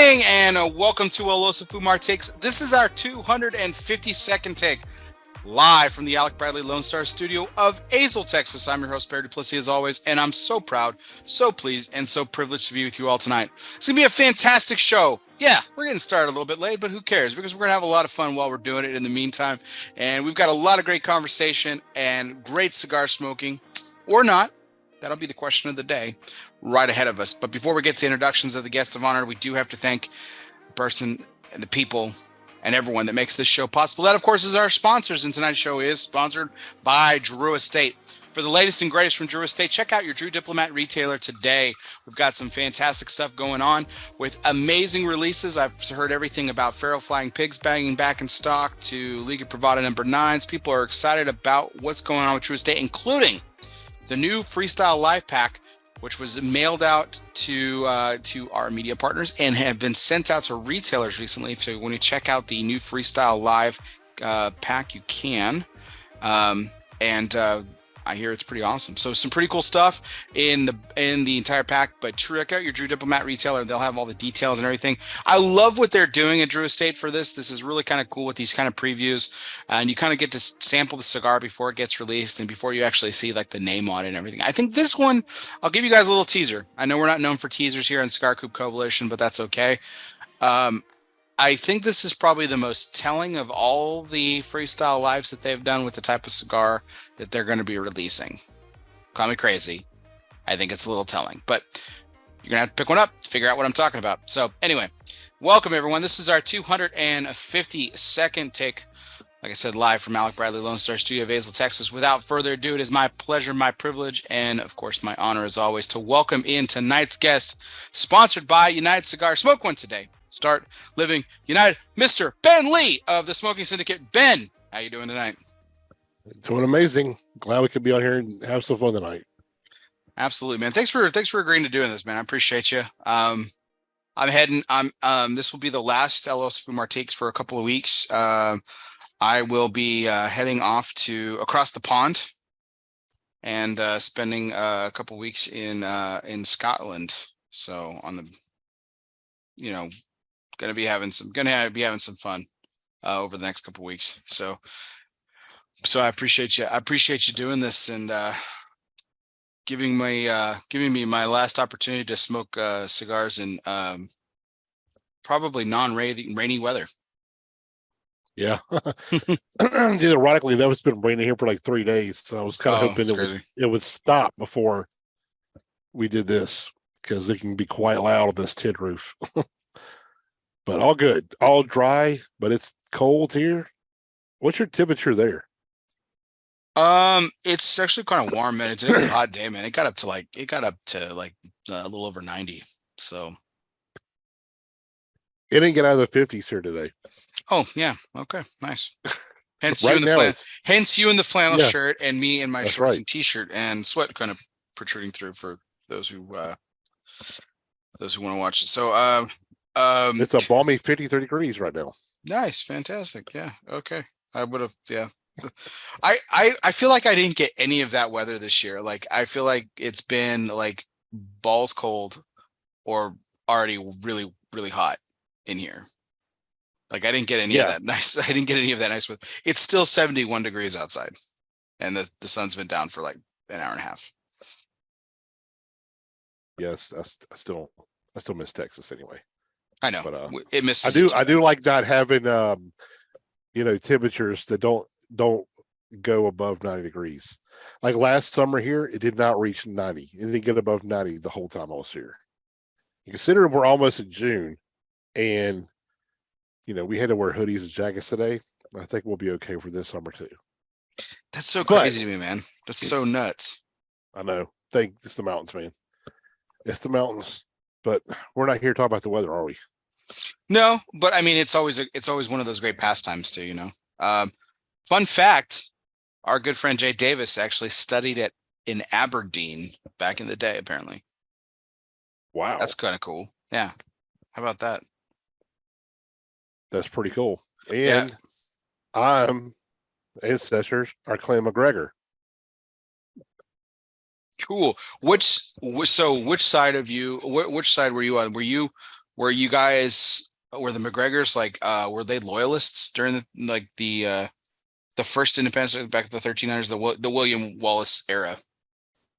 morning and welcome to Alosa Fumar Takes. This is our 252nd take live from the Alec Bradley Lone Star studio of Azle, Texas. I'm your host, Barry Duplessis, as always, and I'm so proud, so pleased, and so privileged to be with you all tonight. It's going to be a fantastic show. Yeah, we're getting started a little bit late, but who cares? Because we're going to have a lot of fun while we're doing it in the meantime. And we've got a lot of great conversation and great cigar smoking, or not. That'll be the question of the day right ahead of us. But before we get to introductions of the guest of honor, we do have to thank the person and the people and everyone that makes this show possible. That, of course, is our sponsors. And tonight's show is sponsored by Drew Estate. For the latest and greatest from Drew Estate, check out your Drew Diplomat retailer today. We've got some fantastic stuff going on with amazing releases. I've heard everything about Feral Flying Pigs banging back in stock to League of Bravado number 9s. People are excited about what's going on with Drew Estate, including the new Freestyle Live Pack, which was mailed out to our media partners and have been sent out to retailers recently. So when you check out the new Freestyle Live pack, you can. I hear it's pretty awesome. So some pretty cool stuff in the entire pack. But check out your Drew Diplomat retailer. They'll have all the details and everything. I love what they're doing at Drew Estate for this. This is really kind of cool with these kind of previews. And you kind of get to sample the cigar before it gets released and before you actually see like the name on it and everything. I think this one, I'll give you guys a little teaser. I know we're not known for teasers here on Cigar Coop Coalition, but that's okay. I think this is probably the most telling of all the freestyle lives that they've done with the type of cigar that they're going to be releasing. Call me crazy. I think it's a little telling, but you're going to have to pick one up to figure out what I'm talking about. So anyway, welcome everyone. This is our 252nd take. Like I said, live from Alec Bradley Lone Star Studio of Azle, Texas. Without further ado, it is my pleasure, my privilege, and of course my honor as always to welcome in tonight's guest, sponsored by United Cigar. Smoke one today. Start living United. Mr. Ben Lee of the Smoking Syndicate. Ben, how you doing tonight? Doing amazing. Glad we could be out here and have some fun tonight. Absolutely, man. Thanks for agreeing to doing this, man. I appreciate you. This will be the last LS Fumar takes for a couple of weeks. I will be heading off to across the pond and spending a couple of weeks in Scotland. So on the, gonna be having some fun over the next couple of weeks. So I appreciate you. I appreciate you doing this and giving me my last opportunity to smoke cigars in probably non-rainy weather. Yeah. Ironically, that was been raining here for like 3 days. So I was kind of hoping it would stop before we did this because it can be quite loud on this tin roof. But all good, all dry, but it's cold here. What's your temperature there? It's actually kind of warm, man. It's a hot day, man. It got up to like a little over 90. So it didn't get out of the 50s here today. Oh yeah, okay, nice. Hence right you in the flannel shirt and me in my shorts and t-shirt and sweat kind of protruding through for those who want to watch it. So it's a balmy 53 degrees right now. Nice, fantastic. Yeah, okay. I would have, yeah. I feel like I didn't get any of that weather this year. Like I feel like it's been like balls cold or already really, really hot in here. Like I didn't get any of that nice. I didn't get any of that nice weather. It's still 71 degrees outside, and the sun's been down for like an hour and a half. Yes, I still miss Texas anyway. I know, but it misses. I do like not having temperatures that don't go above 90 degrees. Like last summer here, it did not reach 90. It didn't get above 90 the whole time I was here. You consider we're almost in June, and we had to wear hoodies and jackets today. I think we'll be okay for this summer too. That's so crazy to me, man. That's so nuts. I know. It's the mountains, man. It's the mountains. But we're not here to talk about the weather, are we? No, but I mean, it's always one of those great pastimes too. Fun fact: our good friend Jay Davis actually studied it in Aberdeen back in the day. Apparently, wow, that's kind of cool. Yeah, how about that? That's pretty cool. And I'm ancestors are Clan McGregor. Cool. Which side of you? Which side were you on? Were you were you guys were the McGregors like were they loyalists during the first independence back in the 1300s, the William Wallace era?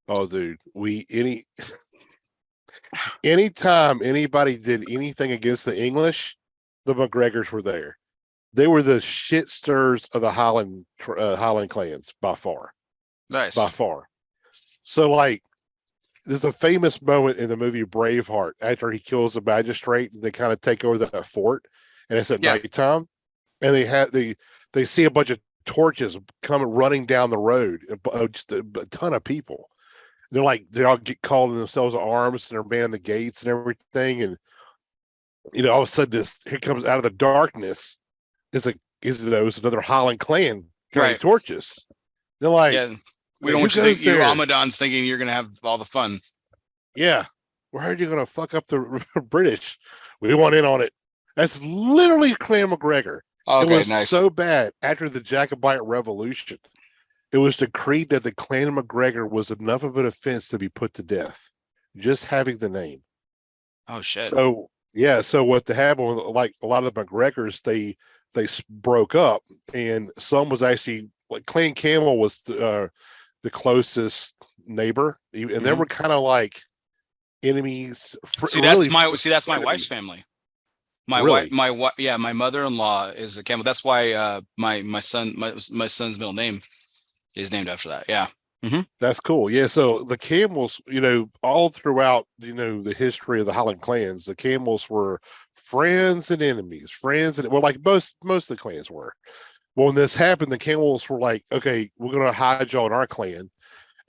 Oh, dude, anytime anybody did anything against the English, the McGregors were there. They were the shit stirs of the Highland clans by far. Nice. By far. So like there's a famous moment in the movie Braveheart after he kills the magistrate and they kind of take over that fort, and it's at nighttime, and they see a bunch of torches coming running down the road, just a ton of people. They all get calling themselves arms and they're manning the gates and everything, and all of a sudden here comes out of the darkness is another Highland clan carrying torches. They're like, we don't want you to think Amadon's thinking you're gonna have all the fun. Yeah, why are you gonna fuck up the British? We want in on it. That's literally Clan McGregor. Okay, it was nice. So bad after the Jacobite Revolution. It was decreed that the Clan McGregor was enough of an offense to be put to death, just having the name. Oh shit! So what happened? Like a lot of the McGregors, they broke up, and some was actually like Clan Campbell was the closest neighbor, and they were kind of like enemies. That's my wife's family. My mother-in-law is a Campbell. That's why my son's middle name is named after that. Yeah. Mm-hmm. That's cool. Yeah. So the Campbells, all throughout, the history of the Highland clans, the Campbells were friends and enemies, like most of the clans were. Well, when this happened, the Campbells were like, okay, we're going to hide y'all in our clan.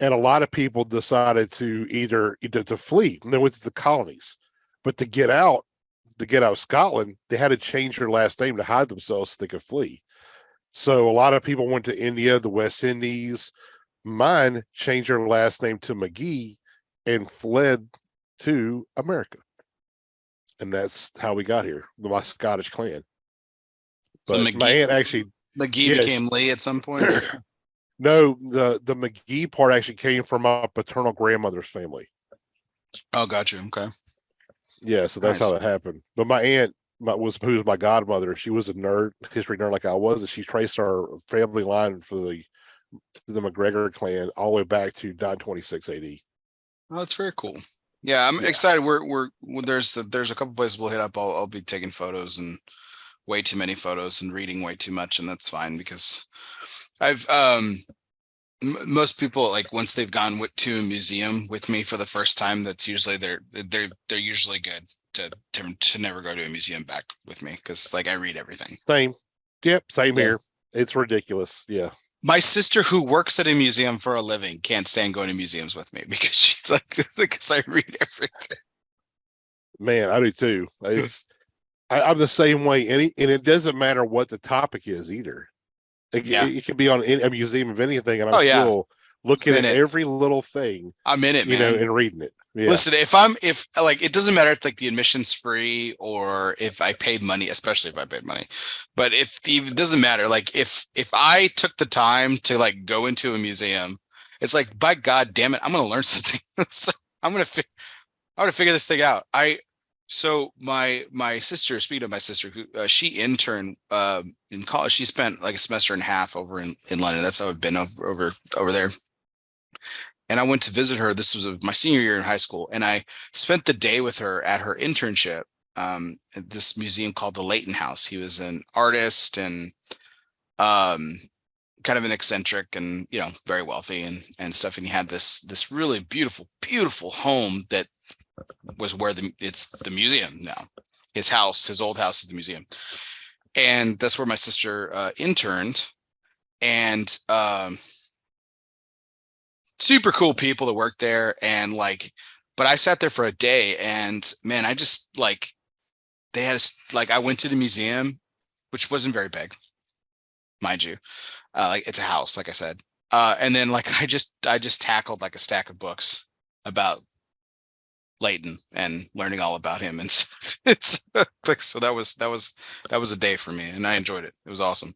And a lot of people decided to either to flee, and they went to the colonies, but to get out of Scotland, they had to change their last name to hide themselves so they could flee. So a lot of people went to India, the West Indies. Mine changed their last name to McGee and fled to America. And that's how we got here, my Scottish clan. But so my aunt actually... McGee became Lee at some point? No, the McGee part actually came from my paternal grandmother's family. Oh, gotcha. Okay. Yeah, so that's how that happened. But my aunt who's my godmother, she was a history nerd like I was, and she traced our family line for the McGregor clan all the way back to 926 AD. Oh, that's very cool. Yeah, I'm excited. There's a couple places we'll hit up. I'll be taking photos, and way too many photos and reading way too much, and that's fine because I've most people, like, once they've gone to a museum with me for the first time, that's usually they're usually good to never go to a museum back with me, because like I read everything. Same here. It's ridiculous. Yeah. My sister, who works at a museum for a living, can't stand going to museums with me because she's like, because I read everything. Man, I do too. I'm the same way. And it doesn't matter what the topic is either. It could be on a museum of anything, and I'm still looking at every little thing. I'm in it, man, and reading it. Yeah. Listen, if like, it doesn't matter if like the admission's free or if I paid money, especially if I paid money. But it doesn't matter. Like if I took the time to like go into a museum, it's like, by God damn it, I'm going to learn something. So I'm going to figure this thing out. So my sister, speaking of my sister, who she interned in college. She spent like a semester and a half over in London. That's how I've been over there. And I went to visit her. This was my senior year in high school, and I spent the day with her at her internship at this museum called the Leighton House. He was an artist and kind of an eccentric and very wealthy and stuff. And he had this really beautiful home that was where it's the museum now. His old house is the museum, and that's where my sister interned. And super cool people that work there, and but I sat there for a day, and man, I just they had I went to the museum, which wasn't very big, mind you. It's a house, like I said, and then I just tackled a stack of books about Leighton and learning all about him, and it's so that was a day for me, and I enjoyed it. It was awesome.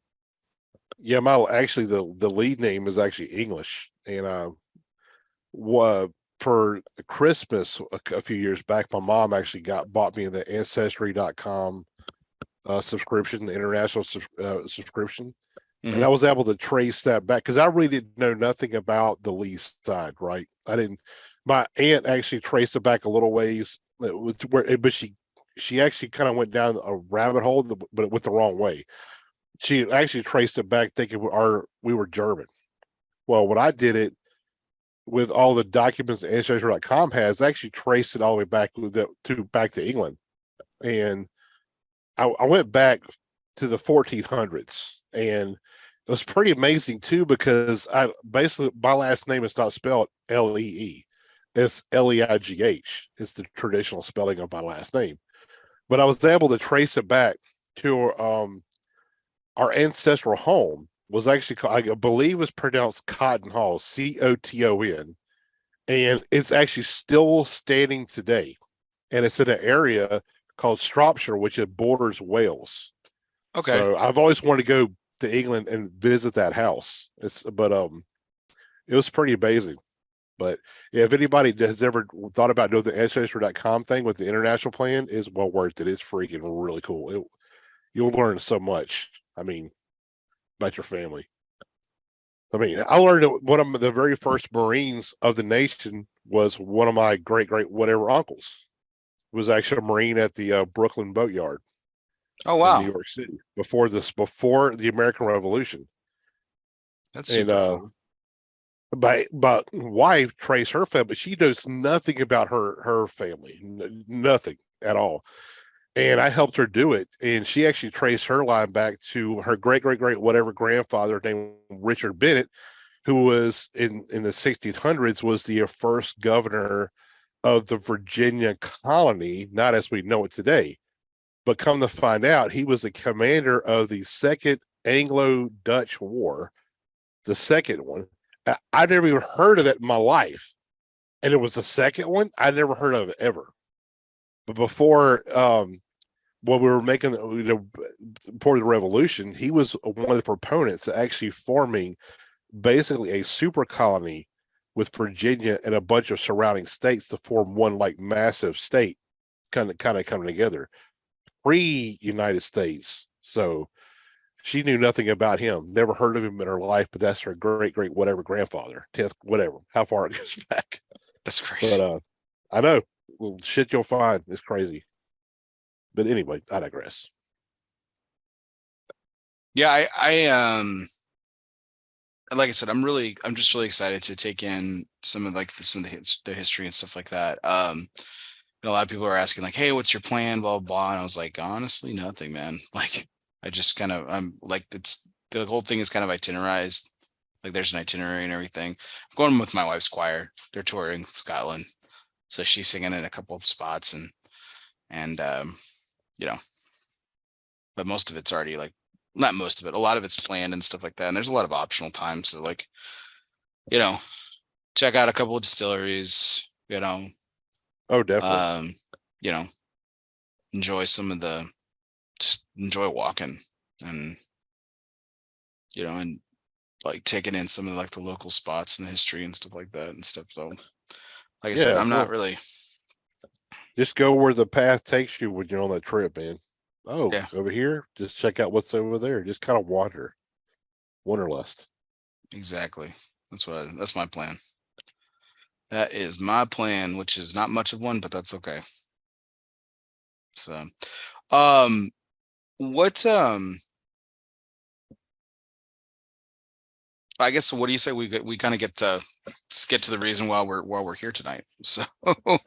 Yeah, the lead name is actually English, and for Christmas a few years back, my mom actually bought me the Ancestry.com subscription, the international subscription. And I was able to trace that back because I really didn't know nothing about the lease side, right? I didn't. My aunt actually traced it back a little ways, but she actually kind of went down a rabbit hole, but with the wrong way. She actually traced it back thinking we were German. Well, when I did it with all the documents Ancestry.com has, I actually traced it all the way back to England, and I went back to the 1400s, and it was pretty amazing too because my last name is not spelled Lee, it's Leigh. It's the traditional spelling of my last name, but I was able to trace it back to our ancestral home was actually called, I believe, was pronounced Cotton Hall, Coton, and it's actually still standing today, and it's in an area called Shropshire, which borders Wales. Okay. So I've always wanted to go to England and visit that house. It was pretty amazing. But yeah, if anybody has ever thought about doing the Ancestry.com thing with the international plan, is well worth it. It's freaking really cool. You'll learn so much. I mean, about your family. I mean, I learned that one of the very first Marines of the nation was one of my great whatever uncles. Was actually a Marine at the Brooklyn Boatyard. Oh wow! In New York City before the American Revolution. That's super cool. My wife traced her family, but she knows nothing about her family, nothing at all. And I helped her do it, and she actually traced her line back to her great whatever grandfather named Richard Bennett, who was in the 1600s was the first governor of the Virginia colony, not as we know it today. But come to find out, he was the commander of the Second Anglo-Dutch War, the second one. I never even heard of it in my life. And it was the second one. I never heard of it ever. But before when we were making, before the revolution, he was one of the proponents of actually forming basically a super colony with Virginia and a bunch of surrounding states to form one like massive state, kind of coming together. Pre-United States. So she knew nothing about him, never heard of him in her life, but that's her great whatever grandfather, 10th, whatever, how far it goes back. That's crazy. But I know, well, shit you'll find is crazy. But anyway, I digress. Yeah, I like I said, I'm just really excited to take in some of the history and stuff like that. A lot of people are asking like, hey, what's your plan, blah blah, and I was like, honestly, nothing, man. Like I just I'm like, it's the whole thing is kind of itinerized, like there's an itinerary and everything. I'm going with my wife's choir, they're touring Scotland, so she's singing in a couple of spots, and but most of it's already, like, not most of it, a lot of it's planned and stuff like that, and there's a lot of optional time, so like, check out a couple of distilleries, Oh, definitely. Just enjoy walking and, and like taking in some of like the local spots and the history and stuff like that and stuff. So like I said, I'm not really. Just go where the path takes you when you're on that trip, man. Oh, yeah. Over here, just check out what's over there. Just kind of wanderlust. Exactly. That's my plan. That is my plan, which is not much of one, but that's okay. So, what, I guess, what do you say we kind of get to the reason while we're here tonight. So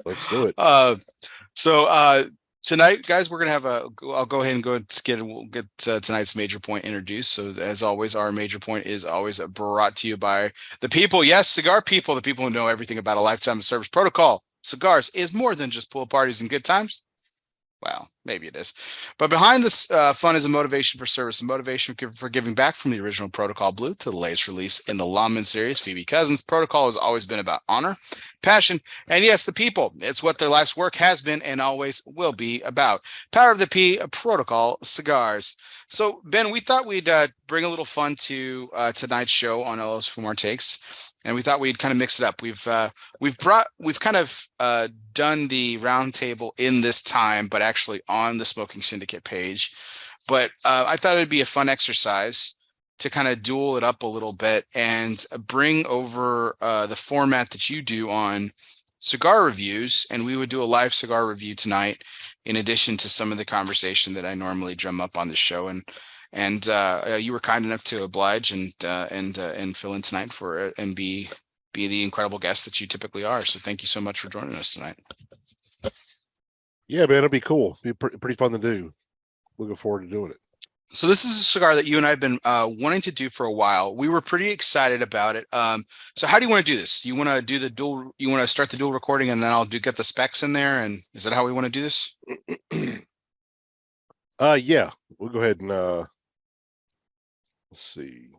let's do it. Tonight, guys, we're gonna have I'll go ahead and get tonight's major point introduced. So as always, our major point is always brought to you by the people. Yes, Cigar people, the people who know everything about a lifetime of service protocol. Cigars is more than just pool parties and good times. Well, maybe it is. But behind this fun is a motivation for service and motivation for giving back, from the original Protocol Blue to the latest release in the Lawman series, Phoebe Cousins. Protocol has always been about honor, passion, and yes, the people. It's what their life's work has been and always will be about. Power of the P, Protocol Cigars. So, Ben, we thought we'd bring a little fun to tonight's show on LO's Fumar Takes. and we thought we'd kind of mix it up. We've kind of done the roundtable in this time, but actually on the Smoking Syndicate page. But I thought it'd be a fun exercise to kind of duel it up a little bit and bring over the format that you do on cigar reviews, and we would do a live cigar review tonight, in addition to some of the conversation that I normally drum up on the show. And you were kind enough to oblige and fill in tonight for and be the incredible guest that you typically are. So thank you so much for joining us tonight. Yeah, man, it'll be cool. It'll be pretty fun to do. Looking forward to doing it. So this is a cigar that you and I have been wanting to do for a while. We were pretty excited about it. So how do you want to do this? You want to do the dual? You want to start the dual recording, and then I'll get the specs in there. And is that how we want to do this? Yeah, we'll go ahead and let's see.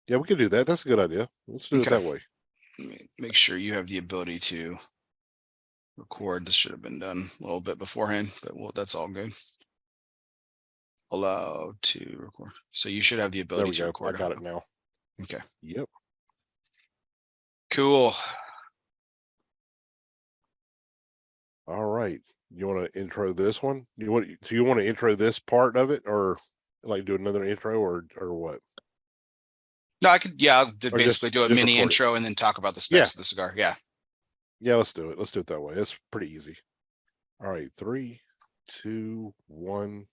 Yeah, we can do that. That's a good idea. Let's do it that way. Let me make sure you have the ability to record. This should have been done a little bit beforehand, but that's all good. Allow to record. So you should have the ability to record. I got it now. Okay. Yep. Cool. All right. You want to intro this one? Do you want to intro this part of it, or like do another intro, or what? No, I could. Yeah, I'll basically do a mini intro and then talk about the specs of the cigar. Yeah. Yeah, let's do it. Let's do it that way. It's pretty easy. All right, 3, 2, 1.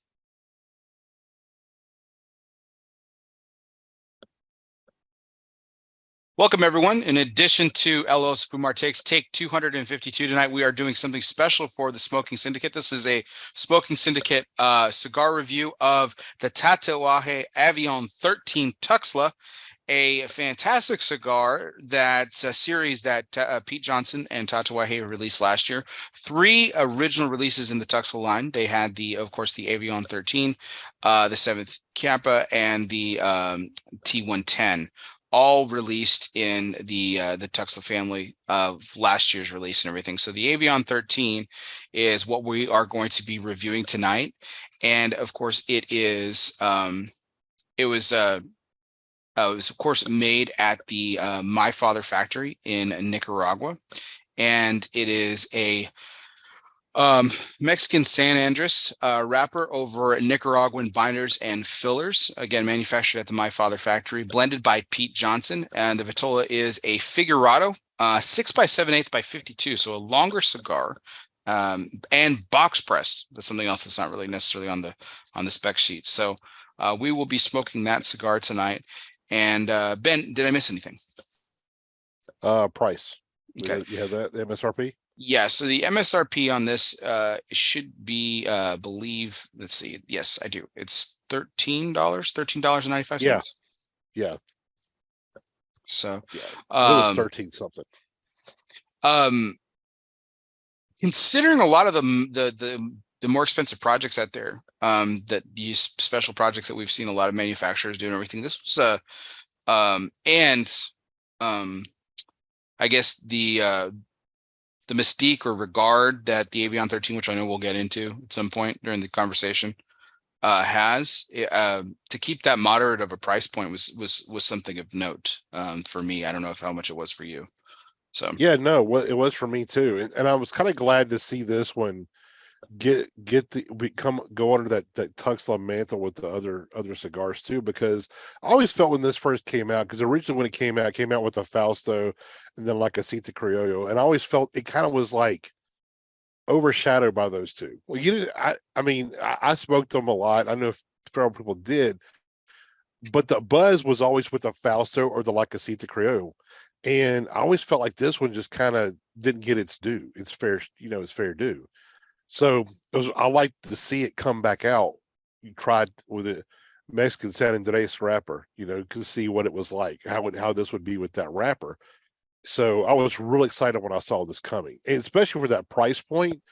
Welcome, everyone. In addition to LO's Fumar Takes, Take 252 tonight, we are doing something special for the Smoking Syndicate. This is a Smoking Syndicate cigar review of the Tatuaje Avion 13 Tuxtla, a fantastic cigar that's a series that Pete Johnson and Tatuaje released last year. 3 original releases in the Tuxtla line. They had of course, the Avion 13, the 7th Kappa, and the T110. All released in the Tuxtla family of last year's release and everything. So the Avion 13 is what we are going to be reviewing tonight, and of course it is it was of course made at the My Father factory in Nicaragua, and it is a Mexican San Andres wrapper over Nicaraguan binders and fillers. Again, manufactured at the My Father factory, blended by Pete Johnson. And the Vitola is a Figurado, 6 by 7/8 by 52, so a longer cigar, and box pressed. That's something else that's not really necessarily on the spec sheet. So we will be smoking that cigar tonight. And Ben, did I miss anything? Price. Okay. You have that MSRP? Yeah, so the MSRP on this should be, believe, let's see. Yes, I do. It's $13.95. Yeah. So it was 13 something. Considering a lot of the more expensive projects out there, that these special projects that we've seen a lot of manufacturers do and everything, this was I guess the mystique or regard that the Avion 13, which I know we'll get into at some point during the conversation, has to keep that moderate of a price point was something of note for me. I don't know how much it was for you. So yeah, no, it was for me too, and I was kind of glad to see this one go under that Tuxtla mantle with the other cigars too, because I always felt when this first came out, because originally when it came out with a Fausto and then like a Cita Criollo, and I always felt it kind of was like overshadowed by those two. Well, you didn't. I mean, I smoked them a lot. I know several people did, but the buzz was always with the Fausto or the like a Cita Criollo, and I always felt like this one just kind of didn't get its due. It's fair, it's fair due. So I like to see it come back out. You tried with a Mexican San Andres wrapper, to see what it was like, how this would be with that wrapper. So I was really excited when I saw this coming, and especially for that price point,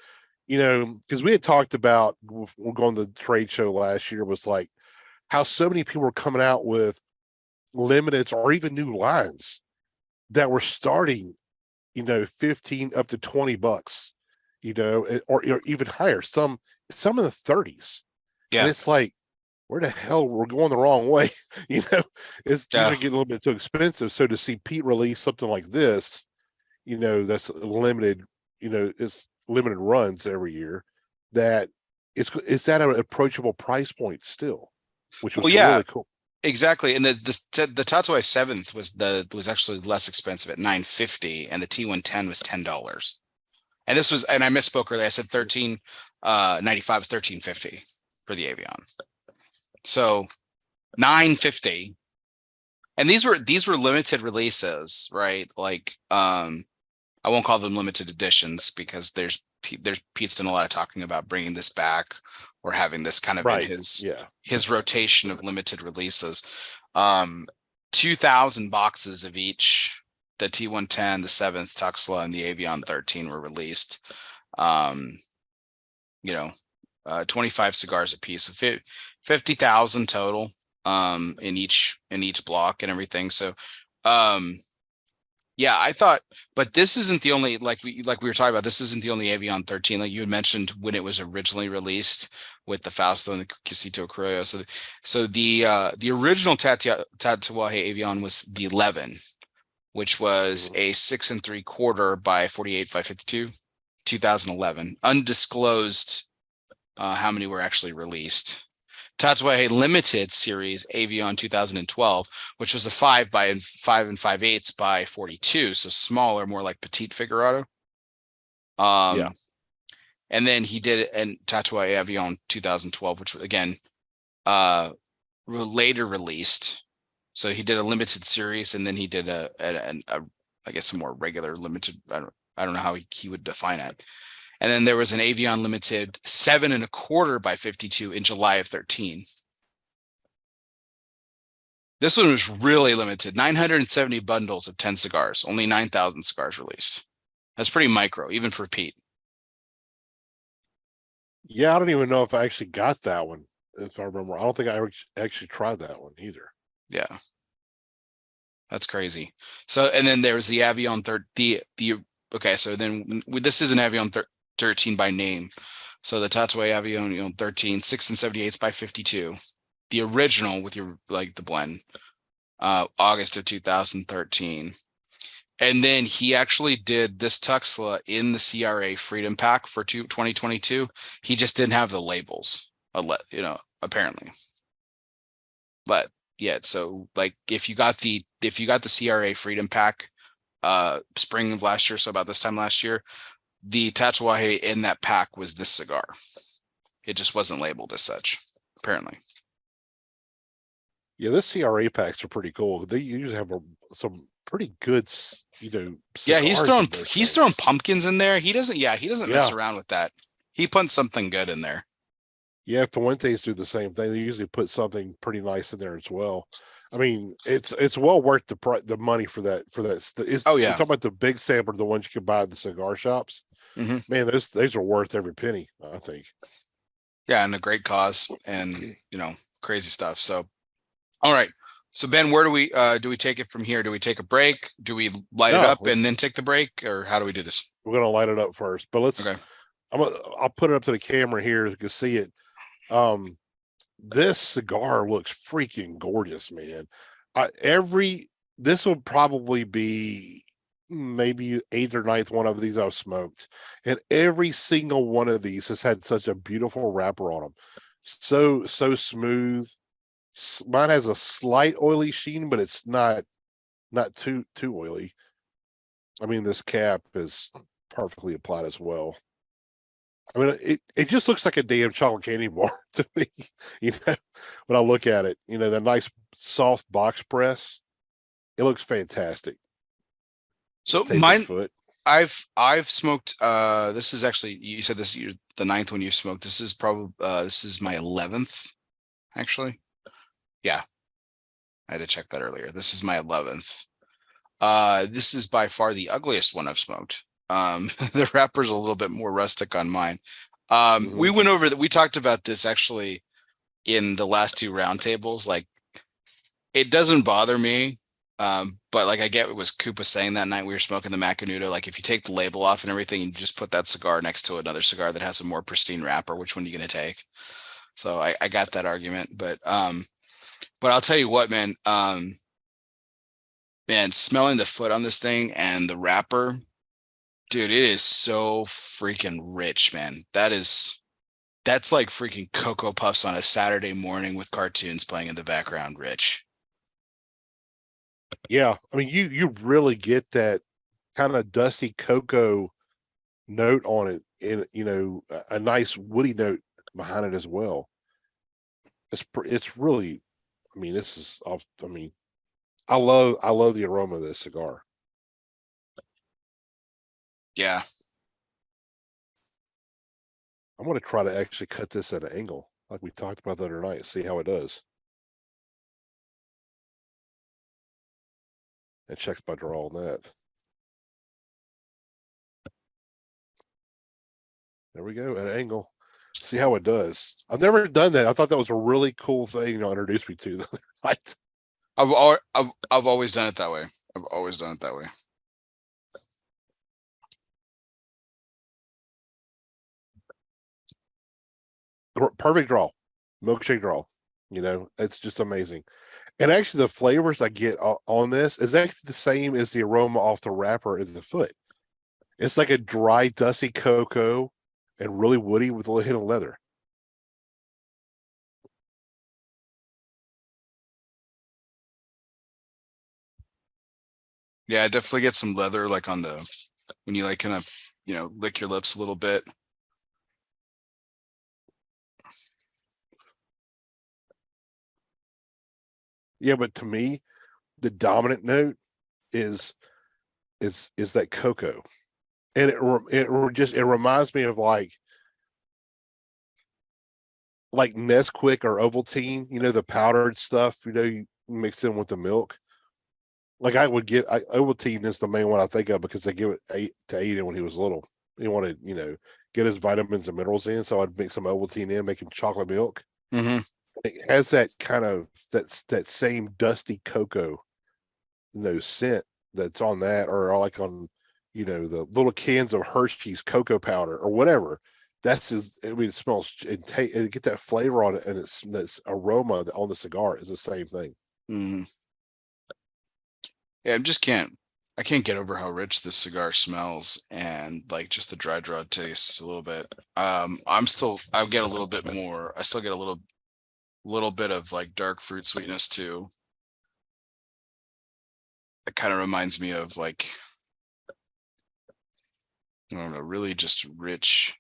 because we had talked about, we're going to the trade show last year, was like how so many people were coming out with limiteds or even new lines that were starting, 15 up to $20. Or even higher, some in the 30s. Yeah. And it's like, where the hell we're going the wrong way. It's Yeah. usually getting a little bit too expensive. So to see Pete release something like this, that's limited, it's limited runs every year, that it's at an approachable price point still, which was really cool. Exactly. And the Tatuaje 7th was actually less expensive at $950, and the T110 was $10. And I misspoke earlier. I said 1395 was 1350 for the Avion. So $950. And these were limited releases, right? Like I won't call them limited editions, because Pete's done a lot of talking about bringing this back, or having this kind of in his rotation of limited releases. 2,000 boxes of each. The T110, the 7th Tuxtla, and the Avion 13 were released. 25 cigars a piece, so 50,000 total in each block and everything. So yeah, I thought, but this isn't the only, like we were talking about, this isn't the only Avion 13. Like you had mentioned, when it was originally released with the Fausto and the Quesito Criollo. So the original Tatuaje Avion was the 11, which was a 6 3/4 by 48 by 52, 2011. Undisclosed how many were actually released. Tatuaje Limited Series Avion 2012, which was a 5 by 5 5/8 by 42, so smaller, more like petite figurado. And then he did it in Tatuaje Avion 2012, which again later released. So he did a limited series, and then he did a I guess a more regular limited. I don't know how he would define it. And then there was an Avion Limited 7 1/4 by 52 in July of 13. This one was really limited. 970 bundles of 10 cigars. Only 9,000 cigars released. That's pretty micro, even for Pete. Yeah, I don't even know if I actually got that one, if I remember. I don't think I actually tried that one either. Yeah. That's crazy. So, and then there's the Avion okay, so then this is an Avion 13 by name. So the Tatuaje Avion 13, 6 7/8 by 52. The original with your the blend. August of 2013. And then he actually did this Tuxtla in the CRA Freedom Pack for 2022. He just didn't have the labels, apparently. But yeah, so if you got the CRA Freedom Pack spring of last year, so about this time last year, the Tatuaje in that pack was this cigar. It just wasn't labeled as such, apparently. Yeah, this CRA packs are pretty cool. They usually have some pretty good, yeah, he's throwing pumpkins in there. He doesn't mess around with that. He puts something good in there. Yeah, Fuentes do the same thing. They usually put something pretty nice in there as well. I mean, it's well worth the money for that. You're talking about the big sampler, the ones you can buy at the cigar shops. Mm-hmm. Man, those are worth every penny, I think. Yeah, and a great cause, and crazy stuff. So, all right. So Ben, where do we take it from here? Do we take a break? Do we light it up and then take the break, or how do we do this? We're gonna light it up first, but let's. Okay. I'll put it up to the camera here so you can see it. This cigar looks freaking gorgeous, man. This will probably be maybe 8th or 9th one of these I've smoked, and every single one of these has had such a beautiful wrapper on them. So smooth. Mine has a slight oily sheen, but it's not too oily. I mean, this cap is perfectly applied as well. I mean, it just looks like a damn chocolate candy bar to me, when I look at it. The nice soft box press. It looks fantastic. So mine, I've smoked. This is actually, you said this is the 9th one you've smoked. This is probably this is my 11th, actually. Yeah, I had to check that earlier. This is my 11th. This is by far the ugliest one I've smoked. The wrapper's a little bit more rustic on mine. We talked about this actually in the last 2 roundtables. It doesn't bother me, but I get what was Koopa saying that night we were smoking the Macanudo. If you take the label off and everything, and you just put that cigar next to another cigar that has a more pristine wrapper, which one are you going to take? So I got that argument, but I'll tell you what, man. Man, smelling the foot on this thing and the wrapper, dude, it is so freaking rich, man. That's like freaking Cocoa Puffs on a Saturday morning with cartoons playing in the background, Rich. Yeah, I mean, you really get that kind of dusty cocoa note on it, and a nice woody note behind it as well. It's really, I mean, this is, I mean, I love the aroma of this cigar. Yeah. I'm going to try to actually cut this at an angle, like we talked about the other night, see how it does. And checks my draw on that. There we go, at an angle. See how it does. I've never done that. I thought that was a really cool thing to introduce me to the other night. I've always done it that way. I've always done it that way. Perfect draw, milkshake draw. It's just amazing. And actually, the flavors I get on this is actually the same as the aroma off the wrapper in the foot. It's like a dry, dusty cocoa and really woody with a little hint of leather. Yeah, I definitely get some leather like on the when you like kind of lick your lips a little bit. Yeah, but to me, the dominant note is that cocoa, and it reminds me of like Nesquik or Ovaltine, the powdered stuff, you mix in with the milk. Like I would get Ovaltine is the main one I think of because they give it to Aiden when he was little. He wanted, get his vitamins and minerals in, so I'd mix some Ovaltine in, make him chocolate milk. Mm-hmm. It has that kind of that same dusty cocoa, scent that's on that, or like on, the little cans of Hershey's cocoa powder or whatever. It smells and get that flavor on it, and that's aroma on the cigar is the same thing. Mm-hmm. Yeah, I can't get over how rich this cigar smells and like just the dry draw tastes a little bit. I'll get a little bit more. I still get a little bit of like dark fruit sweetness too. It kind of reminds me of like, I don't know, really just rich,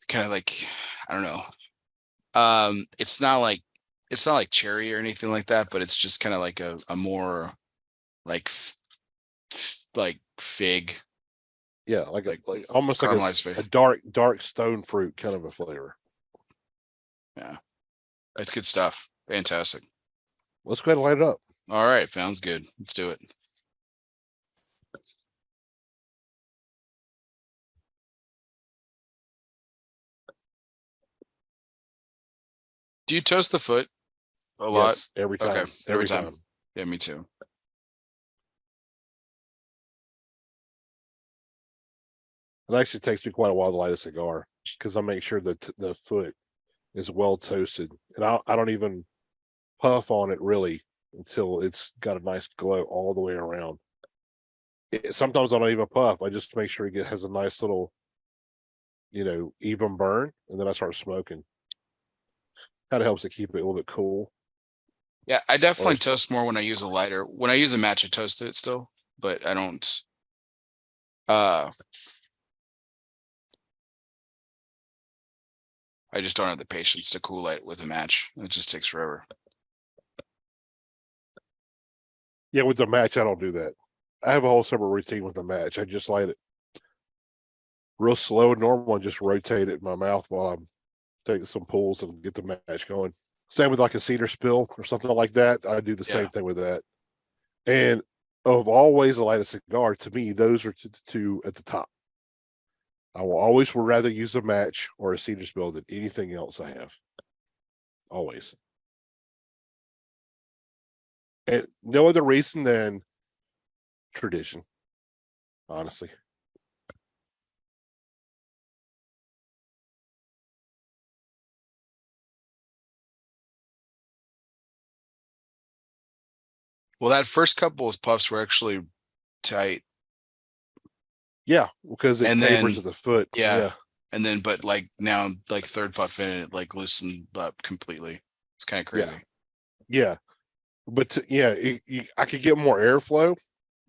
kind of like, I don't know. It's not like cherry or anything like that, but it's just kind of like a more like like fig. Yeah, like almost like caramelized fig. a dark stone fruit kind of a flavor. Yeah, that's good stuff. Fantastic. Let's go ahead and light it up. All right, sounds good. Let's do it. Do you toast the foot a lot? Yes, every time. Okay, every time. Yeah, me too. It actually takes me quite a while to light a cigar because I make sure that the foot is well toasted, and I don't even puff on it really until it's got a nice glow all the way around. Sometimes I don't even puff. I just make sure it has a nice little, even burn, and then I start smoking. Kind of helps to keep it a little bit cool. Yeah, I definitely toast more when I use a lighter. When I use a match, I toast it still, but I don't. I just don't have the patience to cool it with a match. It just takes forever. Yeah, with the match, I don't do that. I have a whole separate routine with the match. I just light it real slow and normal and just rotate it in my mouth while I'm taking some pulls and get the match going. Same with like a cedar spill or something like that. I do the same thing with that. And of all ways to light a cigar, to me, those are the two at the top. I will always rather use a match or a cedar spill than anything else I have. Always. And no other reason than tradition, honestly. Well, that first couple of puffs were actually tight. Yeah, because it And tapers then, at the foot. yeah. Yeah. And then, but like now, like third puff in it, like loosened up completely. It's kind of Yeah. crazy. Yeah. But I could get more airflow,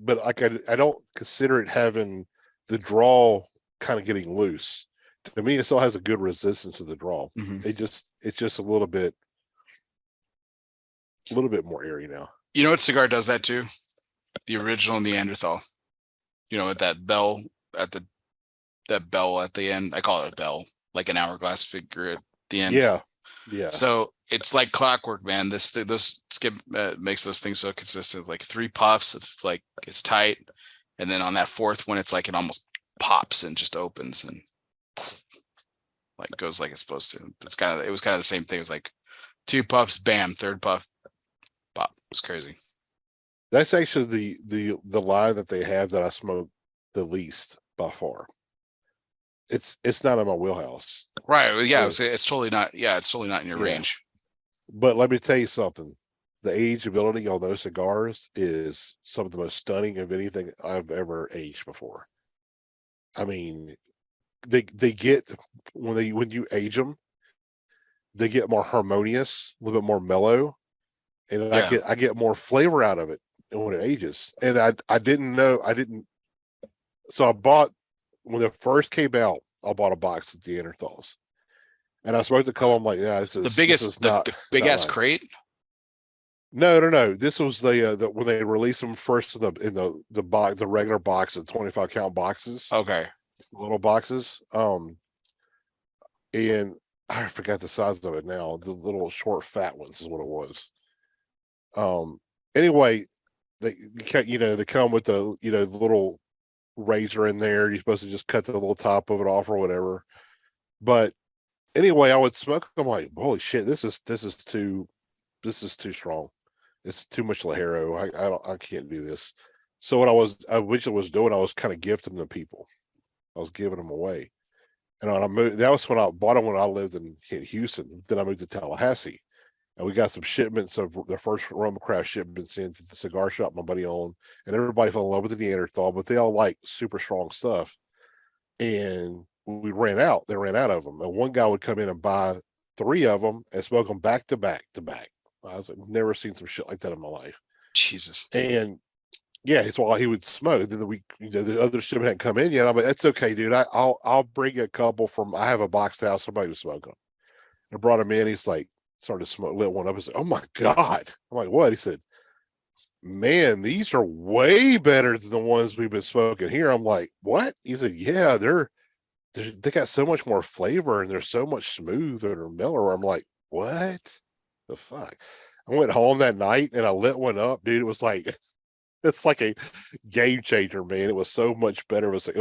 but I don't consider it having the draw kind of getting loose. To me, it still has a good resistance to the draw. It's just a little bit more airy now. You know what cigar does that too? The original Neanderthal. You know, with that bell at the that bell at the end. I call it a bell, like an hourglass figure at the end. Yeah. Yeah. So it's like clockwork, man. This skip makes those things so consistent. Like 3 puffs, if like it's tight, and then on that fourth one, it's like it almost pops and just opens and like goes like it's supposed to. It was kind of the same thing. It was like 2 puffs, bam, third puff, pop. It was crazy. That's actually the line that they have that I smoke the least by far. It's not in my wheelhouse. Right. Yeah. It's totally not. Yeah. It's totally not in your range. But let me tell you something. The ageability on those cigars is some of the most stunning of anything I've ever aged before. I mean, they get when you age them, they get more harmonious, a little bit more mellow, and I get more flavor out of it when it ages. And I didn't know so I bought when it first came out, I bought a box of the Neanderthals. And I smoked a couple. I'm like, yeah, the big ass crate. No. This was the when they released them first in the box, the regular boxes, 25 count boxes. Okay. Little boxes. And I forgot the size of it now. The little short fat ones is what it was. Anyway, they come with the the little razor in there. You're supposed to just cut the little top of it off or whatever. But anyway, I would smoke. I'm like, holy shit, this is too strong. It's too much Lajero. I can't do this. So what I originally was doing, I was kind of gifting them to people. I was giving them away. And when I moved, that was when I bought them when I lived in Houston. Then I moved to Tallahassee. And we got some shipments of the first Roma Craft shipments into the cigar shop my buddy owned. And everybody fell in love with the Neanderthal, but they all like super strong stuff. And we ran out. They ran out of them. And one guy would come in and buy 3 of them and smoke them back to back to back. I was like, never seen some shit like that in my life. Jesus. And yeah, it's while he would smoke. Then the other shipment hadn't come in yet. I'm like, that's okay, dude. I'll bring a couple from. I have a box house. Somebody to smoke them. I brought him in. He's like, started to smoke, lit one up. I said, oh my god. I'm like, what? He said, man, these are way better than the ones we've been smoking here. I'm like, what? He said, yeah, they got so much more flavor and they're so much smoother and mellower. I'm like, what the fuck? I went home that night and I lit one up, dude. It was like, it's like a game changer, man. It was so much better. It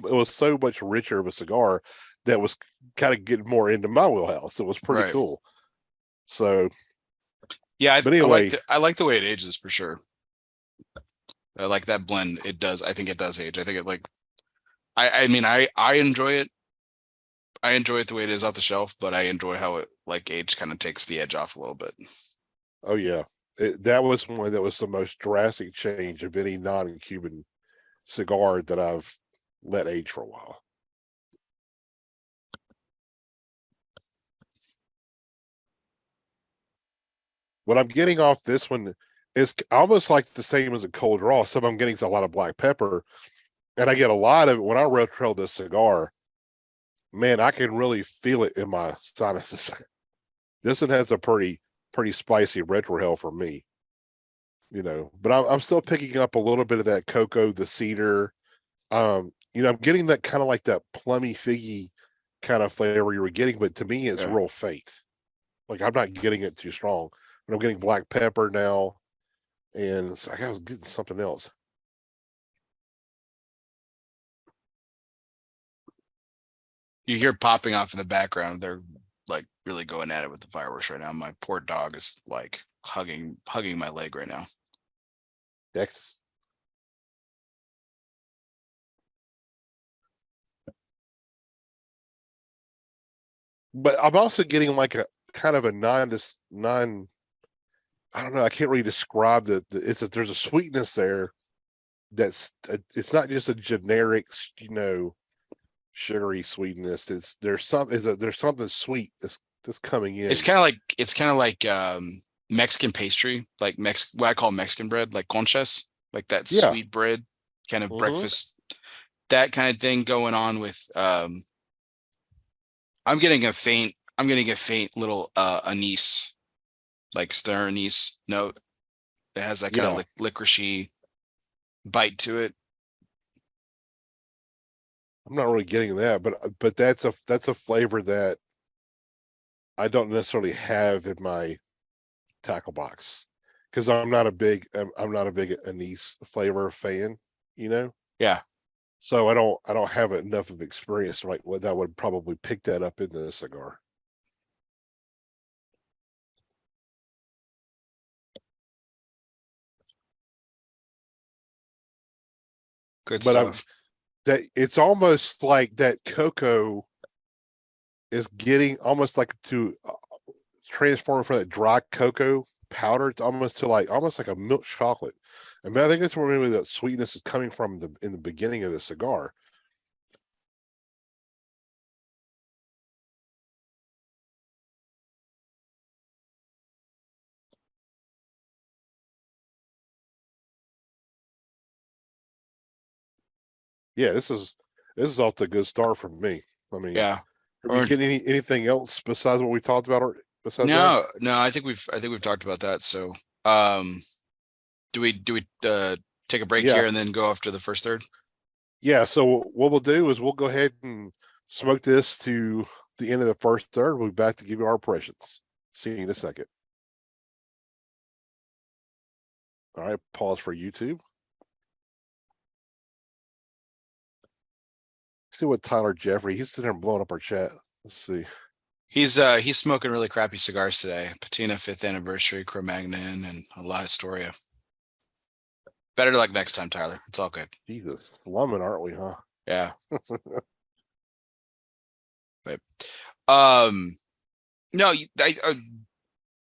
was so much richer of a cigar that was kind of getting more into my wheelhouse. It was pretty cool. So, yeah, but anyway, I like the way it ages for sure. I like that blend. It does. I think it does age. I think it like. I mean, I enjoy it. I enjoy it the way it is off the shelf, but I enjoy how it like age kind of takes the edge off a little bit. Oh yeah, that was one that was the most drastic change of any non-Cuban cigar that I've let age for a while. What I'm getting off this one is almost like the same as a cold draw. Some I'm getting a lot of black pepper, and I get a lot of it when I retro this cigar. Man, I can really feel it in my sinuses. This one has a pretty spicy retrohale for me, but I'm still picking up a little bit of that cocoa, the cedar. I'm getting that kind of like that plummy figgy kind of flavor you were getting, but to me it's real faint. Like I'm not getting it too strong, but I'm getting black pepper now, and it's like I was getting something else. You hear popping off in the background. They're like really going at it with the fireworks right now. My poor dog is like hugging my leg right now. Next. But I'm also getting like a kind of a non I don't know. I can't really describe there's a sweetness there it's not just a generic, sugary sweetness. There's something sweet that's coming in. It's kind of like Mexican pastry, like what I call Mexican bread, like conchas, like that sweet bread kind of breakfast, that kind of thing going on with I'm getting a faint little anise, like star anise note that has that kind of licoricey bite to it. I'm not really getting that, but that's a flavor that I don't necessarily have in my tackle box because I'm not a big anise flavor fan, Yeah. So I don't have enough of experience like what that would probably pick that up in the cigar. Good stuff. That it's almost like that cocoa is getting almost like to transform from that dry cocoa powder. It's almost like a milk chocolate. I mean, I think that's where maybe the sweetness is coming from in the beginning of the cigar. Yeah, this is off to a good start for me. I mean, yeah. Are we getting anything else besides what we talked about? Or besides no, I think we've talked about that. So, do we take a break here and then go after the first third? Yeah. So what we'll do is we'll go ahead and smoke this to the end of the first third. We'll be back to give you our impressions. See you in a second. All right. Pause for YouTube. Let's see what Tyler Jeffrey. He's sitting there blowing up our chat. Let's see. He's smoking really crappy cigars today. Patina 5th anniversary, Cro-Magnon, and a La Historia. Better luck next time, Tyler. It's all good. Jesus, slumming, aren't we? Huh? Yeah. But, no,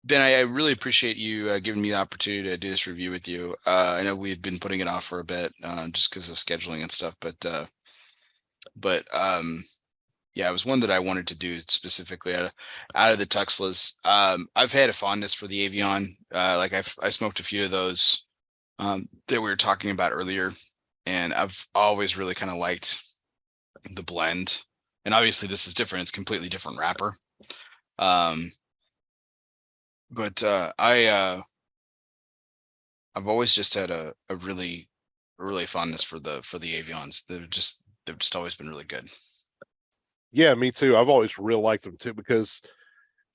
Ben, I really appreciate you giving me the opportunity to do this review with you. I know we had been putting it off for a bit just because of scheduling and stuff, but yeah, it was one that I wanted to do specifically out of the Tuxtlas. I've had a fondness for the Avion. Like I smoked a few of those that we were talking about earlier, and I've always really kind of liked the blend. And obviously this is different. It's completely different wrapper. But I've always just had a really fondness for the Avions. They've just always been really good. Yeah, me too. I've always really liked them too because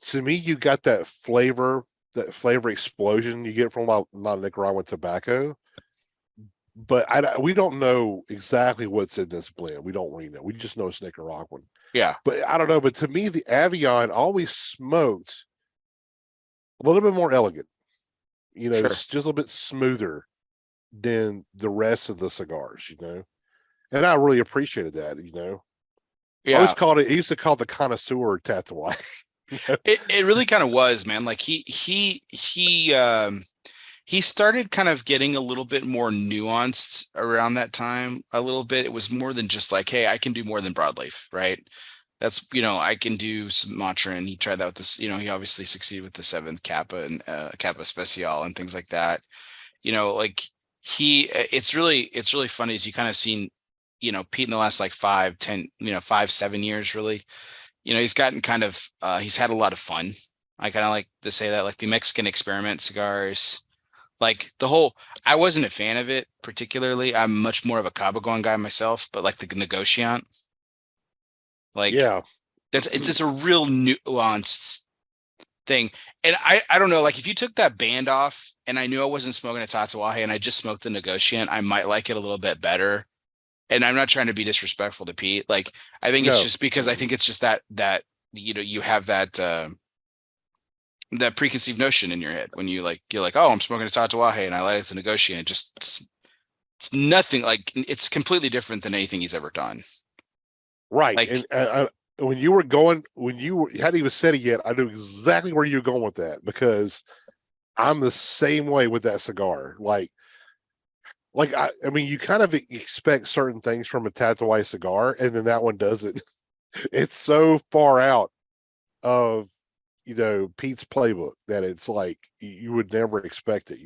to me, you got that flavor explosion you get from a lot of Nicaraguan tobacco. But we don't know exactly what's in this blend. We don't really know. We just know it's Nicaraguan. Yeah. But I don't know. But to me, the Avion always smoked a little bit more elegant. Sure. It's just a little bit smoother than the rest of the cigars, And I really appreciated that, Yeah. I used to call it the connoisseur Tatuaje. It really kind of was, man. Like he started kind of getting a little bit more nuanced around that time. A little bit. It was more than just like, hey, I can do more than broadleaf, right? That's, I can do Sumatra, and he tried that with this. He obviously succeeded with the 7th Kappa and Kappa Special and things like that. Like it's really funny as you kind of seen, Pete in the last like 5, 10, 5, 7 years, really, he's gotten kind of, he's had a lot of fun. I kind of like to say that, like the Mexican experiment cigars, like I wasn't a fan of it particularly. I'm much more of a Cabagon guy myself, but like the Negociant, like, yeah, it's a real nuanced thing. And I don't know, like if you took that band off and I knew I wasn't smoking a Tatuaje and I just smoked the Negociant, I might like it a little bit better. And I'm not trying to be disrespectful to Pete. Like, I think it's just because I think it's just that you have that that preconceived notion in your head when you're like, oh, I'm smoking a Tatuaje and I like the Negociant. It's nothing, like it's completely different than anything he's ever done. Right. Like, and when you hadn't even said it yet, I knew exactly where you're going with that because I'm the same way with that cigar. I mean, you kind of expect certain things from a Tatuaje cigar, and then that one doesn't. It's so far out of Pete's playbook that it's like you would never expect it.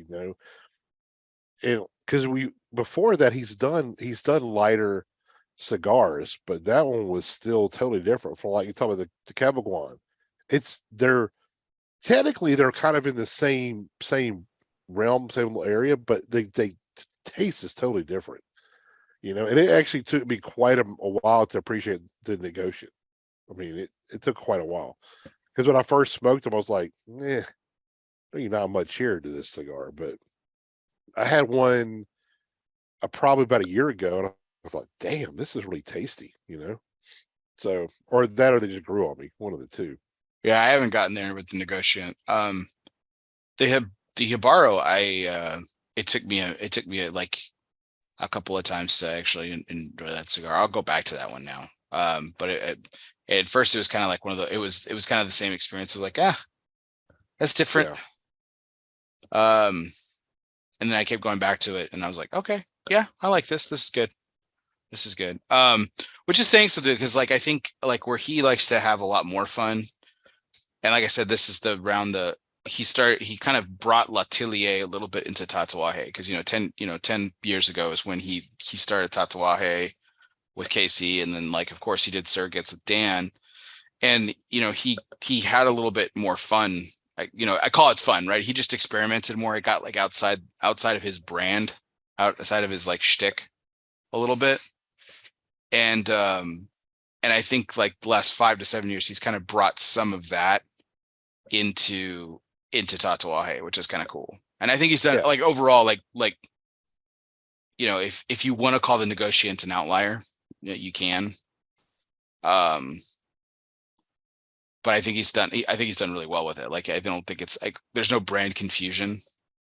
And because before that he's done lighter cigars, but that one was still totally different from like you talk about the Cabaguan. They're technically they're kind of in the same realm, same area, but they taste is totally different. And it actually took me quite a while to appreciate the negotiate. I mean, it took quite a while because when I first smoked them, I was like, there's not much here to this cigar. But I had one probably about a year ago, and I was like, damn, this is really tasty. So or they just grew on me, one of the two. Yeah, I haven't gotten there with the negotiant. They have the Habaro. It took me like a couple of times to actually enjoy that cigar. I'll go back to that one now. But at first it was kind of like one of the. It was kind of the same experience. It was like, that's different. Yeah. And then I kept going back to it, and I was like, okay, yeah, I like this. This is good. This is good. Which is saying something because, like, I think like where he likes to have a lot more fun, and like I said, this is the round he kind of brought L'Atelier a little bit into Tatuaje because 10 years ago is when he started Tatuaje with Casey, and then like of course he did Surrogates with Dan, and he had a little bit more fun. I call it fun, right? He just experimented more. It got like outside of his brand, outside of his like shtick a little bit, and I think like the last 5 to 7 years he's kind of brought some of that into Tatuaje, which is kind of cool. And I think he's done like overall like if you want to call the negotiant an outlier, you can. But I think he's done really well with it. Like I don't think it's like there's no brand confusion.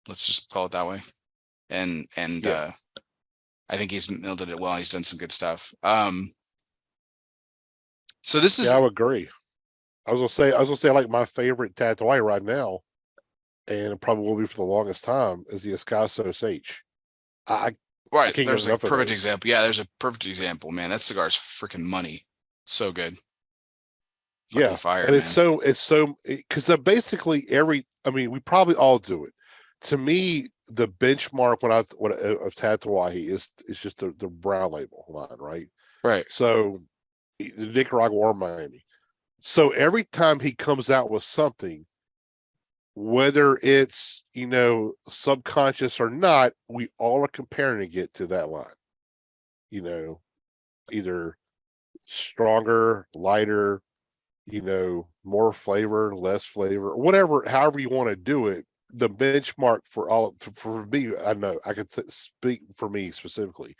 Let's just call it that way. And I think he's nailed it well. He's done some good stuff. So this is I would agree. I was gonna say like my favorite Tatuaje right now, and it probably will be for the longest time, is the Escassos H. I can't there's get enough a perfect of example. Yeah, there's a perfect example, man. That cigar's freaking money. So good. Fucking fire, and man. it's so because basically we probably all do it. To me, the benchmark of Tatuaje is just the brown label line, right? Right. So Nicaragua or Miami. So every time he comes out with something, whether it's subconscious or not, we all are comparing it to that line. Either stronger, lighter, more flavor, less flavor, whatever, however you want to do it. The benchmark for me, I know I could speak for me specifically,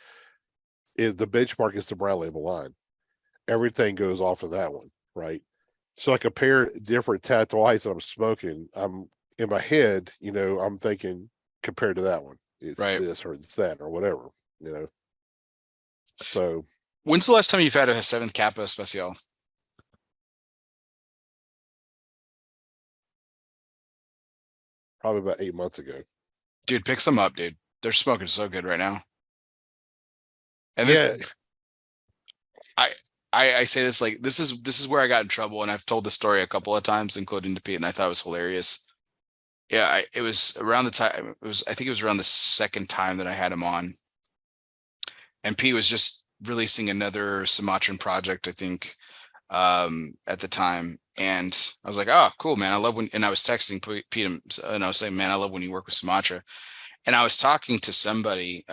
is the benchmark is the brown label line. Everything goes off of that one, right? So I compare different Tatuajes that I'm smoking. I'm in my head, I'm thinking compared to that one, it's this or it's that or whatever, So when's the last time you've had a 7th Kappa Especial? Probably about 8 months ago. Dude, pick some up, dude. They're smoking so good right now. And I say this like this is where I got in trouble, and I've told the story a couple of times, including to Pete, and I thought it was hilarious. Yeah, it was around the time I think it was around the second time that I had him on, and Pete was just releasing another Sumatran project, I think, at the time, and I was like, oh, cool, man, I love when, and I was texting Pete, and I was saying, man, I love when you work with Sumatra, and I was talking to somebody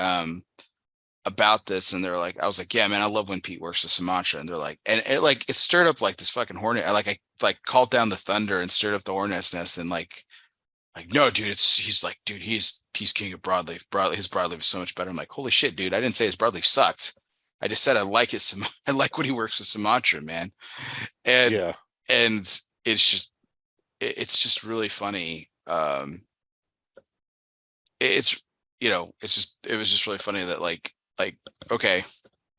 about this, and they're like, I was like, yeah, man, I love when Pete works with Sumatra, and they're like, and it stirred up like this fucking hornet. I called down the thunder and stirred up the hornet's nest, and like no, dude, he's like, dude, he's king of broadleaf. His broadleaf is so much better. I'm like, holy shit, dude, I didn't say his broadleaf sucked. I just said I like I like when he works with Sumatra, man. And and it's just really funny. It was just really funny that like okay,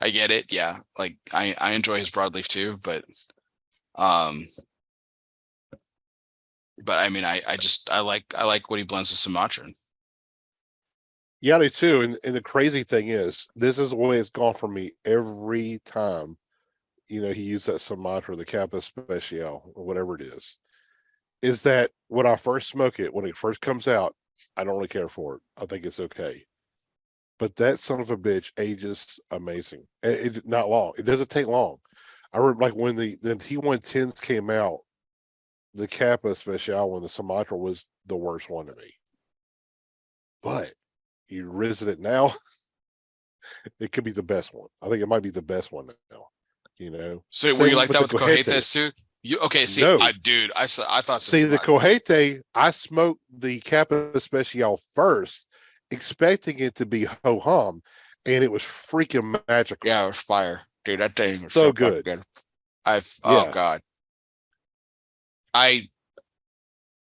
I get it, yeah, like I enjoy his broadleaf too, but But I mean, I like what he blends with Sumatra. Yeah, I do too. And the crazy thing is, this is the way it's gone for me every time. He used that Sumatra, the Capa Special, or whatever it is that when I first smoke it, when it first comes out, I don't really care for it. I think it's okay. But that son of a bitch ages amazing. It's not long. It doesn't take long. I remember like when the T110s came out, the Capa Special when the Sumatra was the worst one to me. But you visit it now, it could be the best one. I think it might be the best one now. So were you Same like with that the with the Cohetes Cohetes. too? Okay, see, No, I thought this see the about Cojete. I smoked the Capa Special first, expecting it to be ho hum, and it was freaking magical. yeah, it was fire, dude. That thing was So so fucking good. good. Oh Yeah. god, I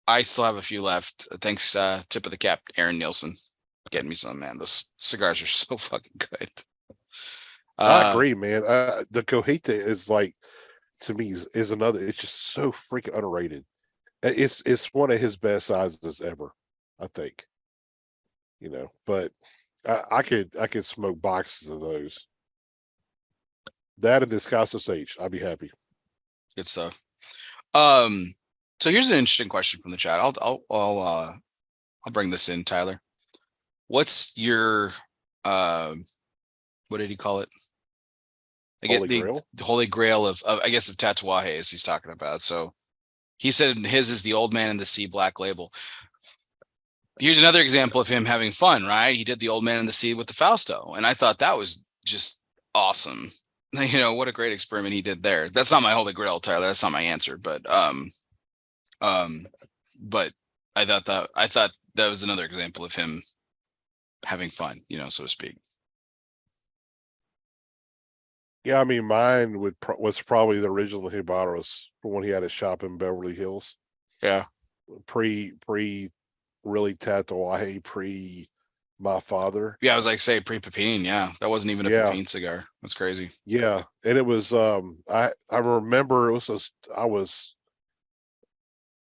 I still have a few left. Thanks, tip of the cap, Aaron Nielsen, getting me some, man. Those cigars are so fucking good. I Uh, agree, man. The Cojete is like, to me, is another. It's just so freaking underrated. It's one of his best sizes ever, I think. But I could smoke boxes of those. That and Discasso H, I'd be happy. good stuff. Um, so here's an interesting question from the chat. I'll bring this in, Tyler. What's your what did he call it? I get Holy Grail. the holy grail of I guess of Tatuaje as he's talking about. So he said his is the Old Man in the Sea Black Label. Here's another example of him having fun, right? He did the Old Man in the Sea with the Fausto, and I thought that was just awesome. What a great experiment he did there. That's not my holy grail, Tyler. That's not my answer, um, but I thought that was another example of him having fun, so to speak. Yeah, I mean, mine was probably the original Hibaros when he had a shop in Beverly Hills. Yeah. Pre really Tatuaje, pre my father. Yeah, I was like, say pre-Pepin. Yeah, that wasn't even a Yeah. Pepin cigar. That's crazy. Yeah, and it was I remember it was I was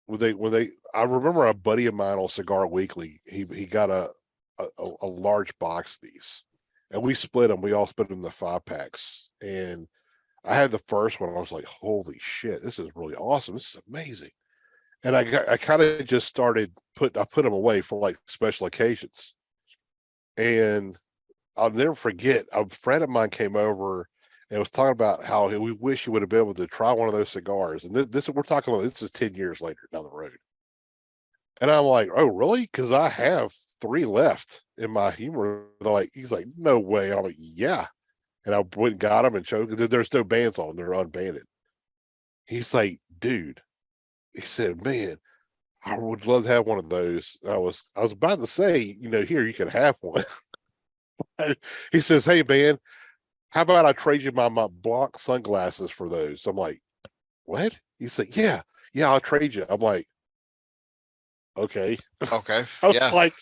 when they I remember a buddy of mine on Cigar Weekly. He got a large box of these, and we split them. We all split them in the 5-packs, and I had the first one. I was like, "Holy shit, this is really awesome! This is amazing!" And I kind of just started I put them away for like special occasions, and I'll never forget. A friend of mine came over and was talking about how we wish he would have been able to try one of those cigars. And this we're talking about. This is 10 years later down the road. And I'm like, oh, really? Because I have 3 left in my humor. He's like, no way. I'm like, yeah. And I went and got them and showed because there's no bands on them. They're unbanded. He's like, dude. He said, man, I would love to have one of those. I was about to say, here you can have one. He says, hey, man, how about I trade you my Blanc sunglasses for those? I'm like, what? He said, yeah, I'll trade you. I'm like, okay. Okay. I was Yeah. like,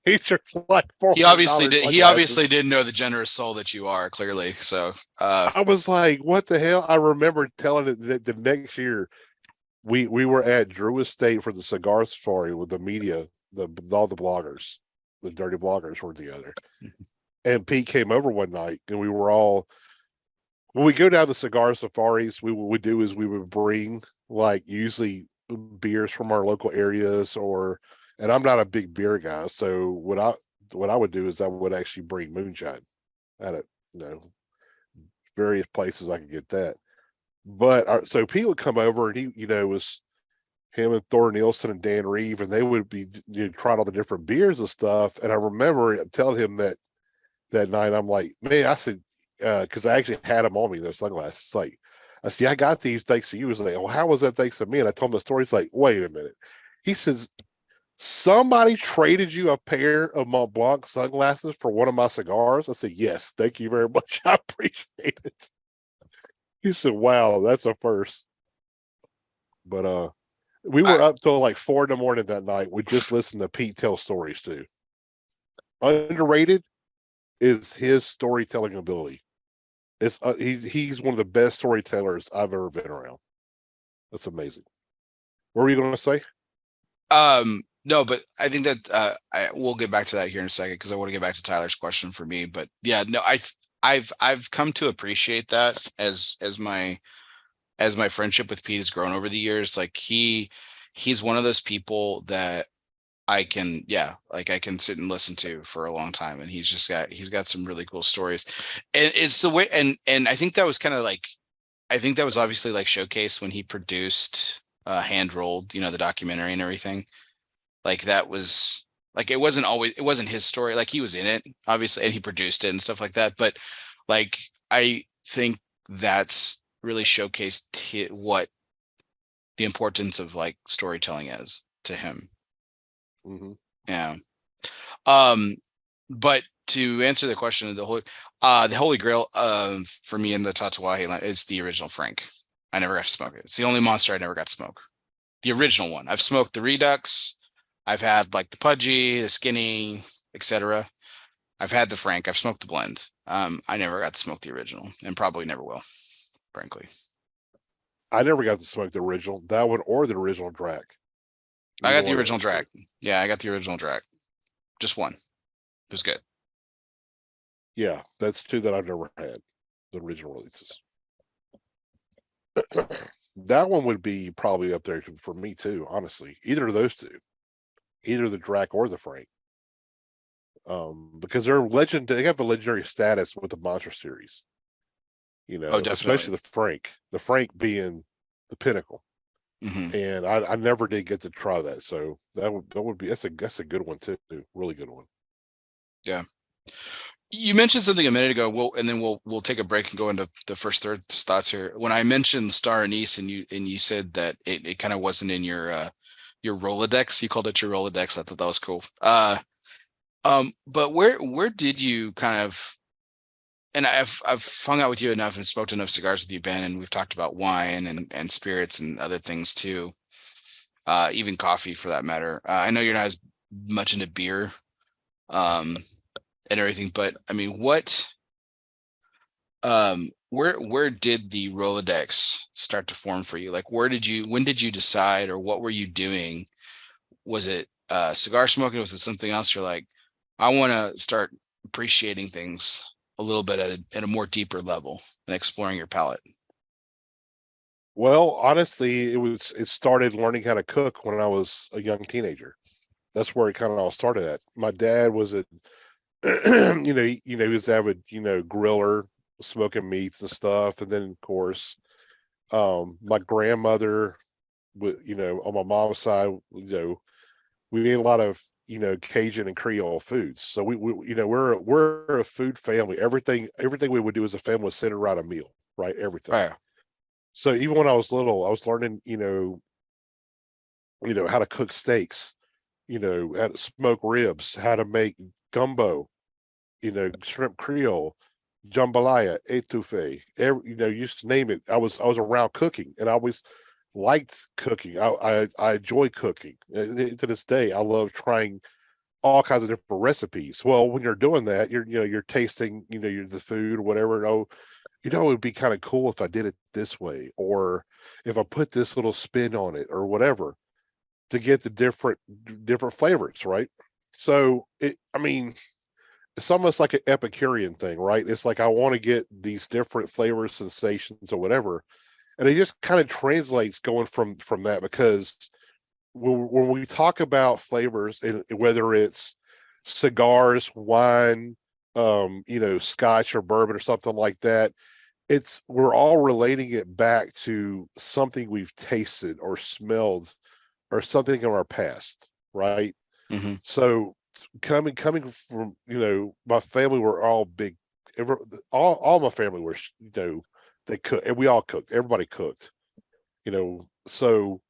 these are like He obviously $400 did. He obviously didn't know the generous soul that you are. Clearly, so. I was like, what the hell? I remember telling it that the next year we were at Drew Estate for the cigar safari with the media, all the bloggers, the dirty bloggers were together. And Pete came over one night, and we were all. When we go down the cigar safaris, what we would do is we would bring like usually beers from our local areas, and I'm not a big beer guy, so what I would do is I would actually bring moonshine at it, various places I could get that. But so Pete would come over, and he, was him and Thor Nielsen and Dan Reeve, and they would be trying all the different beers and stuff. And I remember telling him that night, I'm like, man, I said, because I actually had them on me, those sunglasses. Like, I said, yeah, I got these thanks to you. He was like, well, how was that thanks to me? And I told him the story. He's like, wait a minute. He says, somebody traded you a pair of Mont Blanc sunglasses for one of my cigars? I said, yes, thank you very much. I appreciate it. He said, wow, that's a first. But we were up till like 4 a.m. that night. We just listened to Pete tell stories too. Underrated is his storytelling ability. It's he's one of the best storytellers I've ever been around. That's amazing. What were you going to say? No, but I think that we'll get back to that here in a second because I want to get back to Tyler's question for me. But yeah, no, I've come to appreciate that as my friendship with Pete has grown over the years. Like he's one of those people that I can sit and listen to for a long time, and he's got some really cool stories, and it's the way, and I think that was kind of like, I think that was obviously like showcase when he produced Hand Rolled, the documentary and everything. Like that was like it wasn't his story. Like he was in it, obviously, and he produced it and stuff like that. But like I think that's really showcased what the importance of like storytelling is to him. Mm-hmm. Yeah. But to answer the question of the Holy Grail for me in the Tatuaje line is the original Frank. I never got to smoke it. It's the only monster I never got to smoke. The original one. I've smoked the Redux. I've had like the Pudgy, the Skinny, etc. I've had the Frank. I've smoked the blend. I never got to smoke the original, and probably never will, frankly. I never got to smoke the original, that one, or the original Drac. I got the original Drac. Yeah, I got the original Drac. Just one. It was good. Yeah, that's two that I've never had. The original releases. That one would be probably up there for me too, honestly. Either of those two, either the Drac or the Frank, because they're legend. They have a legendary status with the Monster series. Especially the Frank. The Frank being the pinnacle. Mm-hmm. And I never did get to try that, so that's a good one too, really good one. Yeah. You mentioned something a minute ago. We'll take a break and go into the first third thoughts here. When I mentioned Star Anise and you said that it kind of wasn't in your Rolodex. You called it your Rolodex. I thought that was cool. But where did you kind of, and I've hung out with you enough and smoked enough cigars with you, Ben, and we've talked about wine and spirits and other things too. Even coffee for that matter. I know you're not as much into beer. And everything, but I mean, where did the Rolodex start to form for you? Like when did you decide, or what were you doing? Was it cigar smoking? Was it something else? You're like, I want to start appreciating things a little bit at a more deeper level and exploring your palate. Well, honestly, it started learning how to cook when I was a young teenager. That's where it kind of all started at. My dad was a he was avid, griller, smoking meats and stuff. And then of course, my grandmother, on my mom's side, we ate a lot of, Cajun and Creole foods. So we're a food family. Everything we would do as a family was centered around a meal, right? Everything. Right. So even when I was little, I was learning, how to cook steaks, how to smoke ribs, how to make gumbo, shrimp Creole, jambalaya, etouffee, you just name it. I was around cooking, and I always liked cooking. I enjoy cooking. To this day, I love trying all kinds of different recipes. Well, when you're doing that, you're tasting, the food or whatever. Oh, it would be kind of cool if I did it this way, or if I put this little spin on it, or whatever, to get the different flavors, right? So it's almost like an Epicurean thing, right? It's like I want to get these different flavor sensations or whatever, and it just kind of translates going from that, because when we talk about flavors, and whether it's cigars, wine, scotch or bourbon or something like that, we're all relating it back to something we've tasted or smelled or something in our past, right? Mm-hmm. So coming from, my family were all big, all my family were, they cooked, and we all cooked, everybody cooked, so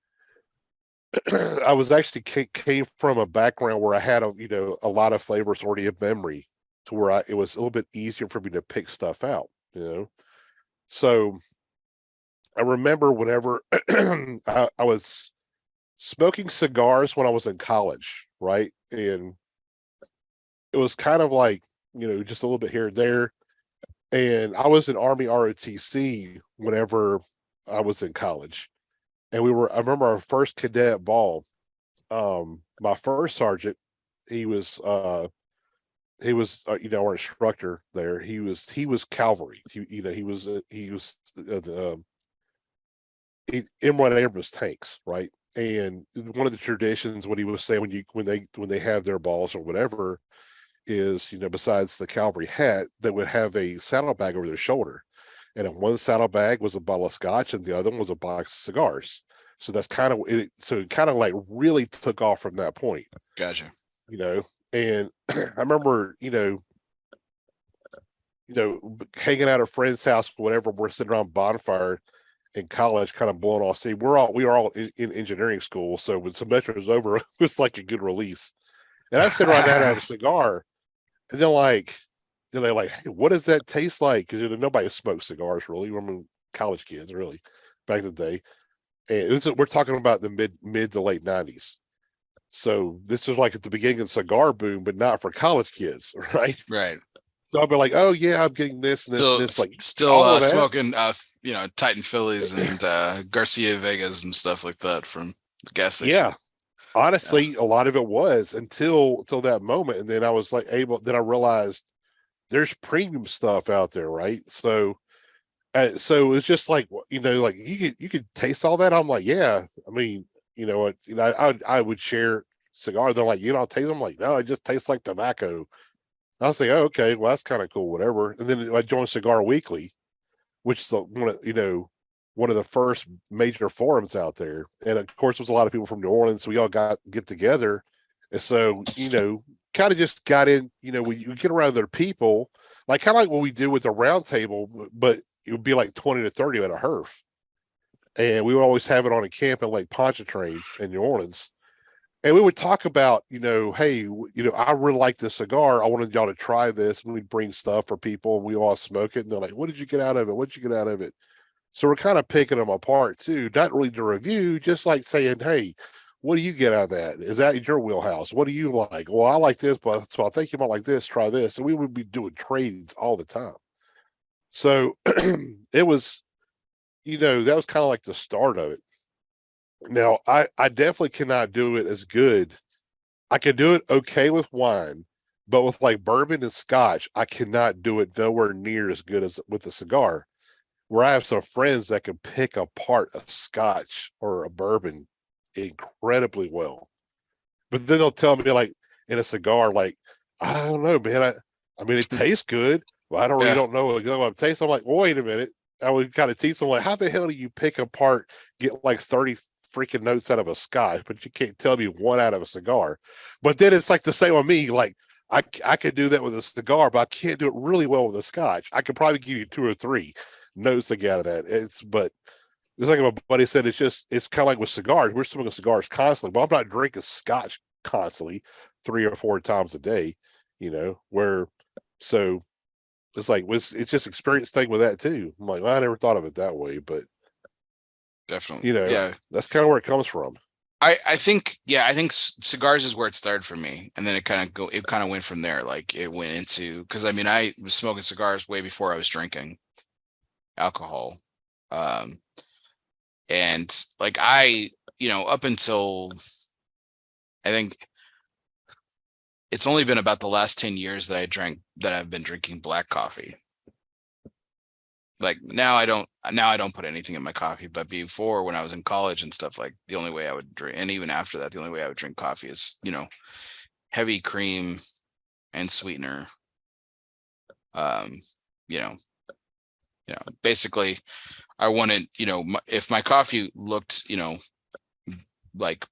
I was actually came from a background where I had a lot of flavors already in memory, to where it was a little bit easier for me to pick stuff out, so I remember whenever I was smoking cigars when I was in college, right? And it was kind of like, just a little bit here and there. And I was in Army ROTC whenever I was in college. and I remember our first cadet ball. My first sergeant, he was our instructor there. He was cavalry. He was M1 Abrams tanks, right? And one of the traditions, what he was saying when they have their balls or whatever, is besides the cavalry hat, they would have a saddlebag over their shoulder, and in one saddlebag was a bottle of scotch, and the other one was a box of cigars. So that's kind of it. So it kind of like really took off from that point. Gotcha. And I remember, hanging out at a friend's house, whatever. We're sitting around bonfire in college, kind of blowing off steam. We are all in engineering school, so when semester was over, it was like a good release. And I sit around there and have a cigar, and they're like, hey, what does that taste like? Because nobody smoked cigars really. I mean, college kids really back in the day. And we're talking about the mid to late 90s. So this is like at the beginning of the cigar boom, but not for college kids, right? Right. So I'll be like, oh yeah, I'm getting this and this Still, and this. Like still smoking, Titan Phillies and Garcia Vegas and stuff like that from the gas station. Yeah, honestly, a lot of it was until that moment, and then I was like then I realized there's premium stuff out there, right? So it's just like like you could taste all that. I'm like, yeah. I mean, I would share cigars. They're like, I'll taste them. I'm like, no, it just tastes like tobacco. I'll say, oh, okay, well, that's kind of cool, whatever. And then I joined Cigar Weekly, which is one of the first major forums out there. And of course, there's a lot of people from New Orleans, so we all get together. And so, kind of just got in, when you get around other people, like kind of like what we do with the round table, but it would be like 20 to 30 at a HERF. And we would always have it on a camp in Lake Pontchartrain in New Orleans. And we would talk about, hey, I really like this cigar. I wanted y'all to try this. And we'd bring stuff for people and we all smoke it. And they're like, what did you get out of it? What did you get out of it? So we're kind of picking them apart too. Not really to review, just like saying, hey, what do you get out of that? Is that in your wheelhouse? What do you like? Well, I like this, but so I think you might like this. Try this. And we would be doing trades all the time. So it was, that was kind of like the start of it. Now, I definitely cannot do it as good. I can do it okay with wine, but with like bourbon and scotch, I cannot do it nowhere near as good as with a cigar. Where I have some friends that can pick apart a scotch or a bourbon incredibly well. But then they'll tell me, like, in a cigar, like, I don't know, man. I mean, it tastes good. Well, I really don't know what it tastes. I'm like, well, wait a minute. I would kind of teach them, like, how the hell do you pick apart, get like 30 freaking notes out of a scotch, but you can't tell me one out of a cigar? But then it's like the same with me. Like, I could do that with a cigar, but I can't do it really well with a scotch. I could probably give you 2 or 3 notes to get out of that. But it's like my buddy said, it's kind of like with cigars. We're smoking cigars constantly, but I'm not drinking scotch constantly 3 or 4 times a day, so it's like, it's just experience thing with that too. I'm like, well, I never thought of it that way, but definitely, that's kind of where it comes from. I think cigars is where it started for me, and then it kind of went from there. Like it went into, because I mean, I was smoking cigars way before I was drinking alcohol, and like up until I think it's only been about the last 10 years that I've been drinking black coffee. Like now I don't put anything in my coffee, but before, when I was in college and stuff, like the only way I would drink, and even after that, the only way I would drink coffee is, heavy cream and sweetener. Basically I wanted, if my coffee looked, like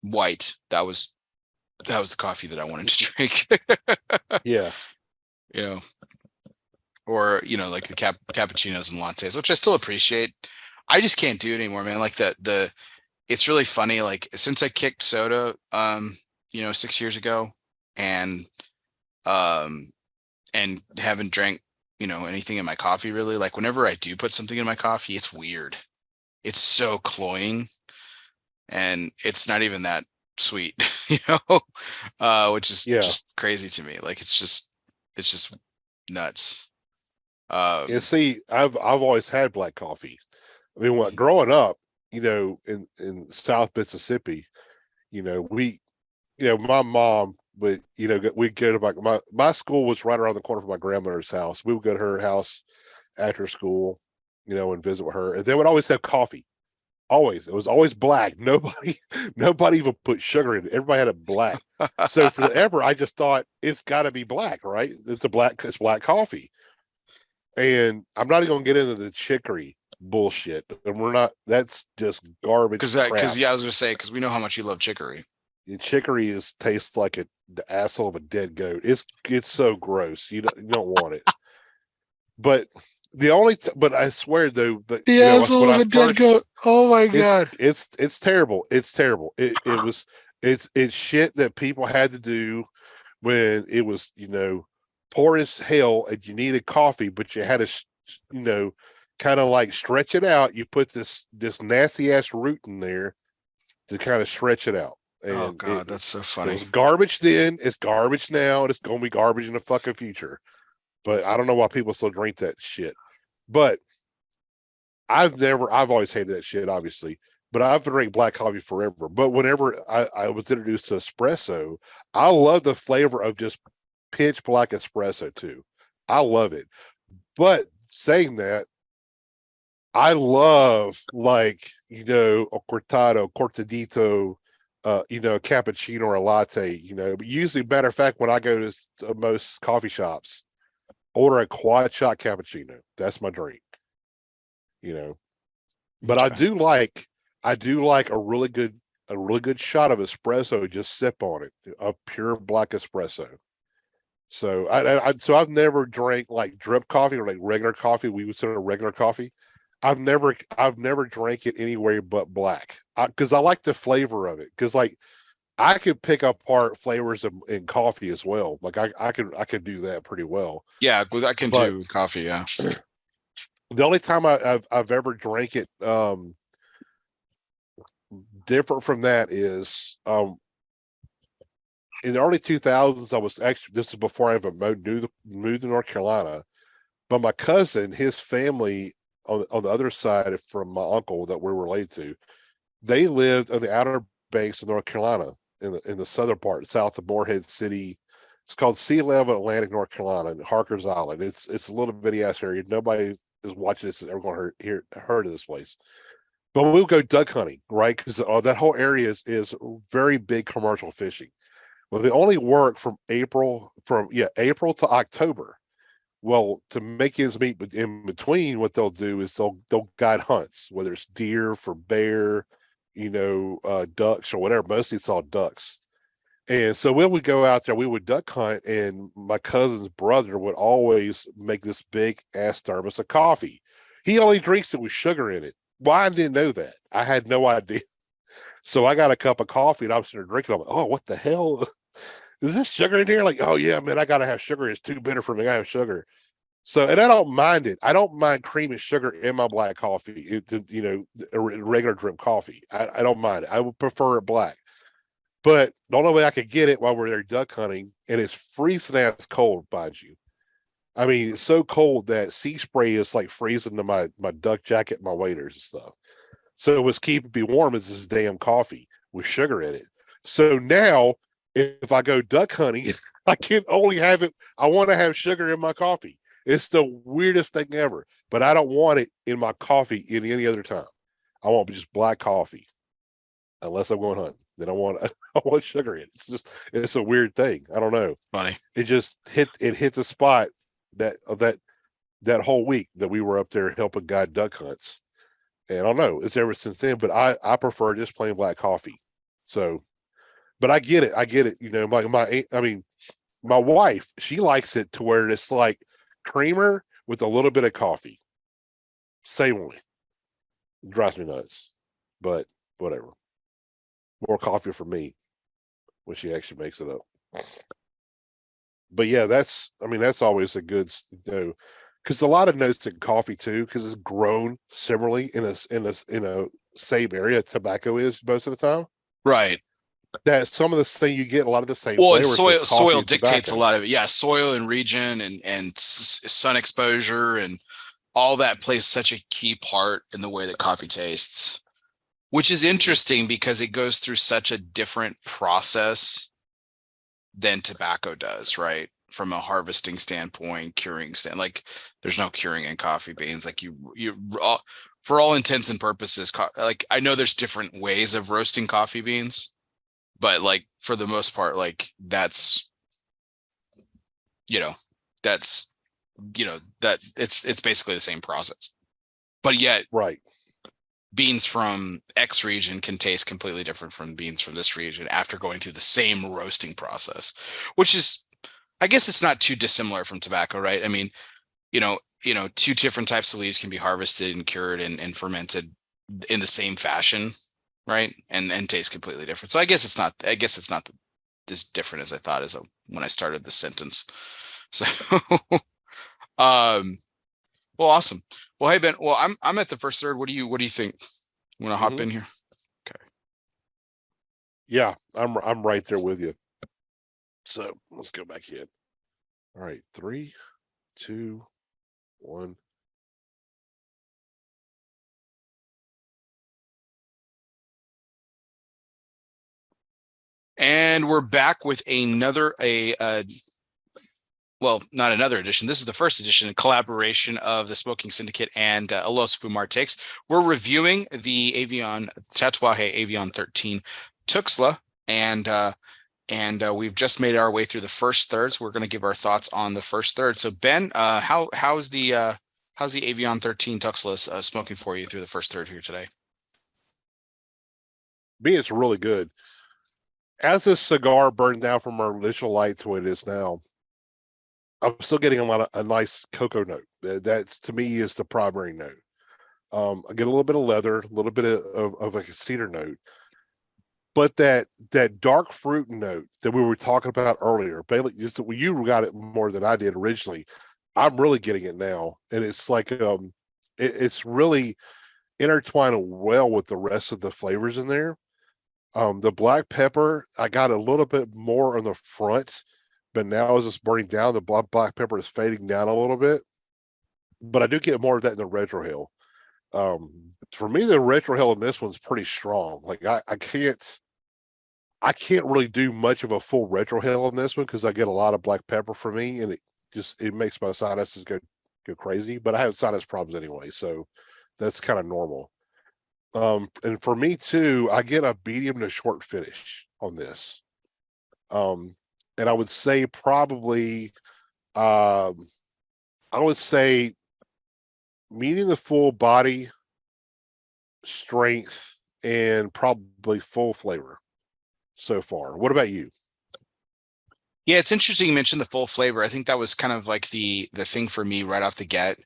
white, that was the coffee that I wanted to drink. Yeah. Or, like the cappuccinos and lattes, which I still appreciate. I just can't do it anymore, man. Like it's really funny. Like since I kicked soda, 6 years ago, and haven't drank, anything in my coffee really. Like whenever I do put something in my coffee, it's weird. It's so cloying, and it's not even that sweet, which is just crazy to me. Like it's just nuts. See, I've always had black coffee. I mean, growing up, in South Mississippi, my mom would, we'd go to my school was right around the corner from my grandmother's house. We would go to her house after school, and visit with her. And they would always have coffee. Always. It was always black. Nobody even put sugar in it. Everybody had it black. So forever, I just thought it's got to be black, right? It's black coffee. And I'm not even going to get into the chicory bullshit. And that's just garbage. Because I was going to say, because we know how much you love chicory. And chicory tastes like the asshole of a dead goat. It's so gross. You don't want it. But but I swear though, the asshole of a dead goat. Oh my God. It's terrible. It's terrible. It's shit that people had to do when it was, poor as hell and you needed coffee, but you had to, kind of like stretch it out. You put this nasty ass root in there to kind of stretch it out. And oh God, that's so funny. It was garbage then, it's garbage now, and it's gonna be garbage in the fucking future. But I don't know why people still drink that shit. But I've always hated that shit, obviously. But I've drank black coffee forever. But whenever I was introduced to espresso, I love the flavor of just pitch black espresso too. I love it. But saying that, I love a cortadito, a cappuccino or a latte, but usually, matter of fact, when I go to most coffee shops, order a quad shot cappuccino. That's my drink, but okay. I do like a really good shot of espresso. Just sip on it, a pure black espresso. So I've never drank like drip coffee or like regular coffee. We would consider regular coffee. I've never drank it anywhere but black because I like the flavor of it. Because like I could pick apart flavors in coffee as well. Like I could do that pretty well. Yeah, I can too with coffee. Yeah. The only time I've ever drank it different from that is in the early 2000s. I was actually, this is before I ever moved to North Carolina, but my cousin, his family on the other side from my uncle that we're related to, they lived on the outer banks of North Carolina in the southern part, south of Morehead City. It's called Sea Level Atlantic, North Carolina, and Harker's Island. It's a little bitty ass area. Nobody is watching this is ever going to heard of this place. But we'll go duck hunting, right? Because that whole area is very big commercial fishing. Well, they only work from April to October. Well, to make ends meet in between, what they'll do is they'll guide hunts, whether it's deer for bear, ducks or whatever. Mostly it's all ducks. And so when we go out there, we would duck hunt, and my cousin's brother would always make this big ass thermos of coffee. He only drinks it with sugar in it. Well, I didn't know that. I had no idea. So I got a cup of coffee and I was sitting there drinking. I'm like, oh, what the hell? Is this sugar in here? Like, oh yeah, man, I gotta have sugar. It's too bitter for me. I have sugar. So, and I don't mind it. I don't mind cream and sugar in my black coffee. Regular drip coffee. I don't mind it. I would prefer it black. But the only way I could get it while we're there duck hunting, and it's freezing ass cold, mind you. I mean, it's so cold that sea spray is like freezing to my duck jacket, my waders and stuff. So what's keeping me warm is this damn coffee with sugar in it. So now, if I go duck hunting, I can only have it. I want to have sugar in my coffee. It's the weirdest thing ever, but I don't want it in my coffee any other time. I want just black coffee, unless I'm going hunting. Then I want sugar in it. It's a weird thing. I don't know. It's funny. It just hit the spot that whole week that we were up there helping guide duck hunts. And I don't know. It's ever since then, but I prefer just plain black coffee. So, but I get it. My wife, she likes it to where it's like creamer with a little bit of coffee. Same way. It drives me nuts, but whatever. More coffee for me when she actually makes it up. But yeah, that's always a good, because a lot of notes in coffee too, because it's grown similarly in a same area tobacco is most of the time. Right. That some of the thing you get a lot of the same. Well, soil dictates a lot of it. Yeah, soil and region and sun exposure and all that plays such a key part in the way that coffee tastes. which is interesting because it goes through such a different process than tobacco does, right? From a harvesting standpoint, curing stand, like there's no curing in coffee beans. Like for all intents and purposes, like I know there's different ways of roasting coffee beans, but like for the most part, like that's, you know, that's, that it's basically the same process. But yet, right, beans from X region can taste completely different from beans from this region after going through the same roasting process, which is, I guess it's not too dissimilar from tobacco, right? I mean, two different types of leaves can be harvested and cured and fermented in the same fashion, right? And taste completely different. So I guess it's not as different as I thought when I started the sentence. So, well, awesome. Well, hey Ben. Well, I'm at the first third. What do you think? You want to hop in here? Okay. Yeah, I'm right there with you. So let's go back in. All right, 3, 2, 1. And we're back with well, not another edition. This is the first edition in collaboration of the Smoking Syndicate and Los Fumar Takes. We're reviewing the Tatuaje Avion 13 Tuxtla, and we've just made our way through the first third. So we're going to give our thoughts on the first third. So Ben, how's the Avion 13 Tuxtla smoking for you through the first third here today? Me, it's really good. As this cigar burned down from our initial light to what it is now, I'm still getting a nice cocoa note. That to me is the primary note. I get a little bit of leather, a little bit of like a cedar note, but that dark fruit note that we were talking about earlier, Bailey, you got it more than I did originally. I'm really getting it now, and it's like it's really intertwining well with the rest of the flavors in there. The black pepper, I got a little bit more on the front, but now as it's burning down, the black pepper is fading down a little bit. But I do get more of that in the retrohale. For me, the retrohale in this one's pretty strong. Like I can't really do much of a full retrohale in this one because I get a lot of black pepper for me, and it makes my sinuses go crazy. But I have sinus problems anyway, so that's kind of normal. And for me too, I get a medium to short finish on this. And I would say probably, I would say medium to full body strength and probably full flavor so far. What about you? Yeah, it's interesting you mentioned the full flavor. I think that was kind of like the thing for me right off the get.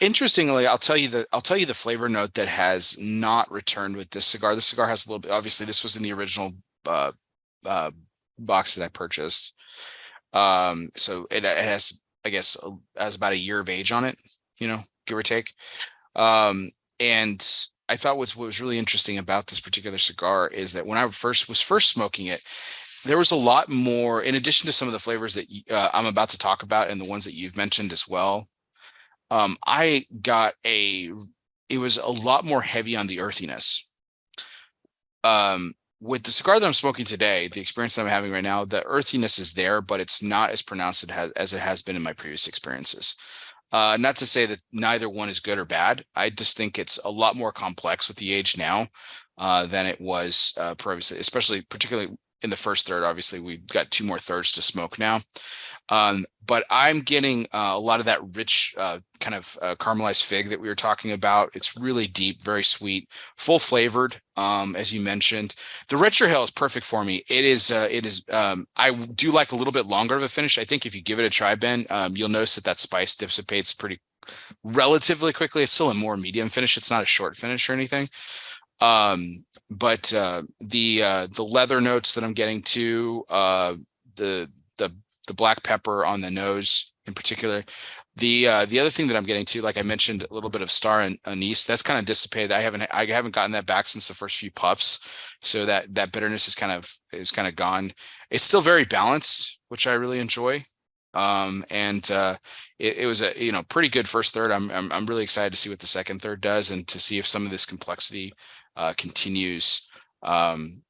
Interestingly, I'll tell you the flavor note that has not returned with this cigar. The cigar has a little bit. Obviously, this was in the original box that I purchased. So it has, I guess, has about a year of age on it, give or take. And I thought what was really interesting about this particular cigar is that when I was first smoking it, there was a lot more, in addition to some of the flavors that I'm about to talk about and the ones that you've mentioned as well. It was a lot more heavy on the earthiness. With the cigar that I'm smoking today, the experience that I'm having right now, the earthiness is there, but it's not as pronounced as it has been in my previous experiences. Not to say that neither one is good or bad. I just think it's a lot more complex with the age now than it was previously, particularly in the first third. Obviously, we've got 2 more thirds to smoke now. But I'm getting a lot of that rich kind of caramelized fig that we were talking about. It's really deep, very sweet, full flavored, as you mentioned. The retrohale is perfect for me. It is. I do like a little bit longer of a finish. I think if you give it a try, Ben, you'll notice that spice dissipates pretty relatively quickly. It's still a more medium finish. It's not a short finish or anything. But the leather notes that I'm getting to, the black pepper on the nose in particular, the other thing that I'm getting to, like I mentioned, a little bit of star anise, that's kind of dissipated. I haven't gotten that back since the first few puffs, so that bitterness is kind of gone. It's still very balanced, which I really enjoy. And it was a pretty good first third. I'm really excited to see what the second third does and to see if some of this complexity continues and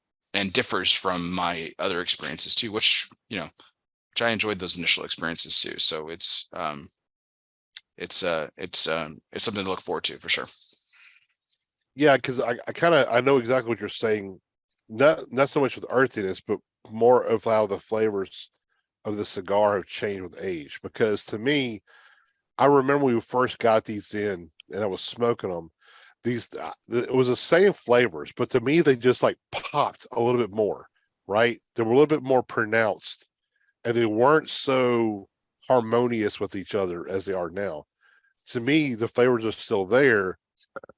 differs from my other experiences too, which I enjoyed those initial experiences too. So it's something to look forward to for sure. Yeah, because I know exactly what you're saying. Not so much with earthiness, but more of how the flavors of the cigar have changed with age. Because to me, I remember when we first got these in, and I was smoking them. It was the same flavors, but to me, they just like popped a little bit more. Right? They were a little bit more pronounced, and they weren't so harmonious with each other as they are now. To me, the flavors are still there,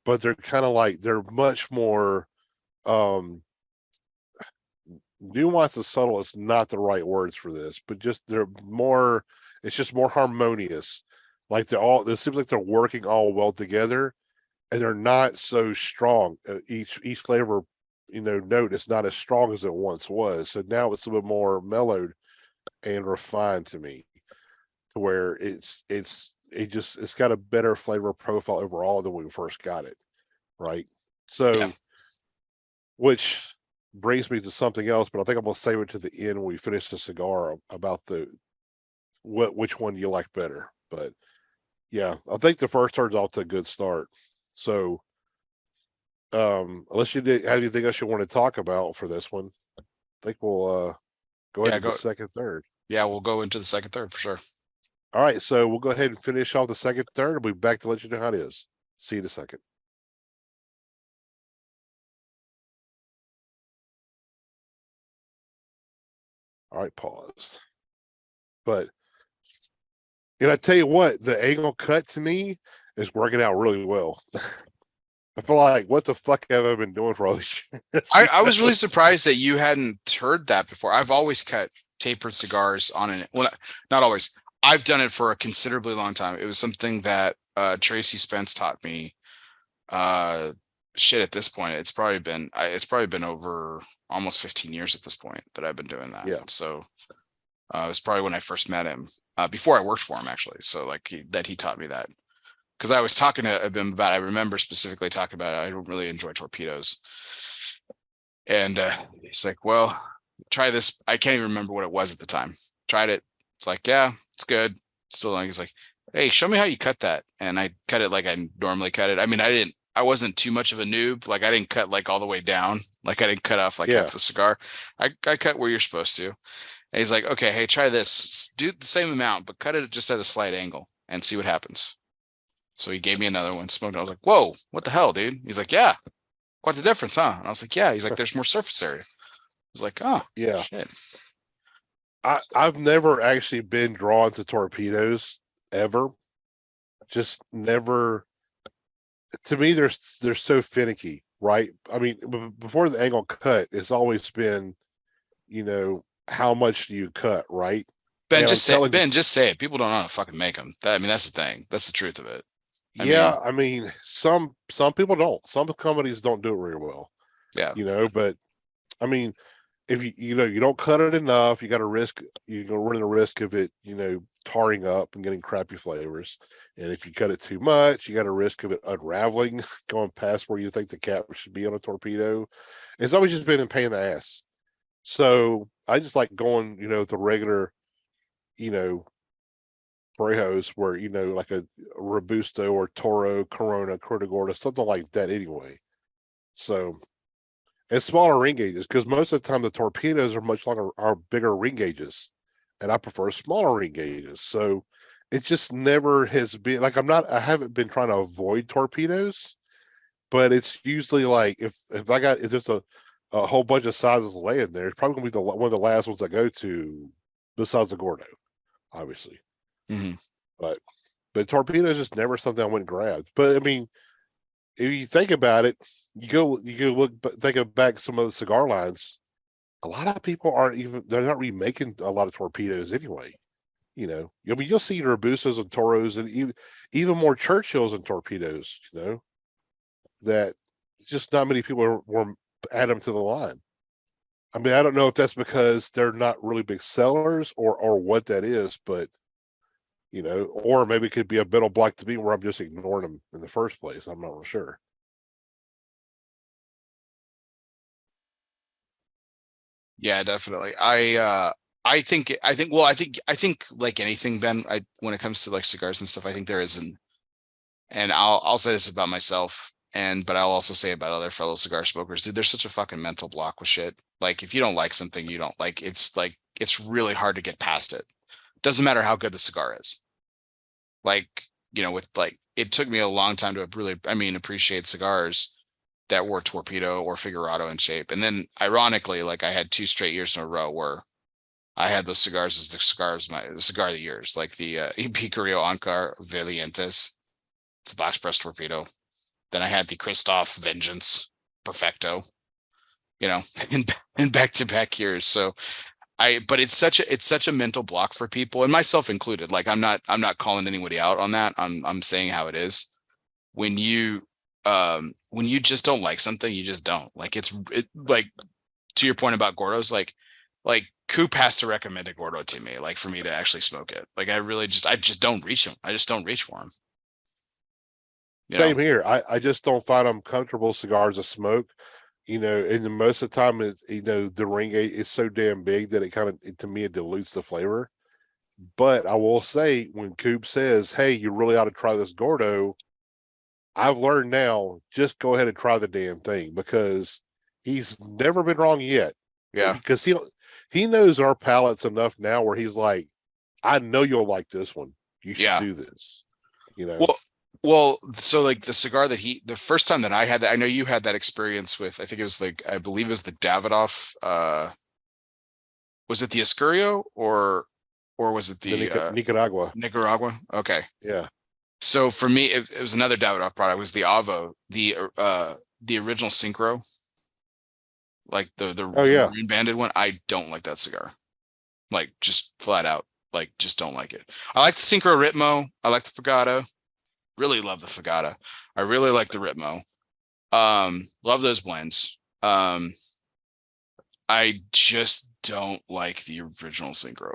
but they're kind of like they're much more nuanced and subtle is not the right words for this, but just they're more, it's just more harmonious. Like it seems like they're working all well together, and they're not so strong. Each flavor, note is not as strong as it once was. So now it's a little more mellowed and refined to me, to where it's got a better flavor profile overall than when we first got it. Right. So, which brings me to something else, but I think I'm gonna save it to the end when we finish the cigar about which one you like better. But yeah, I think the first turn's off to a good start. So unless you have anything else you want to talk about for this one, I think we'll go ahead to the second third. Yeah, we'll go into the second third for sure. All right, so we'll go ahead and finish off the second third. We'll be back to let you know how it is. See you in a second. All right, paused. But and I tell you what, the angle cut to me is working out really well. I feel like, what the fuck have I been doing for all these years? I was really surprised that you hadn't heard that before. I've always cut tapered cigars on an, well, not always. I've done it for a considerably long time. It was something that Tracy Spence taught me. At this point, it's probably been over almost 15 years at this point that I've been doing that. Yeah. So it was probably when I first met him, before I worked for him, actually. So like he taught me that, because I was talking to him about, I remember specifically talking about it. I don't really enjoy torpedoes. And he's like, well, try this. I can't even remember what it was at the time. Tried it. It's like, yeah, it's good. Still like, he's like, hey, show me how you cut that. And I cut it like I normally cut it. I mean, I wasn't too much of a noob. Like I didn't cut like all the way down. Like I didn't cut off like half the cigar. I cut where you're supposed to. And he's like, okay, hey, try this. Do the same amount, but cut it just at a slight angle and see what happens. So he gave me another one, smoked it. I was like, whoa, what the hell, dude? He's like, yeah, quite the difference, huh? And I was like, yeah. He's like, there's more surface area. I was like, oh, yeah. Shit. I've never actually been drawn to torpedoes ever. Just never. To me, they're so finicky, right? I mean, before the angle cut, it's always been, how much do you cut, right? Ben, just say it. People don't know how to fucking make them. That's the thing. That's the truth of it. I mean, some people don't. Some companies don't do it very well. Yeah. But I mean, if you don't cut it enough, you're running the risk of it, tarring up and getting crappy flavors. And if you cut it too much, you got a risk of it unraveling, going past where you think the cap should be on a torpedo. It's always just been a pain in the ass. So I just like going, the regular, Brejos where, like a Robusto or Toro, Corona, Cortagorda, something like that anyway. So, and smaller ring gauges, because most of the time the torpedoes are much longer, are bigger ring gauges, and I prefer smaller ring gauges. So it just never has been like, I haven't been trying to avoid torpedoes, but it's usually like if there's a whole bunch of sizes laying there, it's probably gonna be one of the last ones I go to, besides the Gordo, obviously. Mm-hmm. But torpedo is just never something I went and grabbed. But I mean, if you think about it, you go think back some of the cigar lines. A lot of people they're not remaking a lot of torpedoes anyway. You'll see Robustos and Toros and even more Churchills and torpedoes. That just not many people were add them to the line. I mean, I don't know if that's because they're not really big sellers or what that is, but or maybe it could be a middle block to me where I'm just ignoring them in the first place. I'm not real sure. Yeah, definitely. I think like anything, Ben, when it comes to like cigars and stuff, I think there is and I'll say this about myself but I'll also say about other fellow cigar smokers, dude, there's such a fucking mental block with shit. Like if you don't like something, you don't like it's really hard to get past it. Doesn't matter how good the cigar is. Like, with like it took me a long time to really, appreciate cigars that were torpedo or figurado in shape. And then ironically, like I had 2 straight years in a row where I had those cigars as the cigar of the years, like the Picarillo Ankar Valientes. It's a box press torpedo. Then I had the Christoph Vengeance Perfecto, in back to back years. So but it's such a mental block for people, and myself included. Like I'm not calling anybody out on that. I'm saying how it is. When you just don't like something, you just don't. Like like to your point about Gordos, like Coop has to recommend a Gordo to me, like for me to actually smoke it. Like I just don't reach him. I just don't reach for him. Same here. I just don't find them comfortable cigars to smoke. And most of the time it's, the ring is so damn big that to me, it dilutes the flavor. But I will say, when Coop says, hey, you really ought to try this Gordo, I've learned now, just go ahead and try the damn thing, because he's never been wrong yet. Yeah. Because he knows our palates enough now where he's like, I know you'll like this one. You should do this. Well, so like the cigar the first time that I had that, I know you had that experience with, I think it was I believe it was the Davidoff, was it the Escurio or was it the Nicaragua? Nicaragua? Okay. Yeah. So for me, it was another Davidoff product. It was the Avo, the original Synchro, like the maroon banded one. I don't like that cigar. Like just flat out, like just don't like it. I like the Synchro Ritmo. I like the Fagata. Really love the Fagata. I really like the Ritmo. Love those blends. I just don't like the original Synchro.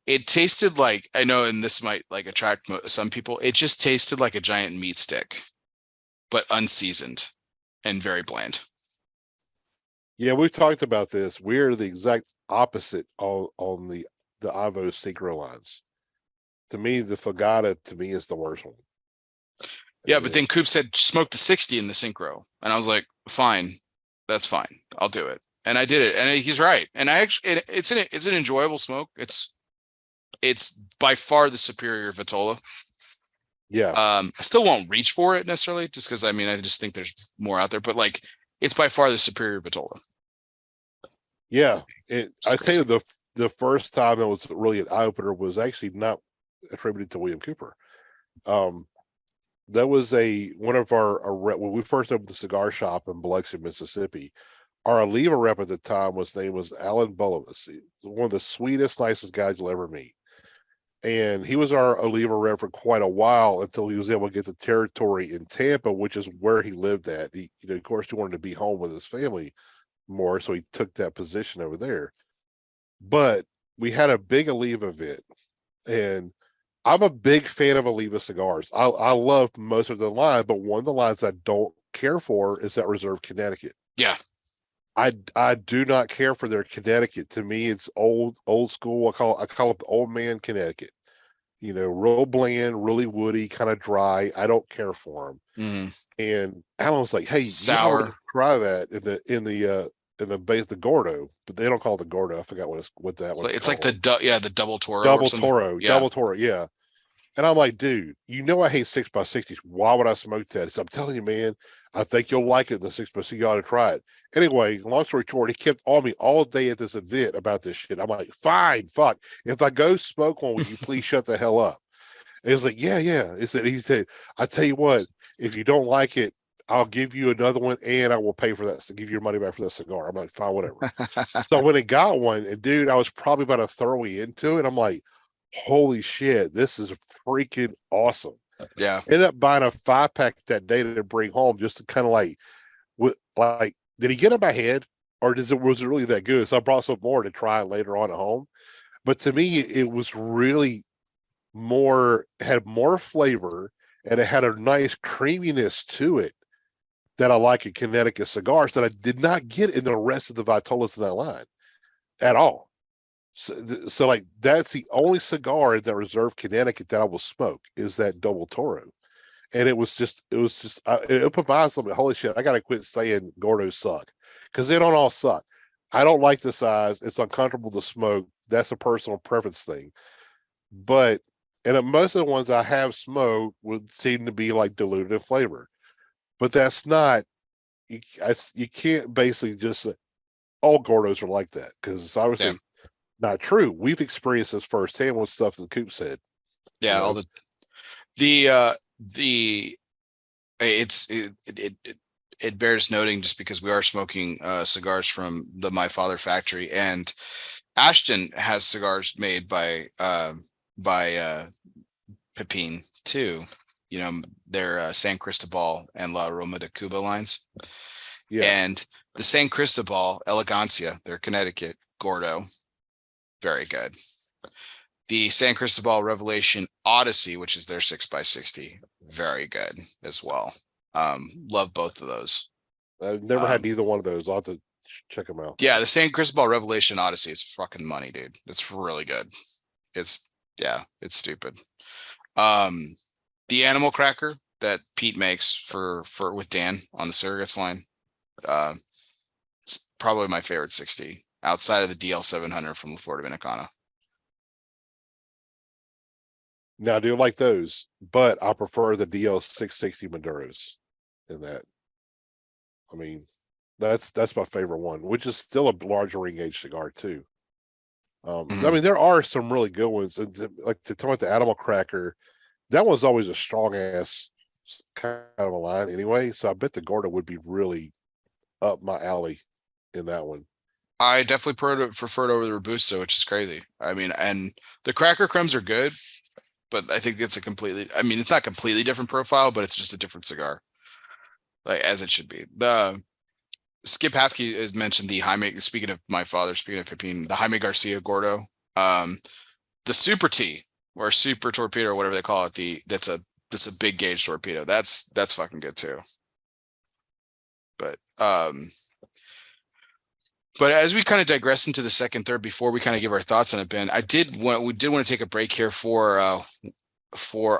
It tasted like, I know, and this might like attract some people, it just tasted like a giant meat stick, but unseasoned and very bland. Yeah, we've talked about this. We're the exact opposite on the Avo Synchro lines. To me, the Fagata is the worst one. Yeah, but then Coop said smoke the 60 in the Synchro, and I was like, fine, that's fine, I'll do it, and I did it, and he's right. And I actually, it's an enjoyable smoke. It's by far the superior Vitola. Yeah. I still won't reach for it necessarily, just because I just think there's more out there, but like it's by far the superior Vitola. Yeah, I tell you, the first time it was really an eye opener was actually not attributed to William Cooper. That was one of our when we first opened the cigar shop in Biloxi, Mississippi. Our Oliva rep at the time his name was Alan Bullivis. One of the sweetest, nicest guys you'll ever meet. And he was our Oliva rep for quite a while, until he was able to get the territory in Tampa, which is where he lived at. He, of course, he wanted to be home with his family more, so he took that position over there. But we had a big Oliva event, and I'm a big fan of Oliva cigars. I love most of the line, but one of the lines I don't care for is that Reserve Connecticut. Yeah. I do not care for their Connecticut. To me, it's old school. I call it the old man Connecticut. Real bland, really woody, kind of dry. I don't care for them. Mm-hmm. And Alan was like, "Hey, sour. You try that in the base, the Gordo, but they don't call it the Gordo. I forgot what that was. It's like the double Toro. Double Toro, yeah. And I'm like, dude, I hate 6x60s. Why would I smoke that? So I'm telling you, man, I think you'll like it in the 6x60. You ought to try it. Anyway, long story short, he kept on me all day at this event about this shit. I'm like, fine, fuck. If I go smoke one, will you please shut the hell up? And he was like, yeah. He said, I tell you what, if you don't like it, I'll give you another one, and I will pay for that. So give you your money back for that cigar. I'm like, fine, whatever. So when it got one, and dude, I was probably about a third way into it. I'm like, holy shit, this is freaking awesome. Yeah. Ended up buying a 5-pack that day to bring home, just to kind of like, did he get in my head, or was it really that good? So I brought some more to try later on at home. But to me, it was really had more flavor, and it had a nice creaminess to it that I like in Connecticut cigars that I did not get in the rest of the Vitolas in that line at all. So like that's the only cigar in that Reserve Connecticut that I will smoke is that Double Toro. And it was just it opened my eyes a little bit. Holy shit, I gotta quit saying Gordos suck, because they don't all suck. I don't like the size. It's uncomfortable to smoke. That's a personal preference thing. But and most of the ones I have smoked would seem to be like diluted in flavor. But that's not you can't basically just say all Gordos are like that, because it's obviously not true. We've experienced this firsthand with stuff that Coop said. Yeah, all it bears noting, just because we are smoking cigars from the My Father factory, and Ashton has cigars made by Pepin too. You know, their San Cristobal and La Roma de Cuba lines. Yeah. And the San Cristobal Elegancia, their Connecticut Gordo, very good. The San Cristobal Revelation Odyssey, which is their 6x60, very good as well. Love both of those. I've never had either one of those. I'll have to check them out. Yeah, the San Cristobal Revelation Odyssey is fucking money, dude. It's really good. It's stupid. The Animal Cracker that Pete makes for with Dan on the Surrogates line, it's probably my favorite 60 outside of the DL 700 from La Flor Dominicana. Now I do like those, but I prefer the DL 660 Maduros in that. I mean, that's my favorite one, which is still a larger ring age cigar too. I mean, there are some really good ones, and like to talk about the Animal Cracker, that one's always a strong ass kind of a line anyway. So I bet the Gordo would be really up my alley in that one. I definitely prefer it over the Robusto, which is crazy. I mean, and the Cracker Crumbs are good, but I think it's it's not completely different profile, but it's just a different cigar, like as it should be. The Skip Hafke has mentioned the Jaime, speaking of My Father, speaking of Pepin, the Jaime Garcia Gordo, the Super T or Super Torpedo or whatever they call it. That's a big gauge torpedo. That's fucking good too. But as we kind of digress into the second, third, before we kind of give our thoughts on it, Ben, we did want to take a break here for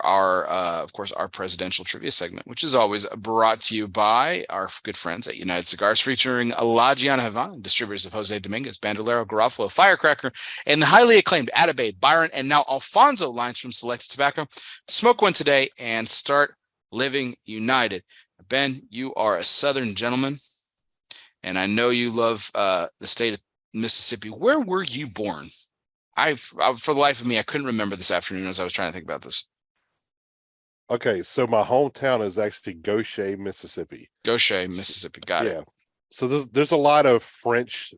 our, of course, our presidential trivia segment, which is always brought to you by our good friends at United Cigars, featuring La Giana Havana, distributors of Jose Dominguez, Bandolero, Garofalo, Firecracker, and the highly acclaimed Atabey, Byron, and now Alfonso lines from Select Tobacco. Smoke one today and start living united. Ben, you are a Southern gentleman, and I know you love the state of Mississippi. Where were you born? For the life of me, I couldn't remember this afternoon as I was trying to think about this. Okay, so my hometown is actually Gaucher, Mississippi. Gaucher, Mississippi. Got it. Yeah. So there's a lot of French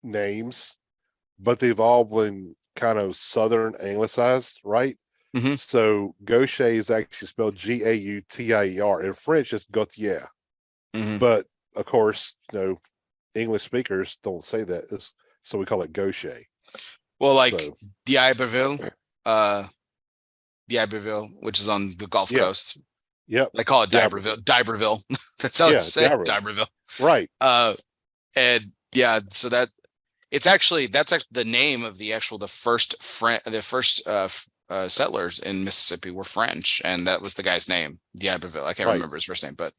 names, but they've all been kind of Southern anglicized, right? Mm-hmm. So Gaucher is actually spelled Gautier. In French, it's Gautier. Mm-hmm. But of course, English speakers don't say that, so we call it Gaucher. Well, like D'Iberville, which is on the Gulf Coast. Yep. They call it D'Iberville. That's how they say it, D'Iberville. Right. And yeah, so that's actually the name of the first settlers in Mississippi were French, and that was the guy's name, D'Iberville. I can't remember his first name, but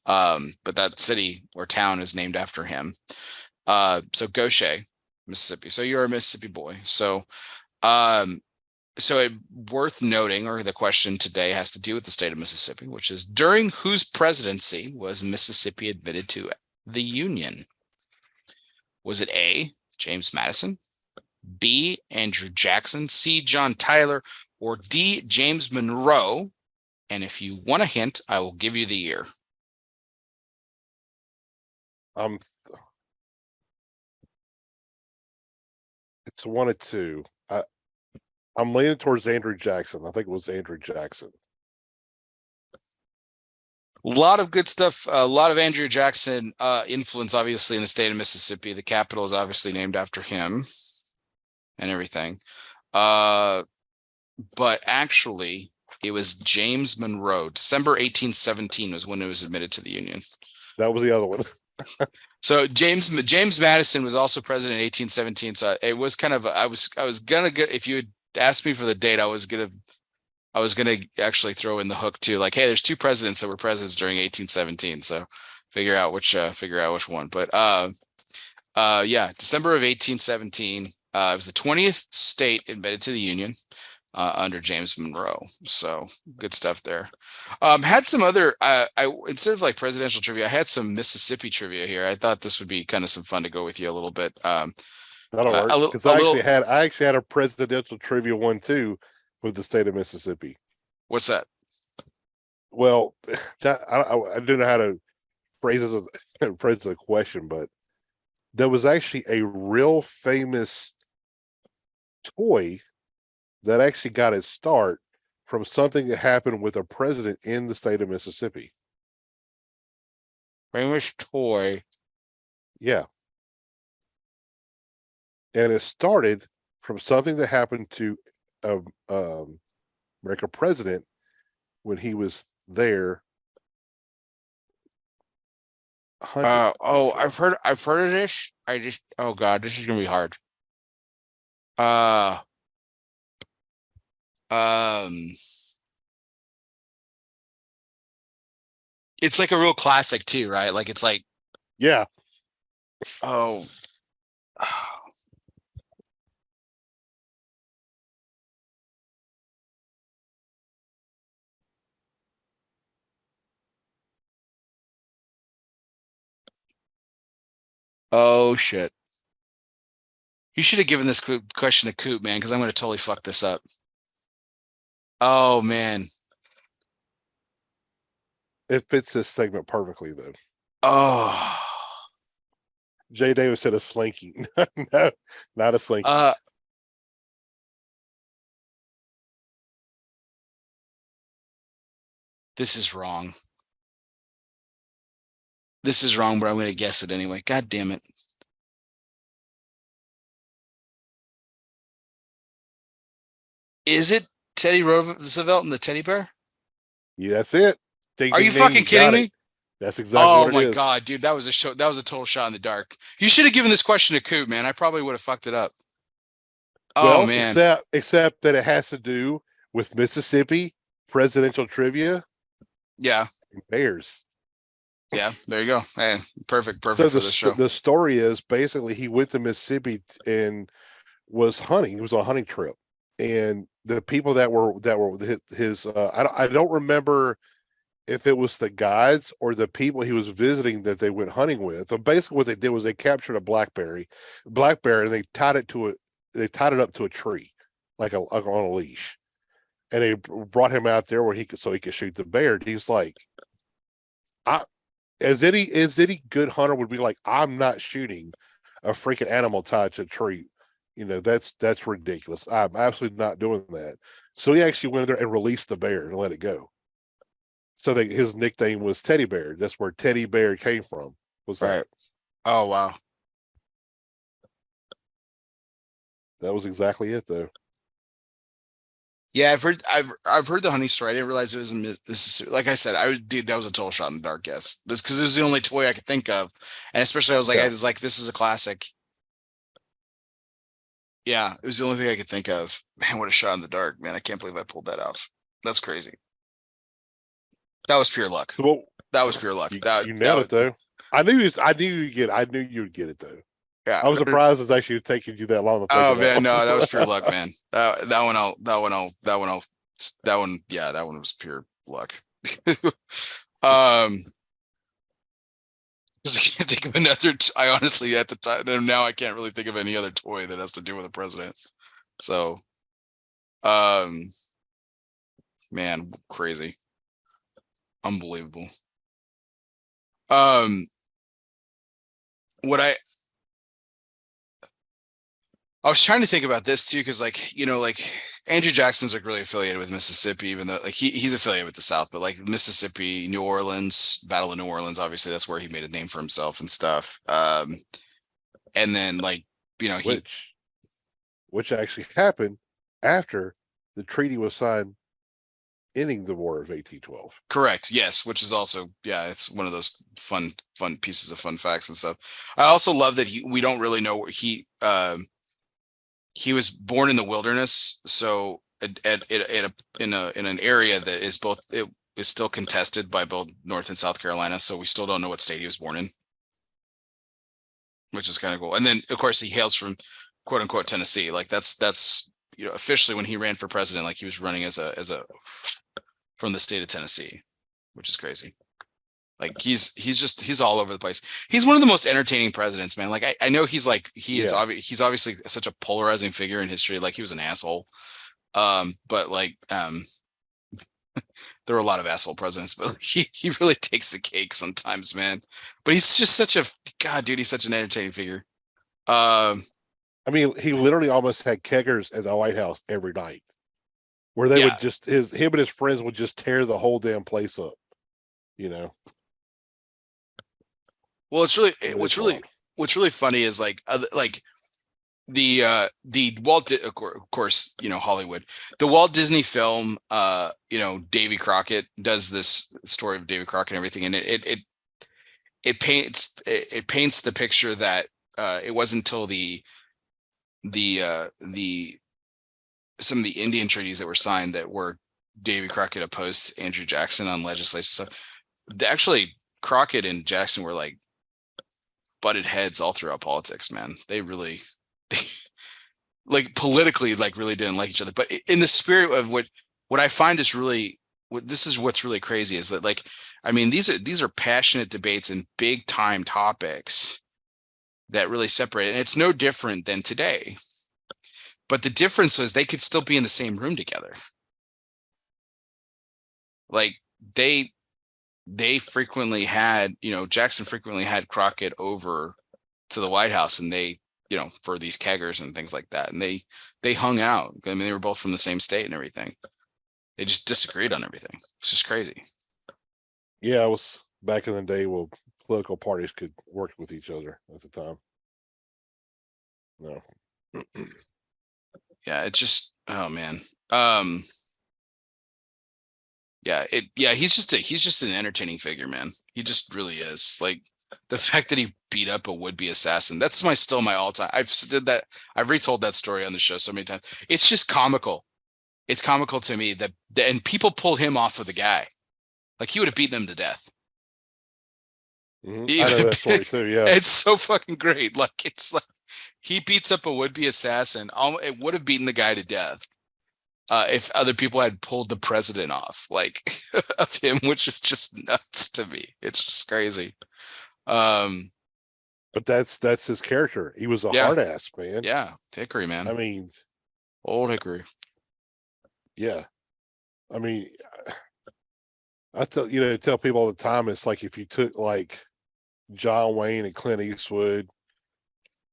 that city or town is named after him. So Gaucher, Mississippi. So you're a Mississippi boy. So worth noting, or the question today has to do with the state of Mississippi, which is, during whose presidency was Mississippi admitted to the Union? Was it A, James Madison, B, Andrew Jackson, C, John Tyler, or D, James Monroe? And if you want a hint, I will give you the year. It's one of two. I'm leaning towards Andrew Jackson. I think it was Andrew Jackson. A lot of good stuff. A lot of Andrew Jackson influence, obviously, in the state of Mississippi. The capital is obviously named after him and everything. But actually, It was James Monroe. December 1817 was when it was admitted to the Union. That was the other one. So James Madison was also president in 1817. So it was kind of I was gonna get, if you had asked me for the date, I was gonna actually throw in the hook too. Like, hey, there's two presidents that were presidents during 1817. So figure out which one. But yeah, December of 1817. It was the 20th state admitted to the Union under James Monroe. So good stuff there. Had some other I instead of like presidential trivia, I had some Mississippi trivia here. I thought this would be kind of some fun to go with you a little bit. That'll work. Because I actually had a presidential trivia one too with the state of Mississippi. What's that? Well, I don't know how to phrase the question, but there was actually a real famous toy that actually got its start from something that happened with a president in the state of Mississippi. Famous toy. Yeah. And it started from something that happened to American president when he was there. I've heard of this. Oh God, this is gonna be hard. It's like a real classic too, right? Like it's like, yeah. Oh. Oh shit. You should have given this question to Coop, man, because I'm going to totally fuck this up. Oh man. It fits this segment perfectly though. Oh. Jay Davis said a slinky. No, not a slinky. This is wrong. This is wrong, but I'm going to guess it anyway. God damn it. Is it Teddy Roosevelt and the teddy bear? Yeah, that's it. Are you fucking kidding me? That's exactly what it is. Oh my God, dude. That was a total shot in the dark. You should have given this question to Coop, man. I probably would have fucked it up. Oh man. Except that it has to do with Mississippi presidential trivia. Yeah. And bears. Yeah, there you go. Hey, perfect for the show. The story is basically he went to Mississippi and was hunting. He was on a hunting trip. And the people that were his I don't remember if it was the guides or the people he was visiting that they went hunting with. But basically what they did was they captured a blackberry, and they tied it up to a tree, like on a leash. And they brought him out there where he could shoot the bear. And he's like, as any good hunter would be like, I'm not shooting a freaking animal tied to a tree. You know, that's ridiculous. I'm absolutely not doing that. So he actually went there and released the bear and let it go. So his nickname was Teddy Bear. That's where Teddy Bear came from. Was right. That. Oh wow. That was exactly it though. Yeah, I've heard the hunting story. I didn't realize it was in Mississippi. Like I said, that was a total shot in the dark guess. This because it was the only toy I could think of, and especially I was like, this is a classic. Yeah, it was the only thing I could think of. Man, what a shot in the dark, man! I can't believe I pulled that off. That's crazy. That was pure luck. Well, that was pure luck. You nailed it though. I knew you'd get it though. Yeah, I was surprised it's actually taking you that long. Oh man, no, that was pure luck, man. That one was pure luck. I can't think of another. I honestly, at the time, now I can't really think of any other toy that has to do with a president. So, man, crazy, unbelievable. What I was trying to think about this too, because like, you know, like Andrew Jackson's like really affiliated with Mississippi, even though like he's affiliated with the South, but like Mississippi, New Orleans, Battle of New Orleans, obviously that's where he made a name for himself and stuff. And then like, you know, which actually happened after the treaty was signed ending the War of 1812. Correct. Yes, which is also it's one of those fun pieces of fun facts and stuff. I also love that we don't really know where he was born in the wilderness, so in an area that is is still contested by both North and South Carolina, so we still don't know what state he was born in, which is kind of cool. And then of course he hails from quote unquote Tennessee. Like that's officially when he ran for president, like he was running as a from the state of Tennessee, which is crazy. Like he's all over the place. He's one of the most entertaining presidents, man. Like I know he's he's obviously such a polarizing figure in history. Like he was an asshole. But like there were a lot of asshole presidents, but he really takes the cake sometimes, man. But he's just such a god, dude. He's such an entertaining figure. I mean, he literally almost had keggers at the White House every night, where they would just him and his friends would just tear the whole damn place up. Well, it's really what's really funny is like the of course, Hollywood, the Walt Disney film, Davy Crockett does this story of Davy Crockett and everything, and it paints the picture that it wasn't until some of the Indian treaties that were signed that were Davy Crockett opposed Andrew Jackson on legislation stuff. Actually, Crockett and Jackson were like butted heads all throughout politics, man. They like politically like really didn't like each other, but in the spirit of what I find is really what's really crazy is that, like, I mean, these are passionate debates and big time topics that really separate, and it's no different than today. But the difference was they could still be in the same room together. Like they frequently had, Jackson frequently had Crockett over to the White House, and they, for these keggers and things like that. And they hung out. I mean, they were both from the same state and everything. They just disagreed on everything. It's just crazy. Yeah, it was back in the day where political parties could work with each other at the time. No. Yeah, it's just, oh man. He's just an entertaining figure, man. He just really is. Like the fact that he beat up a would-be assassin, that's still my all-time. I've retold that story on the show so many times. It's just comical. It's comical to me that and people pulled him off of the guy. Like he would have beaten him to death. Mm-hmm. I know that story too, yeah. It's so fucking great. Like it's like he beats up a would-be assassin. It would have beaten the guy to death. If other people had pulled the president off, like of him, which is just nuts to me. It's just crazy. But that's his character. He was a hard ass, man. Yeah, Hickory, man. I mean, old Hickory. Yeah, I mean, I tell people all the time. It's like if you took like John Wayne and Clint Eastwood,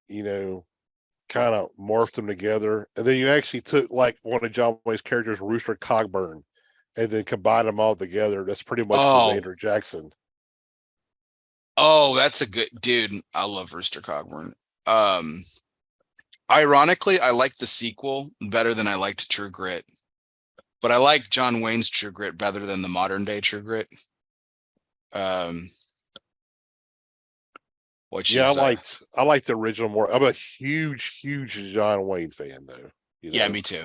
kind of morphed them together, and then you actually took like one of John Wayne's characters, Rooster Cogburn, and then combined them all together. That's pretty much Andrew Jackson. Oh, that's a good dude. I love Rooster Cogburn. Ironically, I like the sequel better than I liked True Grit, but I like John Wayne's True Grit better than the modern day True Grit. I liked the original more. I'm a huge John Wayne fan, though. Yeah, me too.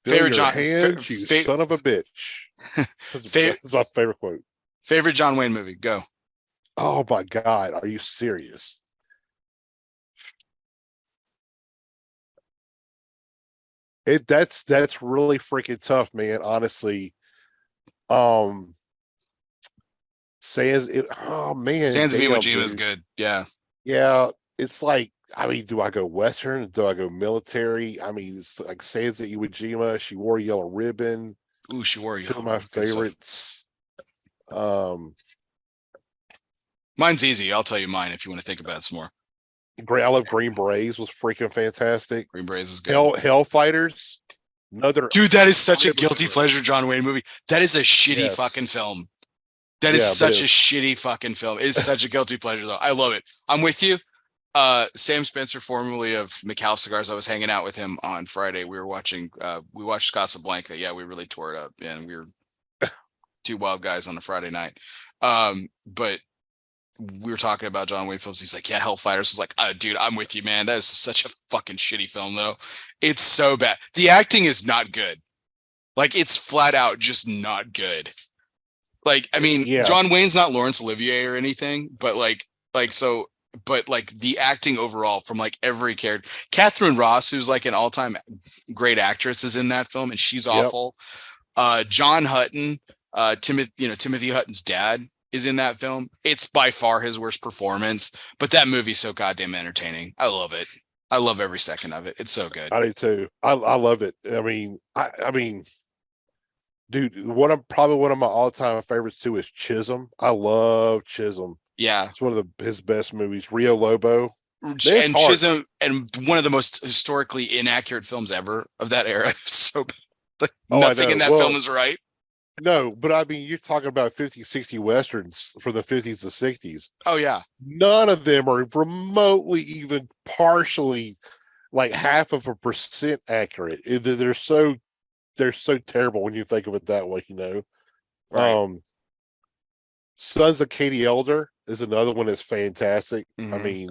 Favorite John hands, you son of a bitch. That's my favorite quote. Favorite John Wayne movie? Go. Oh my God, are you serious? That's really freaking tough, man. Honestly, Sans of Iwo Jima is good. Yeah. It's like, I mean, do I go Western? Do I go military? I mean, it's like Sans of Iwo Jima. She wore a yellow ribbon. Ooh, she wore a yellow. Two of my favorites. Mine's easy. I'll tell you mine if you want to think about it some more. I love Green Berets. Was freaking fantastic. Green Berets is good. Hellfighters. Dude, that is such a guilty pleasure John Wayne movie. That is a shitty fucking film. That is such a shitty fucking film. It is such a guilty pleasure, though. I love it. I'm with you. Sam Spencer, formerly of McAllen Cigars. I was hanging out with him on Friday. We watched Casablanca. Yeah, we really tore it up, and we were two wild guys on a Friday night. But we were talking about John Wayne films. He's like, yeah, Hellfighters. I was like, dude, I'm with you, man. That is such a fucking shitty film, though. It's so bad. The acting is not good. Like, it's flat out just not good. Like, I mean, Yeah. John Wayne's not Laurence Olivier or anything, but but like the acting overall from like every character. Catherine Ross, who's like an all-time great actress, is in that film, and she's awful. John Hutton, Timothy Hutton's dad, is in that film. It's by far his worst performance, but that movie's so goddamn entertaining. I love it. I love every second of it. It's so good. I do too. I love it. I mean, dude, probably one of my all-time favorites too is Chisholm. I love Chisholm. Yeah, it's one of his best movies. Rio Lobo and Chisholm, and one of the most historically inaccurate films ever of that era. So like, nothing in that film is right. No, but I mean, you're talking about 50, 60 Westerns from the 50s to 60s. Oh, yeah. None of them are remotely even partially like 0.5% accurate. They're so terrible when you think of it that way, you know. Right. Sons of Katie Elder is another one that's fantastic. Mm-hmm. I mean,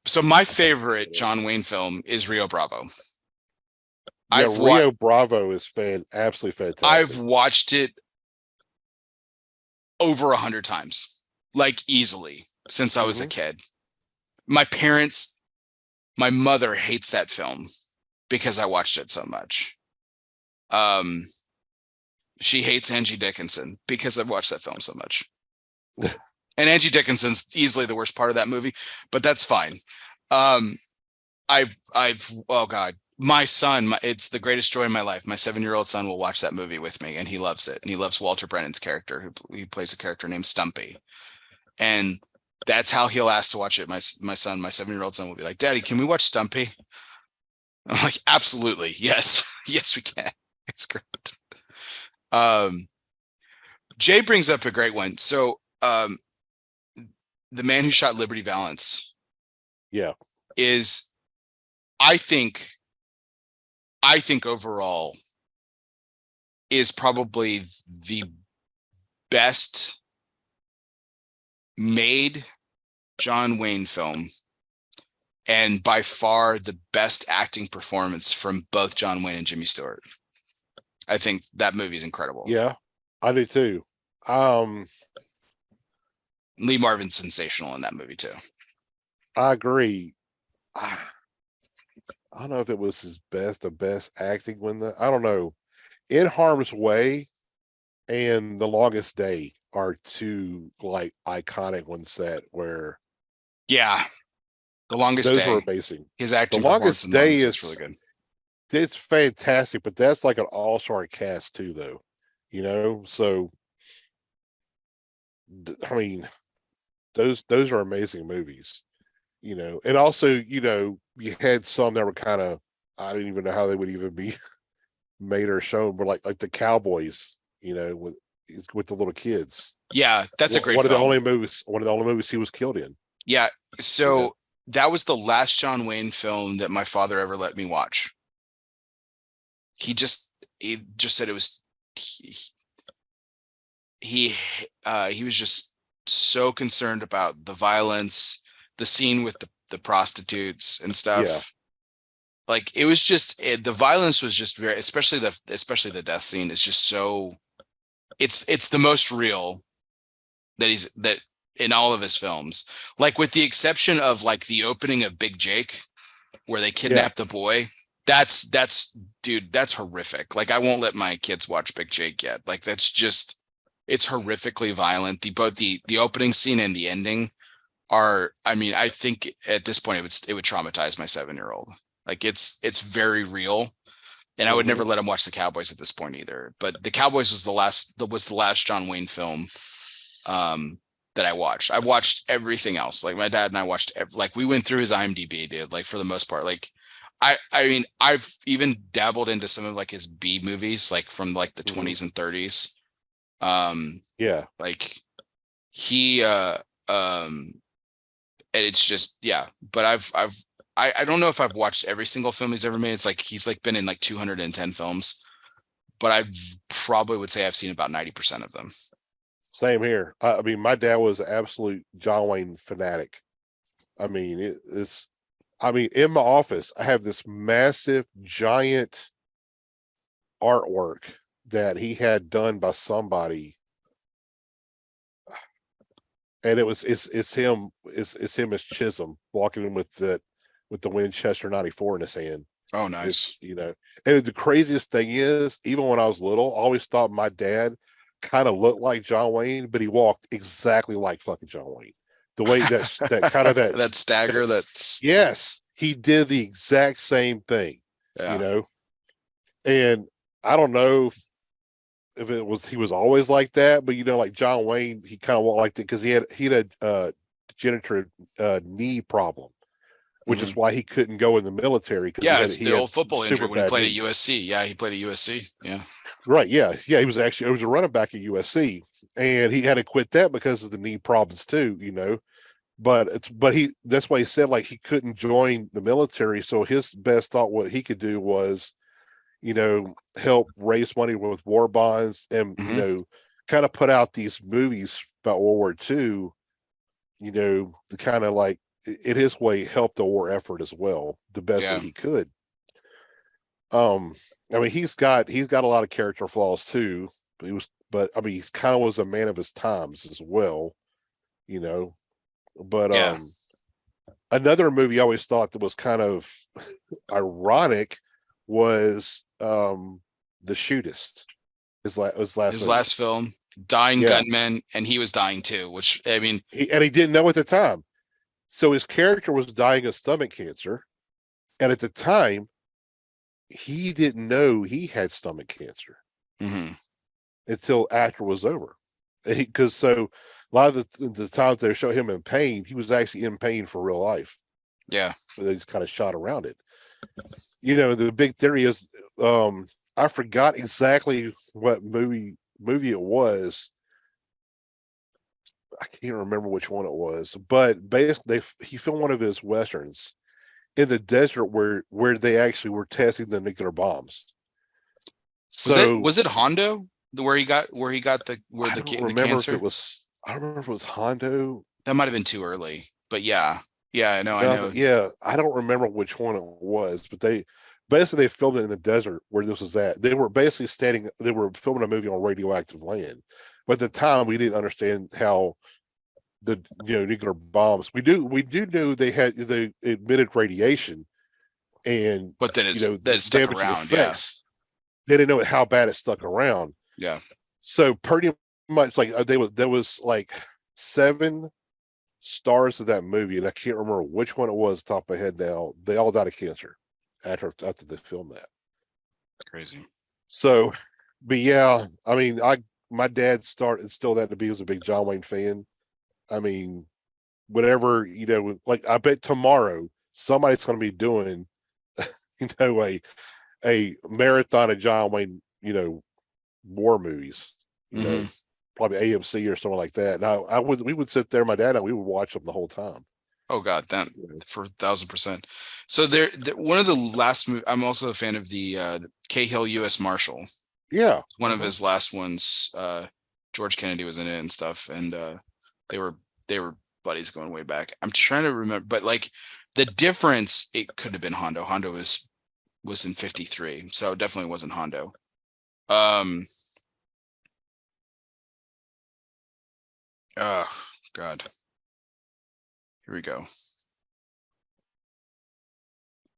so my favorite John Wayne film is Rio Bravo. Yeah, Rio Bravo is absolutely fantastic. I've watched it over 100 times, like easily, since I was a kid. My mother hates that film because I watched it so much. She hates Angie Dickinson because I've watched that film so much. And Angie Dickinson's easily the worst part of that movie, but that's fine. Oh God, my son, it's the greatest joy in my life. My 7-year-old son will watch that movie with me, and he loves it. And he loves Walter Brennan's character, he plays a character named Stumpy. And that's how he'll ask to watch it. My 7-year-old son will be like, Daddy, can we watch Stumpy? I'm like, absolutely. Yes. Yes, we can. It's great. Jay brings up a great one. So, The Man Who Shot Liberty Valance. Yeah. Is, I think overall is probably the best made John Wayne film, and by far the best acting performance from both John Wayne and Jimmy Stewart. I think that movie is incredible. Yeah, I do too. Lee Marvin's sensational in that movie too. I agree. I don't know if it was the best acting I don't know. In Harm's Way and The Longest Day are two like iconic ones where. Yeah. The Longest Day. Those were amazing. His acting The Longest Day is really good. It's fantastic, but that's like an all-star cast too, though. You know, so I mean, those are amazing movies. You know, and also, you know, you had some that were kind of, I didn't even know how they would even be made or shown, but like the Cowboys, you know, with the little kids. Yeah, that's a great one film. One of the only movies he was killed in. Yeah, so that was the last John Wayne film that my father ever let me watch. He just said it was he was just so concerned about the violence, the scene with the prostitutes and stuff. Yeah. Like it was just the violence was just very, especially the death scene is just so, it's the most real that in all of his films, like with the exception of like the opening of Big Jake where they kidnap the boy. That's dude, that's horrific. Like I won't let my kids watch Big Jake yet. Like that's just, it's horrifically violent. Both the opening scene and the ending are, I mean, I think at this point it would traumatize my 7-year-old. Like it's very real. And I would never let him watch the Cowboys at this point either. But the Cowboys was the last John Wayne film that I watched. I watched everything else. Like my dad and I watched like we went through his IMDb, dude. Like for the most part, like I mean, I've even dabbled into some of like his B movies, like from like the 20s and 30s. Like he it's just, yeah. But I don't know if I've watched every single film he's ever made. It's like he's like been in like 210 films, but I probably would say I've seen about 90% of them. Same here. I mean, my dad was an absolute John Wayne fanatic. I mean, in my office, I have this massive, giant artwork that he had done by somebody, and it's him as Chisholm walking with the Winchester 94 in his hand. Oh, nice. And the craziest thing is, even when I was little, I always thought my dad kind of looked like John Wayne, but he walked exactly like fucking John Wayne. The way that kind of that stagger, that's yes, he did the exact same thing. And I don't know if he was always like that, but like John Wayne, he kind of walked like that because he had a degenerative knee problem, which is why he couldn't go in the military. Yeah, it's the old football injury when he played at USC. Yeah, he played at USC. Yeah, right. Yeah, he was a running back at USC, and he had to quit that because of the knee problems too. But that's why he said like he couldn't join the military. So his best thought what he could do was, help raise money with war bonds and kind of put out these movies about World War II. To kind of like in his way help the war effort as well the best way he could. I mean he's got a lot of character flaws too, but I mean he's kind of was a man of his times as well, but another movie I always thought that was kind of ironic was The Shootist. His last film, dying gunman, and he was dying too, which I mean he didn't know at the time. So his character was dying of stomach cancer, and at the time he didn't know he had stomach cancer until after it was over. Because so a lot of the times they show him in pain, he was actually in pain for real life. Yeah, so they just kind of shot around it. The big theory is I forgot exactly what movie it was. I can't remember which one it was, but basically he filmed one of his westerns in the desert where they actually were testing the nuclear bombs. So was it Hondo where he got the cancer? I don't remember if it was Hondo. That might have been too early, but yeah, I know. Yeah, I don't remember which one it was, but they filmed it in the desert where this was at. They were basically they were filming a movie on radioactive land. But at the time, we didn't understand how the nuclear bombs. We do know they emitted radiation, but then it's stuck around. Effects. They didn't know how bad it stuck around. Yeah. So pretty much like there was like 7 stars of that movie, and I can't remember which one it was top of my head now. They all died of cancer after they filmed that. That's crazy. So, but yeah, I mean, my dad instilled that to be was a big John Wayne fan. I mean, whatever, like I bet tomorrow somebody's going to be doing, a marathon of John Wayne, war movies, probably AMC or something like that. Now we would sit there, my dad and we would watch them the whole time. Oh God, that for 1,000%. So one of the last movies, I'm also a fan of the Cahill U.S. Marshal. Yeah, one of his last ones. George Kennedy was in it and stuff, and they were buddies going way back. I'm trying to remember, but like the difference, it could have been Hondo. Hondo was in 53, so it definitely wasn't Hondo. Oh God. Here we go.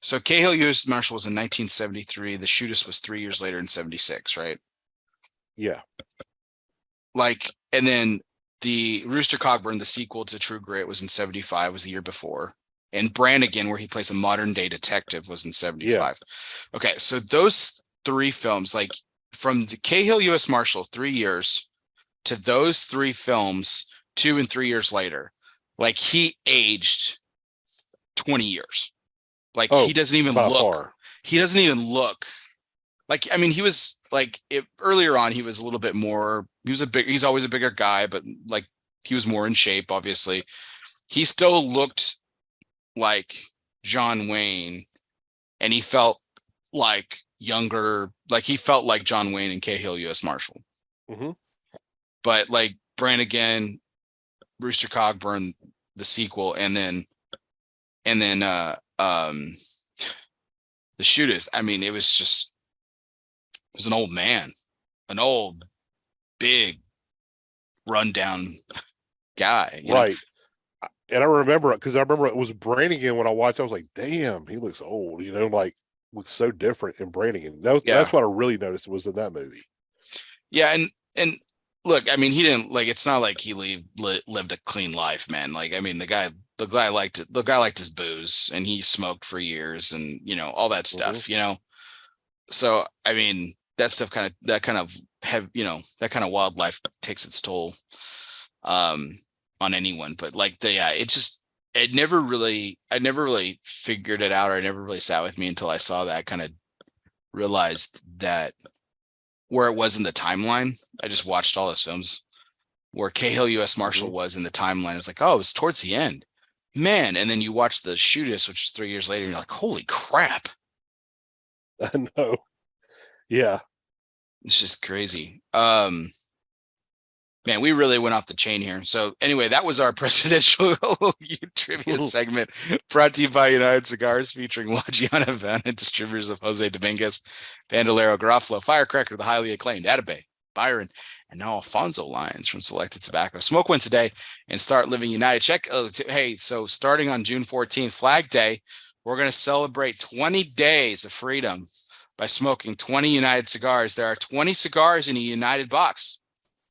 So Cahill U.S. Marshal was in 1973. The Shootist was 3 years later in 76, right? Yeah. Like, and then the Rooster Cogburn, the sequel to True Grit, was in 75, was the year before. And Brannigan, where he plays a modern day detective, was in 75. Yeah. Okay, so those 3 films, like from the Cahill U.S. Marshal, 3 years, to those 3 films, 2 and 3 years later, like he aged 20 years. Like he doesn't even look. Far. He doesn't even look. Like, I mean, he was like earlier on, he was a little bit more. He's always a bigger guy, but like he was more in shape, obviously. he still looked like John Wayne, and he felt like younger, like he felt like John Wayne and Cahill U.S. Marshal. Mm-hmm. But like Brannigan, Rooster Cogburn, the sequel, and then the Shootist. I mean, it was an old man, an old, big, rundown guy, right? And I remember it was Brannigan when I watched. I was like, "Damn, he looks old," like looks so different in Brannigan. That's what I really noticed was in that movie. Yeah, and look, I mean, he didn't like. It's not like he lived a clean life, man. Like, I mean, the guy liked it. The guy liked his booze, and he smoked for years, and all that stuff. Mm-hmm. So I mean, that stuff kind of wildlife takes its toll on anyone. But like I never really figured it out, or it never really sat with me until I saw that. I kind of realized that where it was in the timeline. I just watched all those films where Cahill U.S. Marshal was in the timeline. It's like, oh, it's towards the end, man. And then you watch the Shootist, which is 3 years later, and you're like, holy crap. I know. Yeah. It's just crazy. Man, we really went off the chain here. So anyway, that was our presidential trivia segment brought to you by United Cigars, featuring La Giana Havana, distributors of Jose Dominguez, Bandolero, Garofalo, Firecracker, the highly acclaimed Atabey, Byron, and now Alfonso lines from Selected Tobacco. Smoke one today and start living united. So starting on June 14th, Flag Day, we're going to celebrate 20 days of freedom by smoking 20 United cigars. There are 20 cigars in a United box.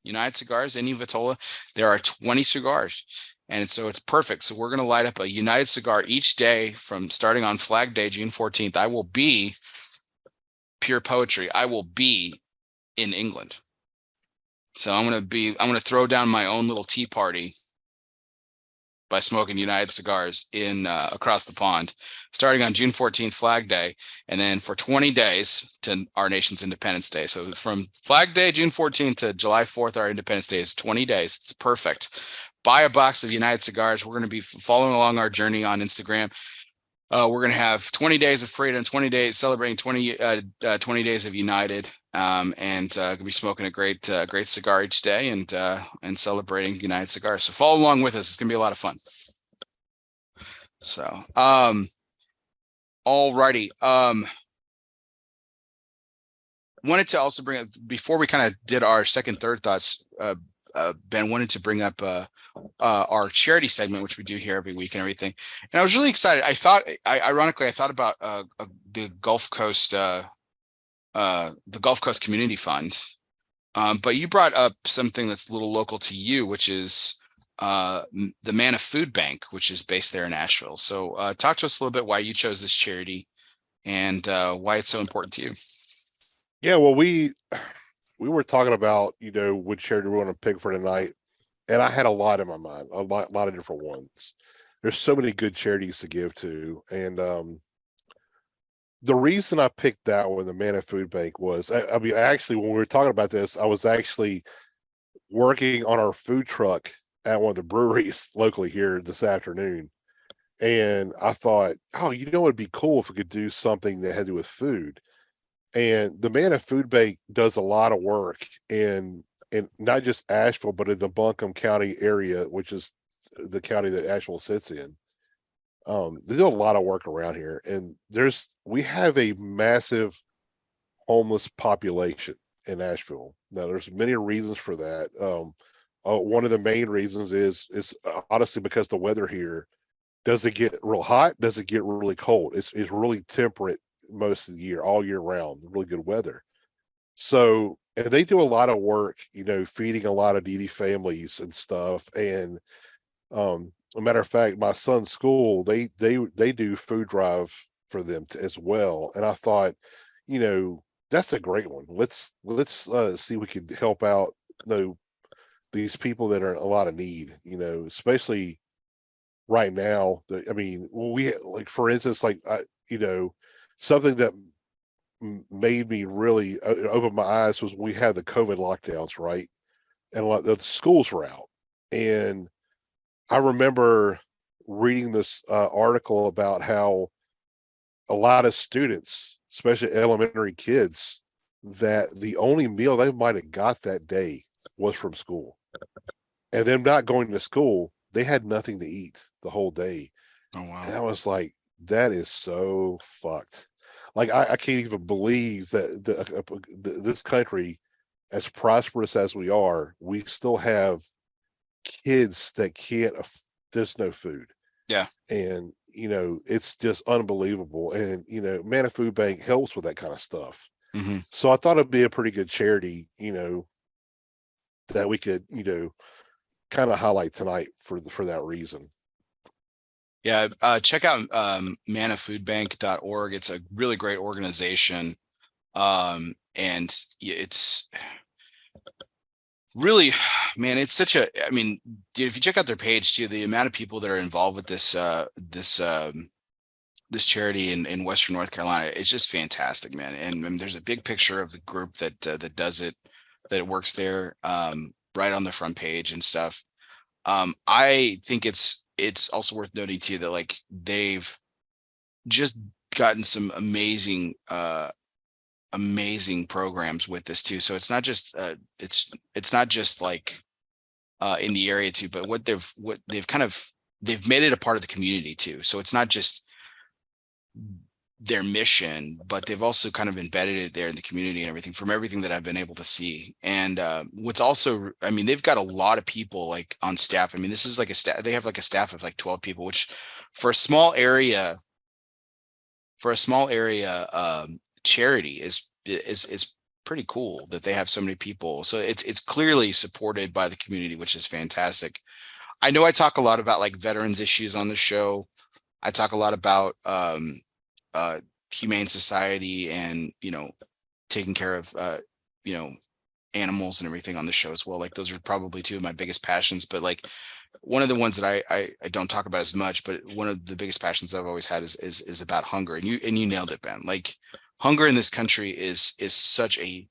United Cigars, any Vitola, there are 20 cigars. And so it's perfect. So we're going to light up a United cigar each day from starting on Flag Day, June 14th. I will be pure poetry. I will be in England. So I'm going to throw down my own little tea party by smoking United cigars in across the pond, starting on June 14th, Flag Day, and then for 20 days to our nation's Independence Day. So from Flag Day, June 14th to July 4th, our Independence Day is 20 days. It's perfect. Buy a box of United cigars. We're going to be following along our journey on Instagram. We're going to have 20 days of freedom, 20 days celebrating 20 days of United, and going to be smoking a great cigar each day and celebrating United Cigars. So follow along with us. It's going to be a lot of fun. So, alrighty. Wanted to also bring up, before we kind of did our third thoughts, Ben wanted to bring up our charity segment, which we do here every week and everything. And I was really excited. Ironically, I thought about the Gulf Coast Community Fund. But you brought up something that's a little local to you, which is the Manna Food Bank, which is based there in Ashville. So talk to us a little bit why you chose this charity and why it's so important to you. Yeah, well, we were talking about, which charity we want to pick for tonight. And I had a lot in my mind, a lot of different ones. There's so many good charities to give to. And the reason I picked that one, the Manna Food Bank, was, actually, when we were talking about this, I was actually working on our food truck at one of the breweries locally here this afternoon. And I thought, oh, it'd be cool if we could do something that had to do with food. And the Manna Food Bank does a lot of work in not just Asheville, but in the Buncombe County area, which is the county that Asheville sits in. They do a lot of work around here, and we have a massive homeless population in Asheville. Now, there's many reasons for that. One of the main reasons is honestly because the weather here doesn't get real hot, doesn't get really cold. It's really temperate most of the year, all year round. Really good weather. So, and they do a lot of work, feeding a lot of needy families and stuff. And a matter of fact, my son's school, they do food drive for them as well. And I thought, that's a great one. Let's see if we can help out these people that are in a lot of need, especially right now. We like, for instance, something that made me really open my eyes was we had the COVID lockdowns, right? And the schools were out. And I remember reading this article about how a lot of students, especially elementary kids, that the only meal they might have got that day was from school. And them not going to school, they had nothing to eat the whole day. Oh wow. And I was like, that is so fucked. Like I can't even believe that this country, as prosperous as we are, we still have kids that can't. There's no food. Yeah. And it's just unbelievable. And Manna Food Bank helps with that kind of stuff. Mm-hmm. So I thought it'd be a pretty good charity, that we could, kind of highlight tonight for that reason. Yeah, check out mannafoodbank.org. It's a really great organization. And it's really, man, it's such a, I mean, dude, if you check out their page too, the amount of people that are involved with this charity in Western North Carolina, it's just fantastic, man. And there's a big picture of the group that does it, that works there, right on the front page and stuff. I think it's also worth noting too that like they've just gotten some amazing programs with this too. So it's not just it's not just like in the area too, but what they've made it a part of the community too. So it's not just their mission, but they've also kind of embedded it there in the community and everything, from everything that I've been able to see. And what's also, I mean, they've got a lot of people like on staff. I mean, this is like a staff, they have like a staff of like 12 people, which for a small area charity is pretty cool that they have so many people. So it's clearly supported by the community, which is fantastic. I know I talk a lot about like veterans issues on the show. I talk a lot about humane society and taking care of animals and everything on the show as well. Like those are probably two of my biggest passions. But like one of the ones that I don't talk about as much, but one of the biggest passions I've always had is about hunger. And you nailed it, Ben. Like hunger in this country is such a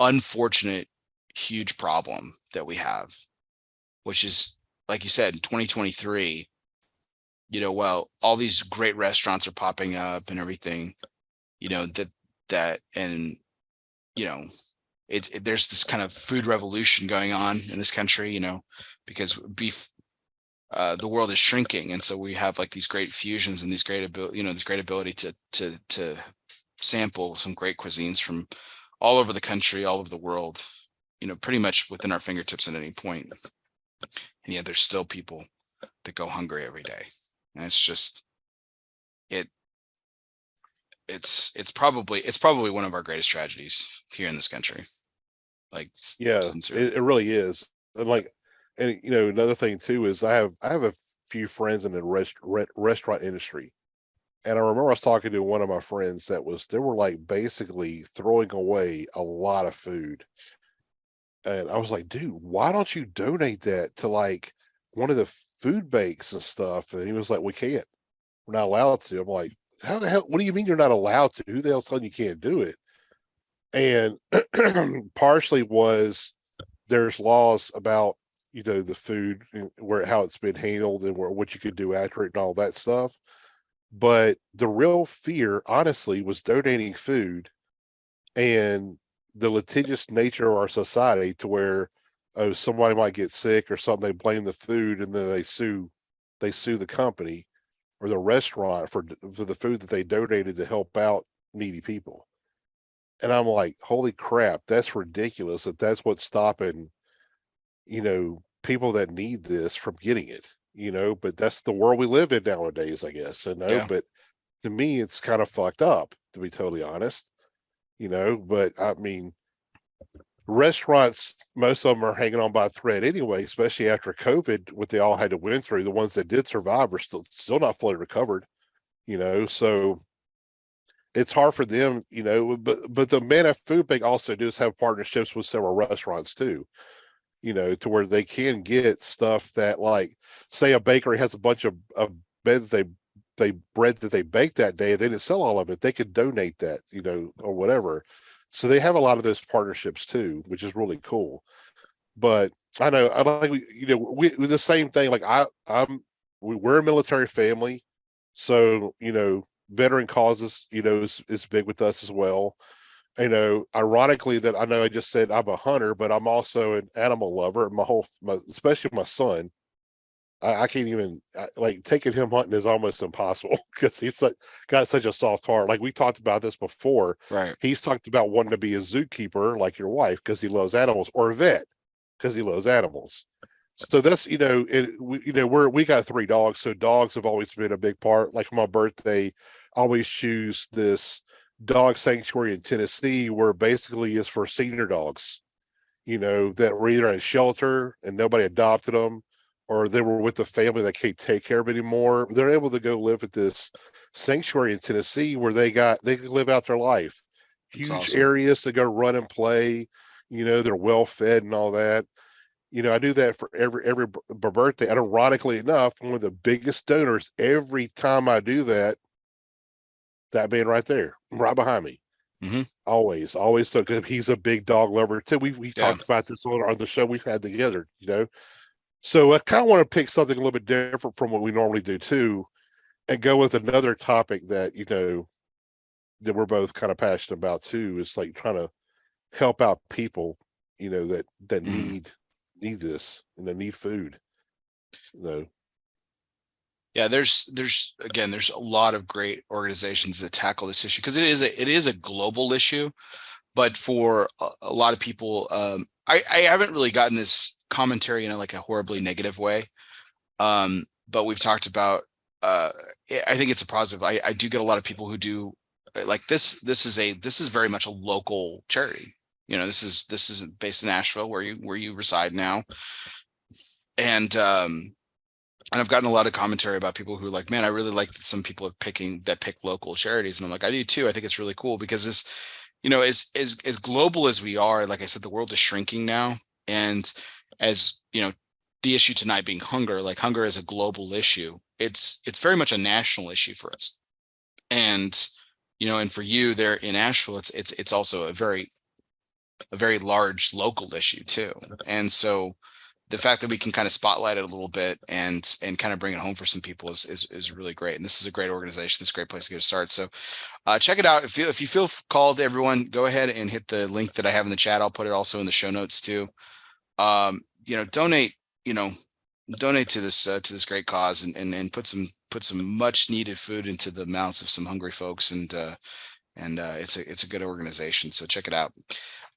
unfortunate, huge problem that we have, which is, like you said, in 2023, well, all these great restaurants are popping up and everything, and there's this kind of food revolution going on in this country, because beef, the world is shrinking, and so we have like these great fusions and these great ability to sample some great cuisines from all over the country, all over the world, pretty much within our fingertips at any point. And yet there's still people that go hungry every day. And it's just, it's probably one of our greatest tragedies here in this country. Like, yeah, it really is. And like, and another thing too is I have a few friends in the restaurant industry, and I remember I was talking to one of my friends they were like basically throwing away a lot of food, and I was like, dude, why don't you donate that to like one of the food banks and stuff? And he was like, we can't, we're not allowed to. I'm like, how the hell, what do you mean you're not allowed to? Who the hell's telling you can't do it? And partially was there's laws about the food and how it's been handled and what you could do after it and all that stuff. But the real fear, honestly, was donating food and the litigious nature of our society, to where somebody might get sick or something, they blame the food, and then they sue the company or the restaurant for the food that they donated to help out needy people. And I'm like, holy crap, that's ridiculous that's what's stopping, people that need this from getting it, but that's the world we live in nowadays, I guess. Yeah. But to me, it's kind of fucked up, to be totally honest, but I mean, restaurants, most of them are hanging on by a thread anyway, especially after COVID, what they all had to win through. The ones that did survive are still not fully recovered, so it's hard for them, but the Manna Food Bank also does have partnerships with several restaurants too, to where they can get stuff that, like, say a bakery has a bunch of bread that they baked that day, and they didn't sell all of it, they could donate that, or whatever. So they have a lot of those partnerships too, which is really cool. But I know, I like, we the same thing. Like I'm we're a military family, so veteran causes is big with us as well. Ironically, that I know I just said I'm a hunter, but I'm also an animal lover. Especially my son, I can't even like taking him hunting is almost impossible because got such a soft heart. Like we talked about this before. Right. He's talked about wanting to be a zookeeper like your wife because he loves animals, or a vet because he loves animals. So that's we got 3 dogs, so dogs have always been a big part. Like my birthday, I always choose this dog sanctuary in Tennessee where basically is for senior dogs, that were either in shelter and nobody adopted them, or they were with the family that can't take care of anymore. They're able to go live at this sanctuary in Tennessee where they can live out their life. That's Huge awesome. areas to go run and play. They're well fed and all that. I do that for every birthday. And ironically enough, one of the biggest donors every time I do that being right there, right behind me. Mm-hmm. Always. So because he's a big dog lover too. We Yeah. talked about this on the show we've had together. So I kind of want to pick something a little bit different from what we normally do too, and go with another topic that that we're both kind of passionate about too. Is like trying to help out people, that Mm-hmm. need this and they need food. Yeah, there's again, there's a lot of great organizations that tackle this issue because it is a global issue. But for a lot of people, I haven't really gotten this commentary in like a horribly negative way. But we've talked about. I think it's a positive. I do get a lot of people who do like this. This is very much a local charity. This is based in Ashville where you reside now, and I've gotten a lot of commentary about people who are like, man, I really like that some people are pick local charities. And I'm like, I do too. I think it's really cool because as global as we are, like I said, the world is shrinking now. And as the issue tonight being hunger, like hunger is a global issue. It's very much a national issue for us. And, and for you there in Asheville, it's also a very large local issue too. And so the fact that we can kind of spotlight it a little bit and kind of bring it home for some people is really great. And this is a great organization. This is a great place to get started. So check it out. If you feel called, everyone, go ahead and hit the link that I have in the chat. I'll put it also in the show notes too. Donate, donate to this great cause and put some much needed food into the mouths of some hungry folks. And it's a good organization. So check it out.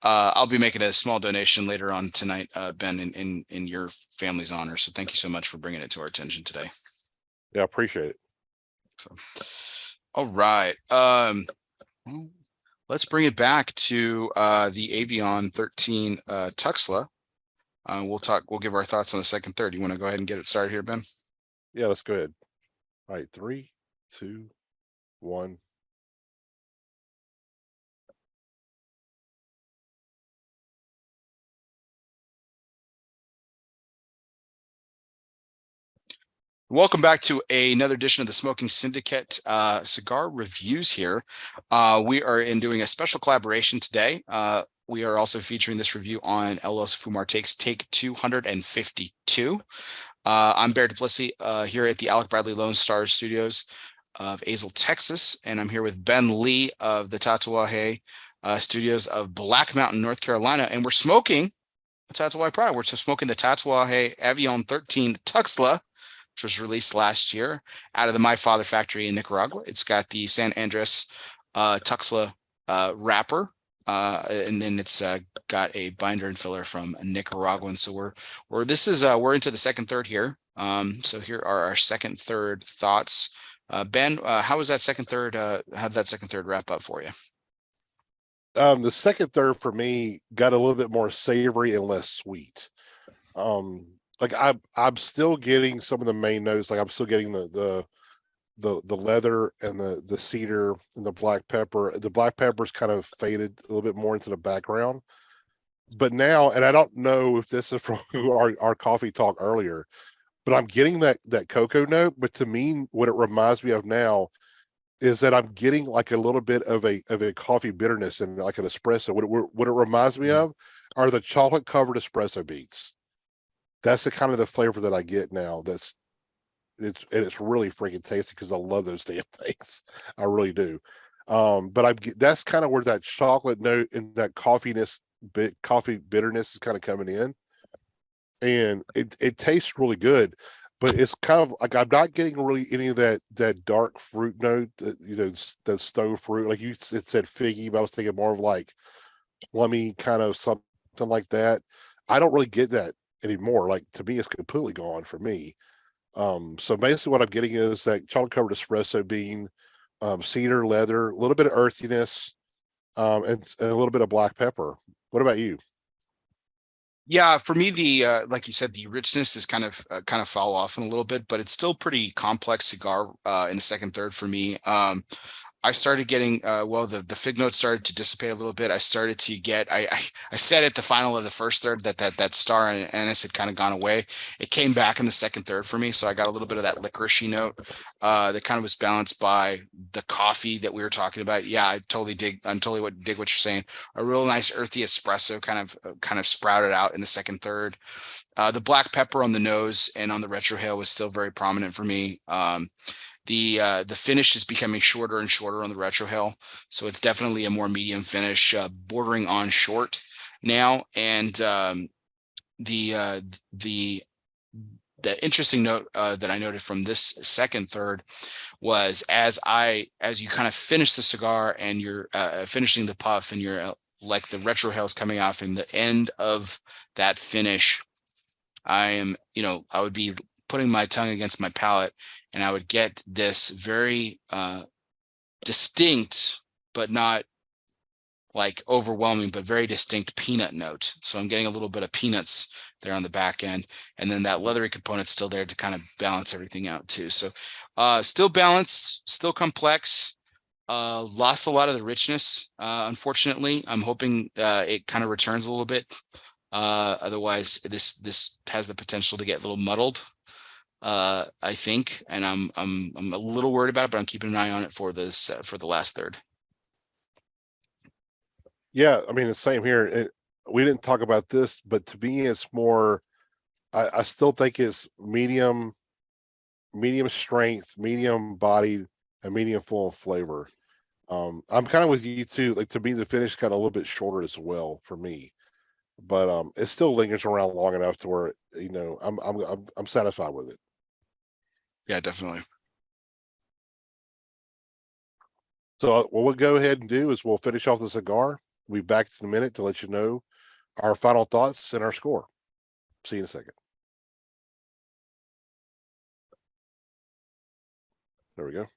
I'll be making a small donation later on tonight, Ben, in your family's honor. So thank you so much for bringing it to our attention today. Yeah, I appreciate it. So, all right. Let's bring it back to the Avion 13 Tuxtla. We'll give our thoughts on the second third. You want to go ahead and get it started here, Ben? Yeah, let's go ahead. All right, 3, 2, 1. Welcome back to another edition of the Smoking Syndicate cigar reviews here. We are doing a special collaboration today. We are also featuring this review on El Oso Fumar Takes Take 252. I'm Bear Duplessis here at the Alec Bradley Lone Star Studios of Azle, Texas, and I'm here with Ben Lee of the Tatuaje Studios of Black Mountain, North Carolina, and we're smoking a Tatuaje product. We're smoking the Tatuaje Avion 13 Tuxtla, which was released last year out of the My Father factory in Nicaragua. It's got the San Andres Tuxtla wrapper, and then it's got a binder and filler from Nicaraguan. So we're into the second third here. So here are our second third thoughts. Ben, how was that second third? How did that second third wrap up for you? The second third for me got a little bit more savory and less sweet. Like I'm still getting some of the main notes. Like I'm still getting the leather and the cedar and the black pepper. The black pepper's kind of faded a little bit more into the background. But now, and I don't know if this is from our coffee talk earlier, but I'm getting that cocoa note. But to me, what it reminds me of now is that I'm getting like a little bit of a coffee bitterness and like an espresso. What it reminds me of are the chocolate covered espresso beans. That's the kind of the flavor that I get now. it's really freaking tasty because I love those damn things. I really do. But that's kind of where that chocolate note and that coffee bitterness is kind of coming in, and it tastes really good. But it's kind of like I'm not getting really any of that dark fruit note, the stone fruit. Like it said figgy, but I was thinking more of like plummy kind of something like that. I don't really get that anymore. Like to me, it's completely gone for me. So basically, what I'm getting is that chocolate covered espresso bean, cedar, leather, a little bit of earthiness, and a little bit of black pepper. What about you? Yeah, for me, the like you said, the richness is kind of fall off in a little bit, but it's still pretty complex cigar in the second third for me. I started getting well, the fig notes started to dissipate a little bit. I started to get I said at the final of the first third that star and anise had kind of gone away. It came back in the second third for me, so I got a little bit of that licoricey note that kind of was balanced by the coffee that we were talking about. Yeah, I totally dig what you're saying. A real nice earthy espresso kind of sprouted out in the second third. The black pepper on the nose and on the retrohale was still very prominent for me. The finish is becoming shorter and shorter on the retrohale, so it's definitely a more medium finish, bordering on short now. And the interesting note that I noted from this second third was as you kind of finish the cigar and you're finishing the puff and you're like the retrohale is coming off in the end of that finish, I would be putting my tongue against my palate, and I would get this very distinct, but not like overwhelming, but very distinct peanut note. So I'm getting a little bit of peanuts there on the back end, and then that leathery component's still there to kind of balance everything out too. So still balanced, still complex. Lost a lot of the richness, unfortunately. I'm hoping it kind of returns a little bit. Otherwise, this has the potential to get a little muddled. I think, and I'm a little worried about it, but I'm keeping an eye on it for the last third. Yeah, I mean the same here. We didn't talk about this, but to me, it's more. I still think it's medium strength, medium bodied, and medium full of flavor. I'm kind of with you too. Like to me, the finish got a little bit shorter as well for me, but it still lingers around long enough to where I'm satisfied with it. Yeah, definitely. So what we'll go ahead and do is we'll finish off the cigar. We'll be back in a minute to let you know our final thoughts and our score. See you in a second. There we go.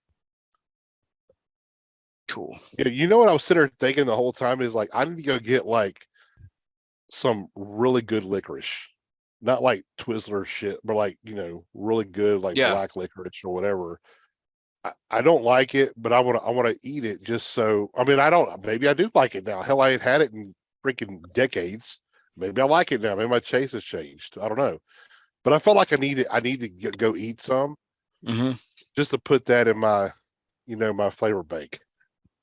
Cool. Yeah, you know what I was sitting there thinking the whole time is like I need to go get like some really good licorice, not like Twizzler shit, but like really good like black licorice or whatever. I don't like it, but I want to eat it just so. I mean, maybe I do like it now. Hell, I ain't had it in freaking decades. Maybe I like it now. Maybe my taste has changed. I don't know, but I felt like I need it. I need to go eat some just to put that in my, my flavor bank.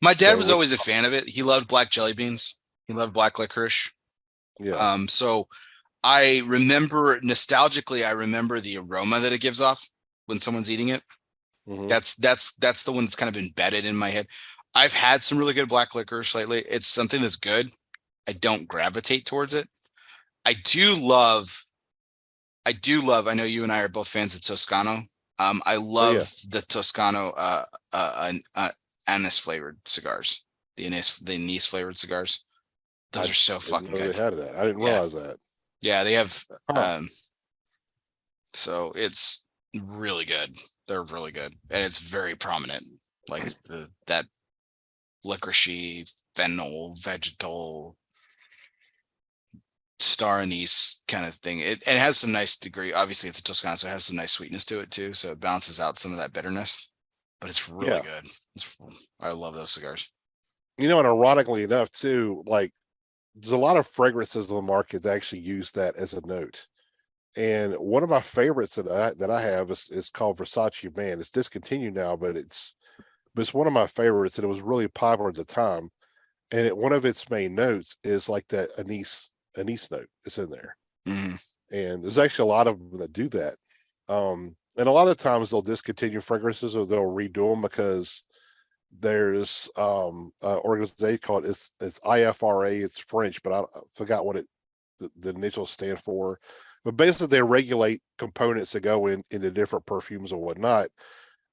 My dad was always a fan of it. He loved black jelly beans. He loved black licorice. Yeah. So I remember nostalgically, I remember the aroma that it gives off when someone's eating it. Mm-hmm. That's the one that's kind of embedded in my head. I've had some really good black licorice lately. It's something that's good. I don't gravitate towards it. I do love, I know you and I are both fans of Toscano. I love the Toscano anise flavored cigars. The anise flavored cigars. Those are so fucking good. They had that. I didn't realize that. Yeah, they have so it's really good. They're really good. And it's very prominent. Like that licoricey, fennel, vegetal, star anise kind of thing. It has some nice degree. Obviously, it's a Toscano, so it has some nice sweetness to it too. So it balances out some of that bitterness. But it's really good. I love those cigars. And ironically enough, too, like there's a lot of fragrances on the market that actually use that as a note. And one of my favorites that I have is called Versace Man. It's discontinued now, but it's one of my favorites, and it was really popular at the time. And one of its main notes is like that anise note. It's in there, and there's actually a lot of them that do that. And a lot of times they'll discontinue fragrances or they'll redo them because there's organization called it's IFRA. It's French, but I forgot what the initials stand for. But basically, they regulate components that go into different perfumes and whatnot.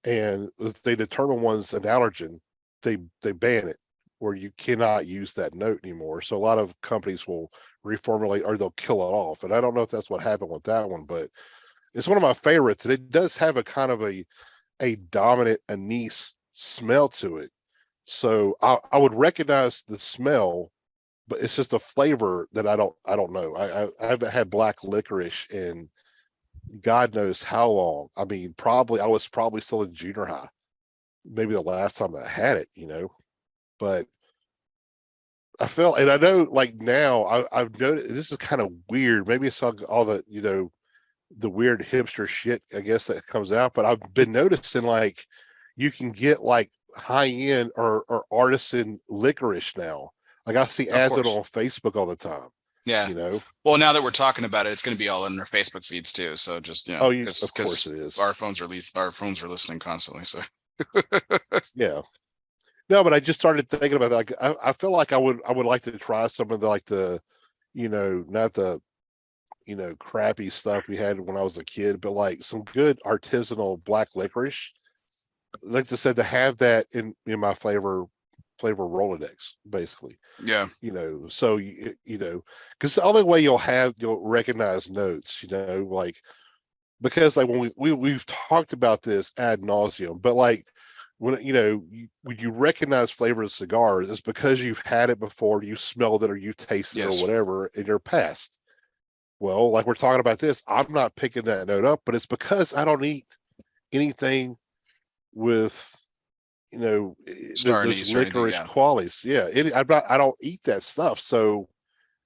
And if they determine one's an allergen, they ban it, where you cannot use that note anymore. So a lot of companies will reformulate or they'll kill it off. And I don't know if that's what happened with that one, but it's one of my favorites. And it does have a kind of a dominant anise smell to it. So I would recognize the smell, but it's just a flavor that I don't know. I haven't had black licorice in God knows how long. I mean, I was probably still in junior high, maybe the last time I had it, but I felt, and I know like now I've noticed this is kind of weird. Maybe it's all the, the weird hipster shit, I guess, that comes out, but I've been noticing like you can get like high end or artisan licorice now. Like I see ads on Facebook all the time. Yeah. Well, now that we're talking about it, it's going to be all in our Facebook feeds too. So just, of course it is. Our phones are listening constantly. So yeah. No, but I just started thinking about that. Like I feel like I would like to try some of the not the crappy stuff we had when I was a kid, but like some good artisanal black licorice. Like I said, to have that in my flavor Rolodex, basically. Yeah. So because the only way you'll recognize notes, like, because like when we've talked about this ad nauseum, but like when when you recognize flavor of cigars, it's because you've had it before, you smelled it or you tasted it or whatever in your past. Well, like we're talking about this, I'm not picking that note up, but it's because I don't eat anything with those licorice qualities. Yeah, I don't eat that stuff. So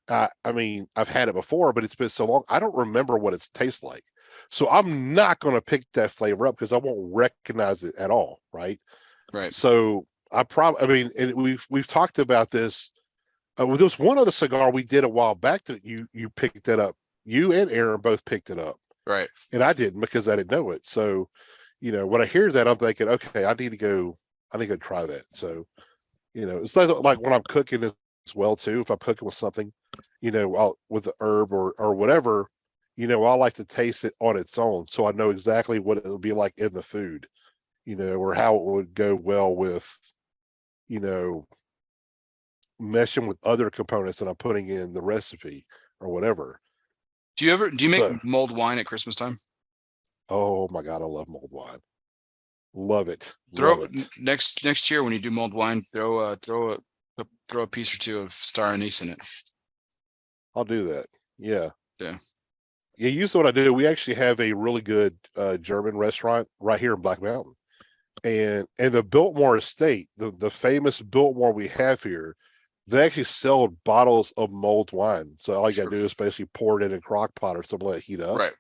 I mean, I've had it before, but it's been so long, I don't remember what it tastes like. So I'm not going to pick that flavor up because I won't recognize it at all. Right. So I mean, and we've talked about this. There was one other cigar we did a while back that you picked that up. You and Aaron both picked it up. Right. And I didn't because I didn't know it. So, when I hear that, I'm thinking, okay, I need to go try that. So, it's like when I'm cooking as well too. If I'm cooking with something, with the herb or whatever, I like to taste it on its own, so I know exactly what it will be like in the food, or how it would go well with, meshing with other components that I'm putting in the recipe or whatever. Do you make mulled wine at Christmas time? Oh my God, I love mulled wine. Love it. Next year when you do mulled wine, throw a piece or two of star anise in it. I'll do that. Yeah. Yeah. Yeah, usually what I do, we actually have a really good German restaurant right here in Black Mountain. And the Biltmore estate, the famous Biltmore we have here, they actually sell bottles of mulled wine. So all you got to do is basically pour it in a crock pot or something, let it heat up. Right.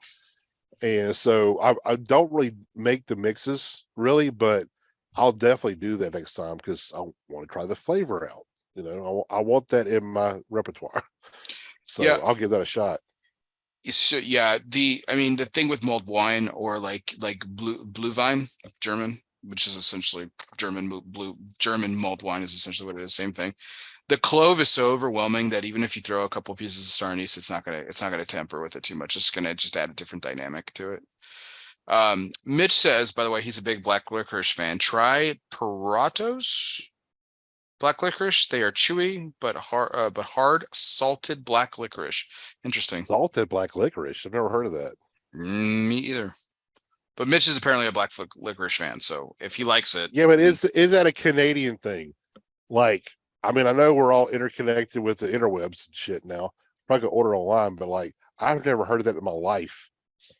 And so I don't really make the mixes really, but I'll definitely do that next time because I want to try the flavor out. I want that in my repertoire. So yeah. I'll give that a shot. So yeah, the thing with mulled wine or like blue vine, German, which is essentially German mulled wine is essentially what it is, same thing. The clove is so overwhelming that even if you throw a couple pieces of star anise, it's not gonna temper with it too much. It's gonna just add a different dynamic to it. Mitch says, by the way, he's a big black licorice fan. Try Peratos black licorice. They are chewy but hard salted black licorice. Interesting. Salted black licorice. I've never heard of that. Me either. But Mitch is apparently a black licorice fan, so if he likes it, yeah. But is that a Canadian thing? Like, I mean, I know we're all interconnected with the interwebs and shit now. Probably can order online, but like, I've never heard of that in my life.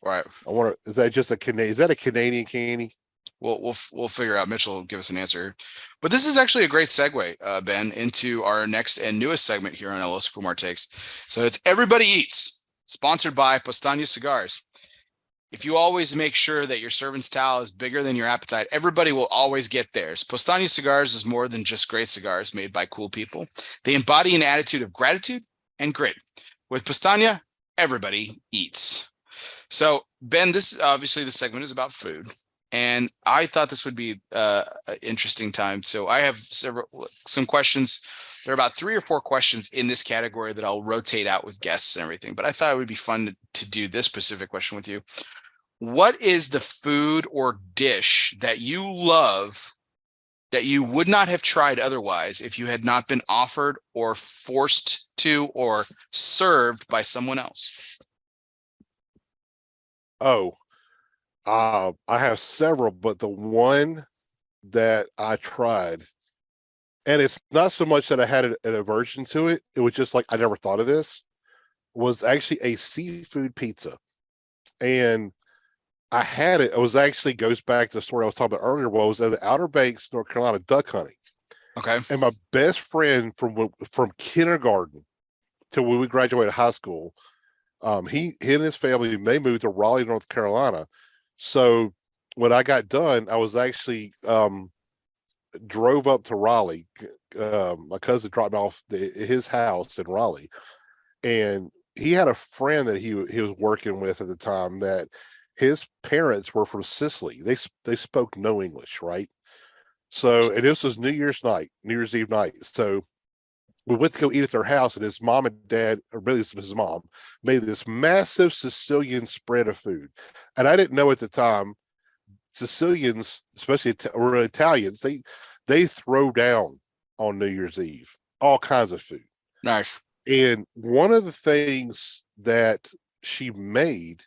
Right. I wonder, is that just a Canadian? Is that a Canadian candy? We'll figure out. Mitchell will give us an answer. But this is actually a great segue, Ben, into our next and newest segment here on LS Fumar Takes. So it's Everybody Eats, sponsored by Postania Cigars. If you always make sure that your servant's towel is bigger than your appetite, everybody will always get theirs. Postania Cigars is more than just great cigars made by cool people. They embody an attitude of gratitude and grit. With Postania, everybody eats. So, Ben, this obviously the segment is about food, and I thought this would be an interesting time. So, I have some questions. There are about 3 or 4 questions in this category that I'll rotate out with guests and everything. But I thought it would be fun to do this specific question with you. What is the food or dish that you love that you would not have tried otherwise if you had not been offered or forced to or served by someone else? Oh, I have several, but the one that I tried, and it's not so much that I had an aversion to it. It was just like I never thought of this. Was actually a seafood pizza, and I had it. It was actually goes back to the story I was talking about earlier. Was at the Outer Banks, North Carolina, duck hunting, Okay. and my best friend from kindergarten till when we graduated high school, he and his family they moved to Raleigh, North Carolina. So when I got done, I was actually drove up to Raleigh. My cousin dropped me off his house in Raleigh, and he had a friend that he was working with at the time that his parents were from Sicily. They spoke no English, right? So, and this was New Year's night, New Year's Eve night. So we went to go eat at their house, and his mom and dad, or really his mom, made this massive Sicilian spread of food. And I didn't know at the time, Sicilians, especially or Italians, they throw down on New Year's Eve, all kinds of food. Nice. And one of the things that she made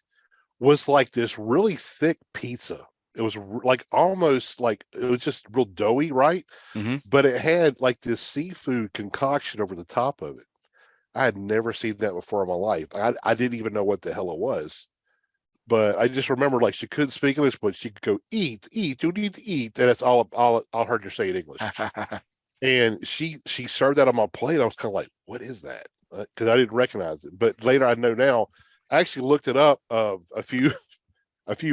was like this really thick pizza. It was like almost like it was just real doughy, right? Mm-hmm. But it had like this seafood concoction over the top of it. I had never seen that before in my life. I didn't even know what the hell it was. But I just remember like she couldn't speak English, but she could go eat, you need to eat, and that's all I heard her say in English. And she served that on my plate. I was kind of like, what is that? Because I didn't recognize it. But later I know now. I actually looked it up a few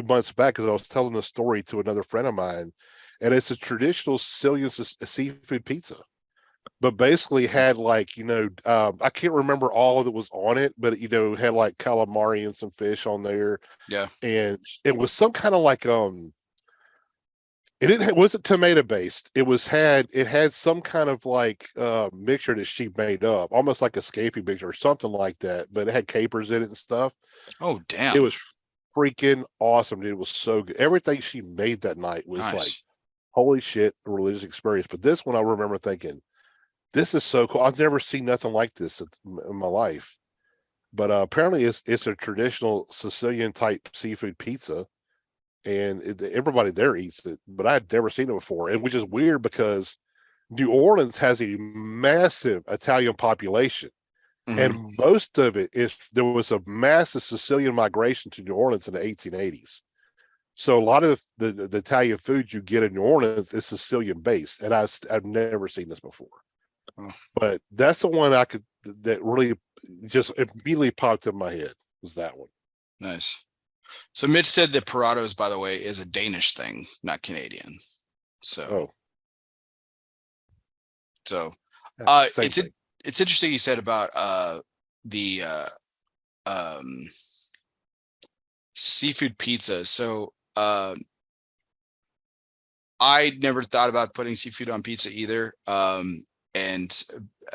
months back because I was telling the story to another friend of mine, and it's a traditional Sicilian seafood pizza. But basically had like I can't remember all that was on it, but had like calamari and some fish on there, Yeah. and it was some kind of like it wasn't tomato based. It had some kind of like mixture that she made up, almost like a scapy mixture or something like that. But it had capers in it and stuff. Oh, It damn. was freaking awesome, dude. It was so good. Everything she made that night was like, Nice. holy shit, a religious experience. But this one, I remember thinking, this is so cool. I've never seen nothing like this in my life. But apparently, it's a traditional Sicilian type seafood pizza, and everybody there eats it. But I had never seen it before, and which is weird because New Orleans has a massive Italian population. Mm-hmm. And most of it is there was a massive Sicilian migration to New Orleans in the 1880s. So a lot of the Italian food you get in New Orleans is Sicilian based, and I've never seen this before. Oh, But that's the one that really just immediately popped in my head was that one. nice. So Mitch said that Parados, by the way, is a Danish thing, not Canadian. So, Oh, so yeah, same it's thing. it's interesting you said about the um seafood pizza. So I never thought about putting seafood on pizza either. And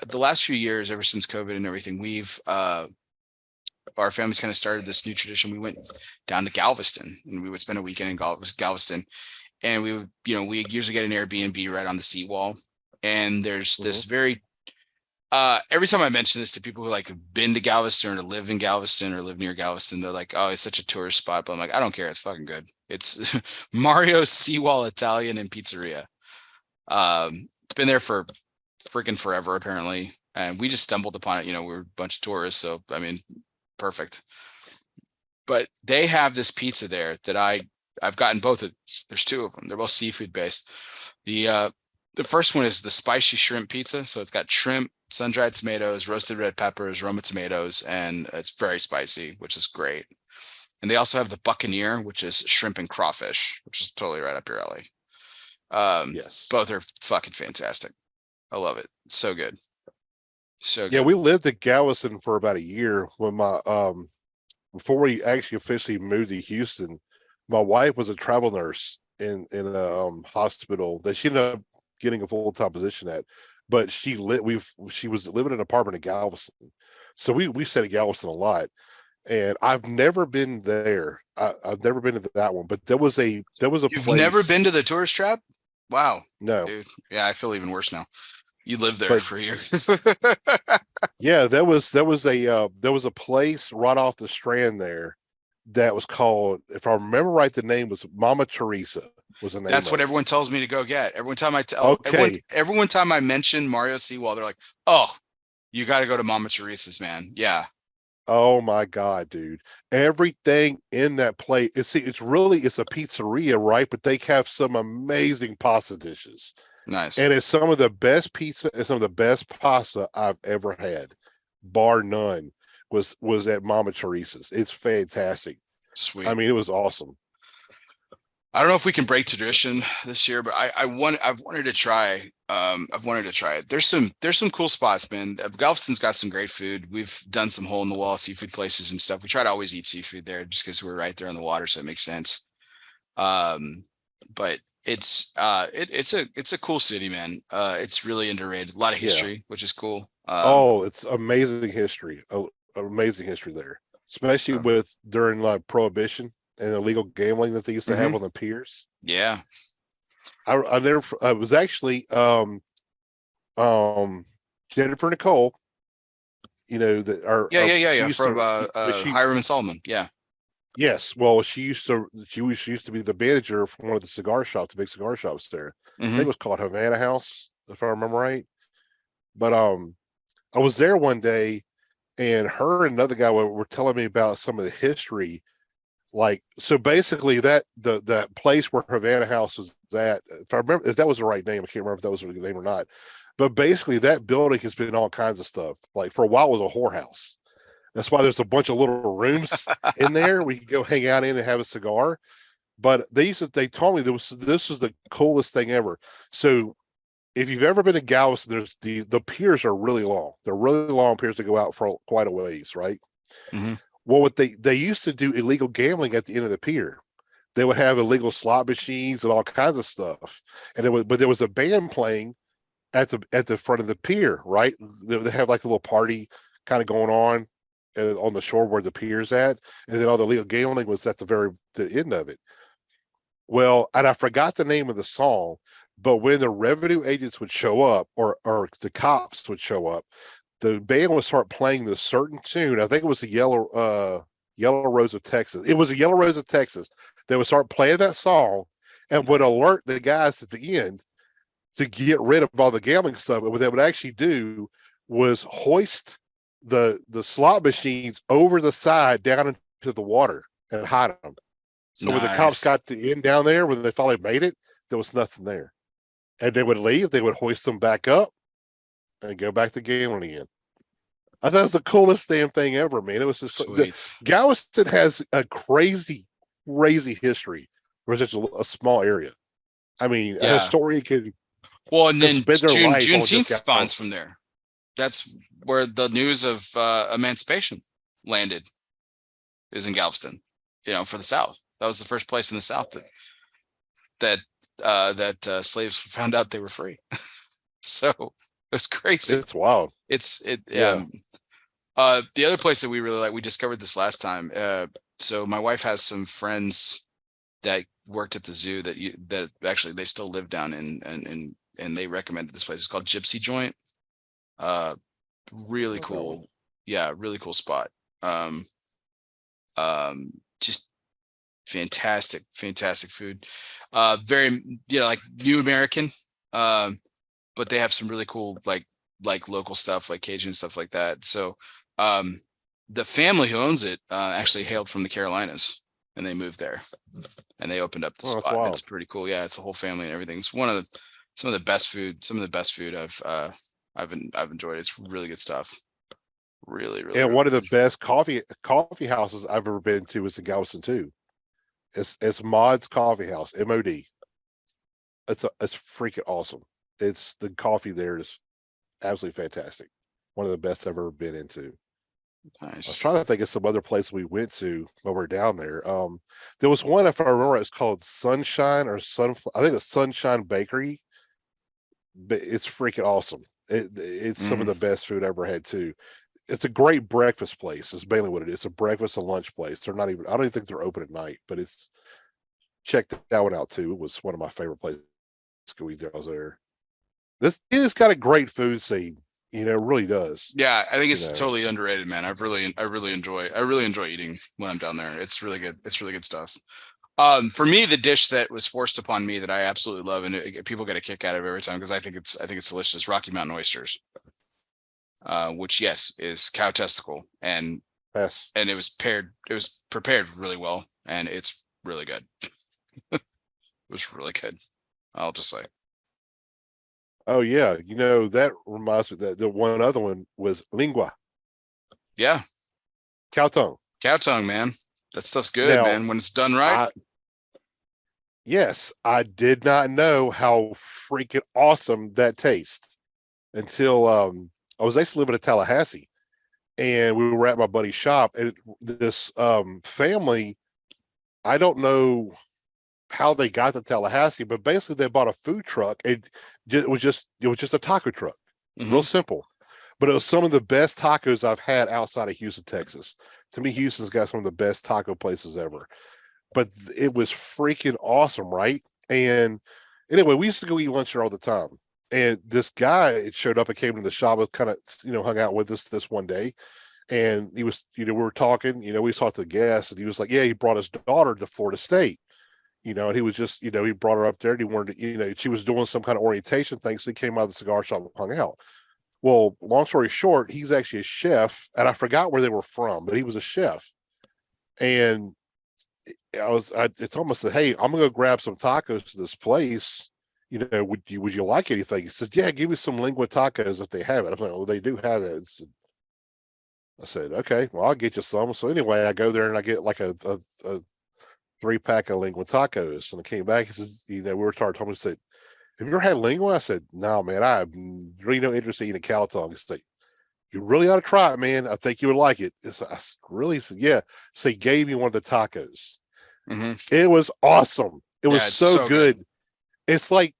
the last few years, ever since COVID and everything, we've our family's kind of started this new tradition. We went down to Galveston and we would spend a weekend in Galveston, and we would, we usually get an Airbnb right on the seawall. And there's Mm-hmm. this very every time I mention this to people who like have been to Galveston or live in Galveston or live near Galveston, they're like, "Oh, it's such a tourist spot." But I'm like, I don't care. It's fucking good. It's Mario's Seawall Italian and Pizzeria. It's been there for freaking forever, apparently, and we just stumbled upon it. We're a bunch of tourists, so I mean, perfect. But they have this pizza there that I've gotten both of. There's two of them. They're both seafood based. The first one is the spicy shrimp pizza. So it's got shrimp, sun-dried tomatoes, roasted red peppers, Roma tomatoes, and it's very spicy, which is great. And they also have the Buccaneer, which is shrimp and crawfish, which is totally right up your alley. Yes. Both are fucking fantastic. I love it. So good. So Yeah, good. we lived in Galveston for about a year when my before we actually officially moved to Houston, my wife was a travel nurse in a hospital that she ended up getting a full-time position at. But she was living in an apartment in Galveston, so we stayed at Galveston a lot. And I've never been there. I've never been to that one, but there was a You've never place. been to the tourist trap? Wow, No, dude. Yeah, I feel even worse now. You lived there but for years. yeah, there was a place right off the Strand there that was called, if I remember right, the name was Mama Teresa was the name That's what of it. everyone tells me to go get. Every time I tell Okay. everyone time I mention Mario Seawall, they're like, "Oh, you got to go to Mama Teresa's, man." Yeah, Oh my God, dude. Everything in that plate, it's a pizzeria, right? But they have some amazing pasta dishes. nice, And it's some of the best pizza and some of the best pasta I've ever had, bar none, was at Mama Teresa's. It's fantastic. I sweet. mean, it was awesome. I don't know if we can break tradition this year, but I've wanted to try. I've wanted to try it. There's some cool spots, man. Galveston's got some great food. We've done some hole in the wall seafood places and stuff. We try to always eat seafood there just because we're right there on the water, so it makes sense. Um, but it's a cool city, man. It's really underrated. A lot of Yeah. history, which is cool. Oh, it's amazing history. Amazing history there, especially So, with during like prohibition and illegal gambling that they used to have mhm. on the piers. Yeah. I was actually Jennifer Nicole, that she Yeah. used From to she Hiram and Solomon. Yeah. yes, well, she used to be the manager for one of the cigar shops, the big cigar shops there. I think it Hmm. was called Havana House, if I remember right. But I was there one day, and her and another guy were telling me about some of the history. Like, so basically, that place where Havana House was at, if I remember, if that was the right name, I can't remember if that was the name or not. But basically, that building has been all kinds of stuff. Like, for a while, it was a whorehouse. That's why there's a bunch of little rooms in there where you can go hang out in and have a cigar. But they told me this is the coolest thing ever. So if you've ever been to Galveston, there's the piers are really long. They're really long piers to go out for quite a ways, right? Hmm. Well, what they used to do illegal gambling at the end of the pier. They would have illegal slot machines and all kinds of stuff. But there was a band playing at the front of the pier, right? They have like a little party kind of going on the shore where the pier's at, and then all the legal gambling was at the end of it. Well, and I forgot the name of the song, but when the revenue agents would show up, or the cops would show up, the band would start playing this certain tune. I think it was the Yellow Rose of Texas. It was a Yellow Rose of Texas. They would start playing that song and would Nice. alert the guys at the end to get rid of all the gambling stuff. And what they would actually do was hoist the slot machines over the side down into the water and hide them. So when the cops Nice. got to the end down there, when they finally made it, there was nothing there. And they would leave, they would hoist them back up and go back to gambling again. I thought it was the coolest damn thing ever, man. It was just Sweet. Galveston has a crazy, crazy history for such a small area. I mean, a Yeah. historian could Well, and then spend their life on just Juneteenth spawns Galveston. from there. That's where the news of emancipation landed, is in Galveston. For the South. That was the first place in the South that slaves found out they were free. So it was crazy. It's wild. It's it. Yeah. The other place that we really like, we discovered this last time. So my wife has some friends that worked at the zoo that actually they still live down in and they recommended this place. It's called Gypsy Joint. Uh, really cool. Yeah, really cool spot. Um, just fantastic food. Very, like new American. But they have some really cool like local stuff, like Cajun stuff like that. So, um, the family who owns it actually hailed from the Carolinas, and they moved there, and they opened up the Oh, that's spot. It's wild. pretty cool. Yeah, it's the whole family and everything. It's some of the best food I've enjoyed. It's really good stuff. And Really one of the good. best coffee houses I've ever been to is in Galveston too. It's Mod's Coffee House, MOD. It's freaking awesome. It's the coffee there is absolutely fantastic. One of the best I've ever been into. I was trying to think of some other place we went to when we were down there. There was one, if I remember, it's called Sunshine or I think it's Sunshine Bakery. But it's freaking awesome. It's some of the best food I ever had too. It's a great breakfast place. Is mainly what it is. It's a breakfast and lunch place. They're not even. I don't even think they're open at night. But it's checked that one out too. It was one of my favorite places to eat. I was there. This it's got a great food scene. You know, it really does. Yeah, I think it's totally underrated, man. I really enjoy eating when I'm down there. It's really good. It's really good stuff. For me, the dish that was forced upon me that I absolutely love, and people get a kick out of every time because I think it's delicious. Rocky Mountain oysters, which is cow testicle, and it was prepared really well, and it's really good. It was really good. I'll just say. Oh yeah, you know that reminds me that the one other one was lingua. Yeah, cow tongue. Cow tongue, man. That stuff's good, now, man. When it's done right. Yes, I did not know how freaking awesome that tastes until I was actually living in Tallahassee, and we were at my buddy's shop, and this family, I don't know how they got to Tallahassee, but basically they bought a food truck. It was just a taco truck, real simple, but it was some of the best tacos I've had outside of Houston, Texas. To me, Houston's got some of the best taco places ever. But it was freaking awesome, right? And anyway, we used to go eat lunch there all the time. And this guy showed up and came to the shop, kind of, hung out with us this one day. And he was, we were talking, we talked to the guests, and he was like, yeah, he brought his daughter to Florida State, and he was just, he brought her up there, and he wanted to, she was doing some kind of orientation thing. So he came out of the cigar shop and hung out. Well, long story short, he's actually a chef, and I forgot where they were from, but he was a chef. And it's almost said, hey, I'm gonna go grab some tacos to this place. Would you like anything? He said, yeah, give me some lingua tacos if they have it. I'm like, well, they do have it. I said, okay, well, I'll get you some. So anyway, I go there and I get like a 3-pack of lingua tacos. And I came back. He says, we were talking. He said, have you ever had lingua? I said, no, man, I have really no interest in eating cow tongue. He said, you really ought to try it, man. I think you would like it. I really said, yeah. So he gave me one of the tacos. It was awesome. It was so good. It's like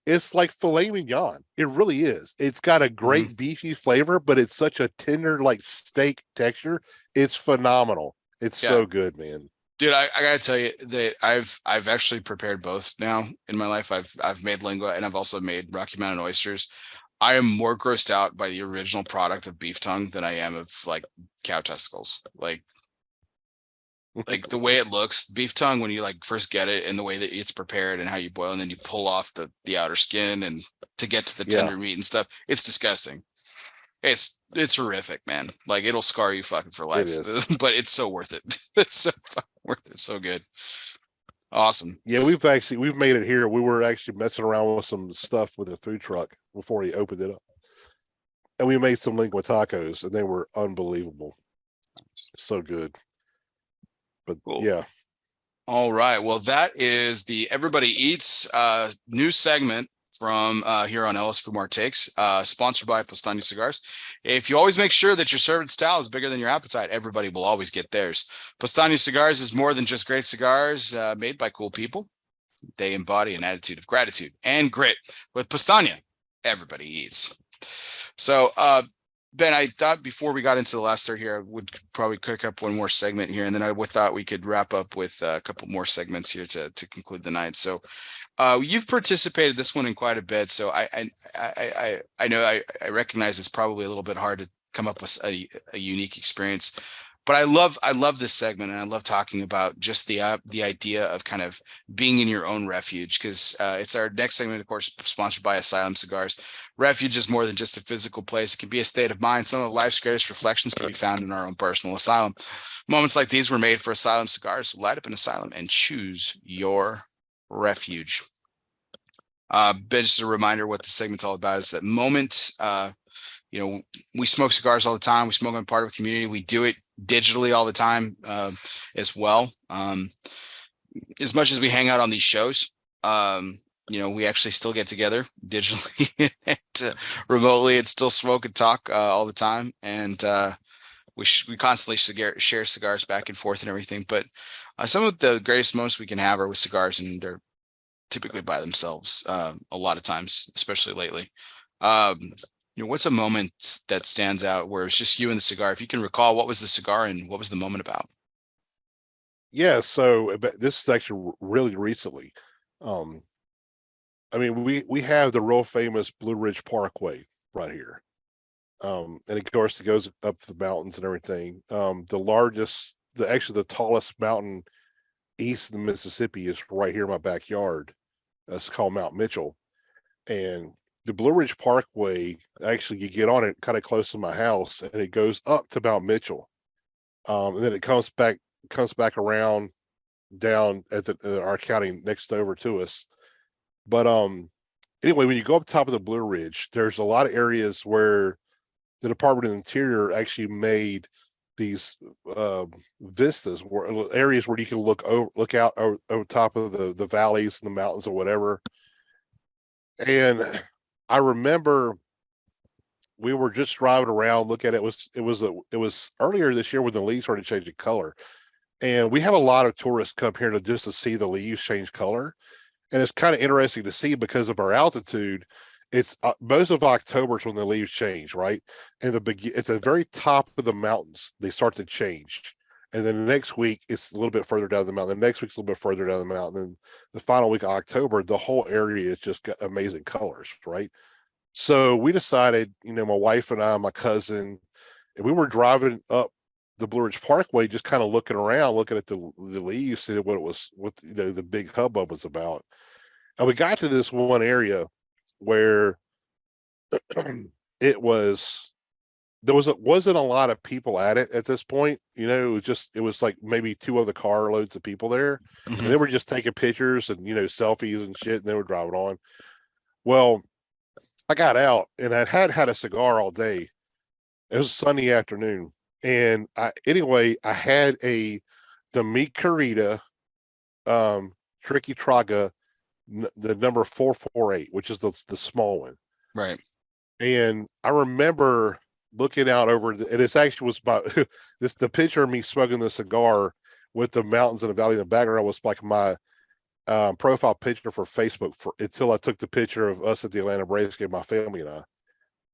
filet mignon. It really is. It's got a great beefy flavor, but it's such a tender, like steak texture. It's phenomenal. It's so good, man. Dude, I gotta tell you that I've actually prepared both now in my life. I've made lingua, and I've also made Rocky Mountain oysters. I am more grossed out by the original product of beef tongue than I am of like cow testicles. Like the way it looks, beef tongue, when you like first get it, and the way that it's prepared and how you boil, and then you pull off the outer skin and to get to the tender meat and stuff, it's disgusting. It's horrific, man. Like it'll scar you fucking for life. But it's so worth it. It's so fucking worth it. So good. Awesome. Yeah, we've made it here. We were actually messing around with some stuff with a food truck before he opened it up, and we made some lingua tacos, and they were unbelievable. So good. But cool. Yeah. All right. Well, that is the Everybody Eats new segment from here on Ellis Fumar Takes, sponsored by Pastania Cigars. If you always make sure that your serving style is bigger than your appetite, everybody will always get theirs. Pastania Cigars is more than just great cigars made by cool people. They embody an attitude of gratitude and grit. With Pastania, everybody eats. So, Ben, I thought before we got into the last third here, I would probably cook up one more segment here, and then I thought we could wrap up with a couple more segments here to conclude the night. So, you've participated this one in quite a bit, so I know I recognize it's probably a little bit hard to come up with a unique experience, but I love this segment, and I love talking about just the idea of kind of being in your own refuge, because it's our next segment, of course, sponsored by Asylum Cigars. Refuge is more than just a physical place. It can be a state of mind. Some of life's greatest reflections can be found in our own personal asylum. Moments like these were made for Asylum Cigars. So light up an asylum and choose your refuge. Ben, just a reminder what the segment's all about is that moment. We smoke cigars all the time. We smoke on part of a community. We do it digitally all the time as well. As much as we hang out on these shows, we actually still get together digitally and remotely and still smoke and talk all the time. And we constantly share cigars back and forth and everything. But some of the greatest moments we can have are with cigars, and they're typically by themselves. A lot of times, especially lately. What's a moment that stands out where it's just you and the cigar? If you can recall, what was the cigar and what was the moment about? Yeah, so this is actually really recently. I mean, we have the real famous Blue Ridge Parkway right here. And of course it goes up the mountains and everything. Actually the tallest mountain east of the Mississippi is right here in my backyard. It's called Mount Mitchell. And the Blue Ridge Parkway, actually you get on it kind of close to my house and it goes up to Mount Mitchell. And then it comes back around down at our county next over to us. But anyway, when you go up top of the Blue Ridge, there's a lot of areas where the Department of the Interior actually made these vistas, where areas where you can look out over top of the valleys and the mountains or whatever. And I remember we were just driving around, look at it. It was earlier this year when the leaves started changing color, and we have a lot of tourists come here to see the leaves change color, and it's kind of interesting to see because of our altitude. It's most of October is when the leaves change, right? And at the very top of the mountains, they start to change. And then the next week, it's a little bit further down the mountain. The next week's a little bit further down the mountain. And the final week of October, the whole area is just got amazing colors, right? So we decided, my wife and I, my cousin, and we were driving up the Blue Ridge Parkway, just kind of looking around, looking at the leaves, seeing what the big hubbub was about. And we got to this one area where wasn't a lot of people at it at this point. It was like maybe 2 other car loads of people there, Mm-hmm. and they were just taking pictures and selfies and shit, and they were driving on. Well, I got out and I had a cigar all day. It was a Sunday afternoon, and I had the meat carita, Tricky Traga, the number 448, which is the small one. Right. And I remember looking out over and it actually was the picture of me smoking the cigar with the mountains and the valley in the background was like my profile picture for Facebook until I took the picture of us at the Atlanta Braves game, my family and I.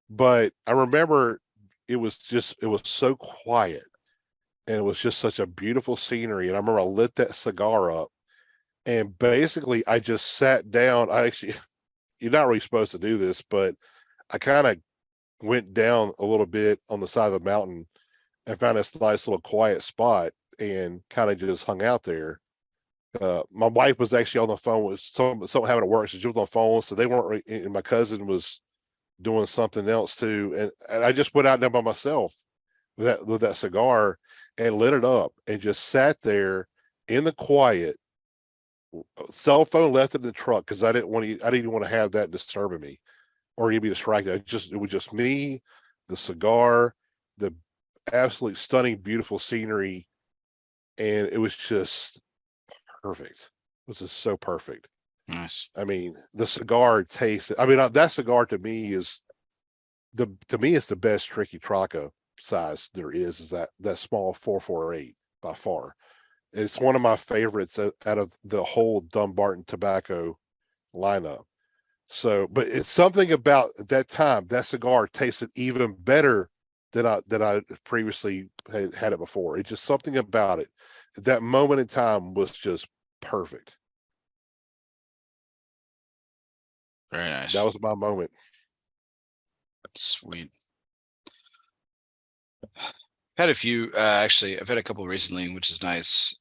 But I remember it was so quiet and it was just such a beautiful scenery. And I remember I lit that cigar up and basically I just sat down. You're not really supposed to do this, but I kind of went down a little bit on the side of the mountain and found this nice little quiet spot and kind of just hung out there. My wife was actually on the phone with something having to work, so she was on the phone, so they weren't. And my cousin was doing something else too, and I just went out there by myself with that cigar and lit it up and just sat there in the quiet. Cell phone left in the truck because I didn't want to have that disturbing me or you'd be distracted. It was just me, the cigar, the absolutely stunning, beautiful scenery, and it was just perfect. It was just so perfect. Nice. I mean, the cigar taste. I mean, that cigar to me is the best Tricky Traca size there is. Is that small 448 by far. It's one of my favorites out of the whole Dumbarton tobacco lineup. So, but it's something about that time, that cigar tasted even better than I previously had it before. It's just something about it. That moment in time was just perfect. Very nice. That was my moment. Sweet. Had a few, actually, I've had a couple recently, which is nice.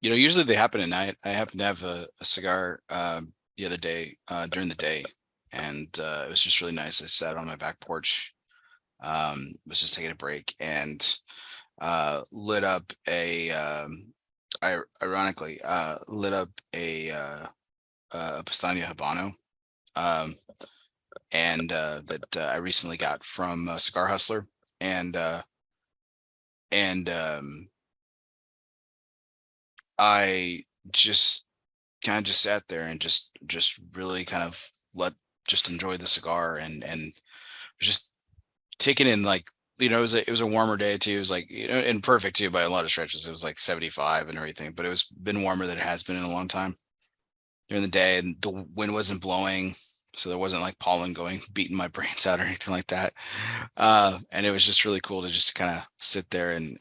Usually they happen at night. I happened to have a cigar the other day during the day, and it was just really nice. I sat on my back porch, was just taking a break, and lit up ironically lit up a Pestaña Habano, and that I recently got from Cigar Hustler, and I just kind of just sat there and just really kind of just enjoy the cigar and just taking in like it was a warmer day too. It was like, and perfect too by a lot of stretches. It was like 75 and everything, but it was been warmer than it has been in a long time during the day, and the wind wasn't blowing, so there wasn't like pollen beating my brains out or anything like that. And it was just really cool to just kind of sit there and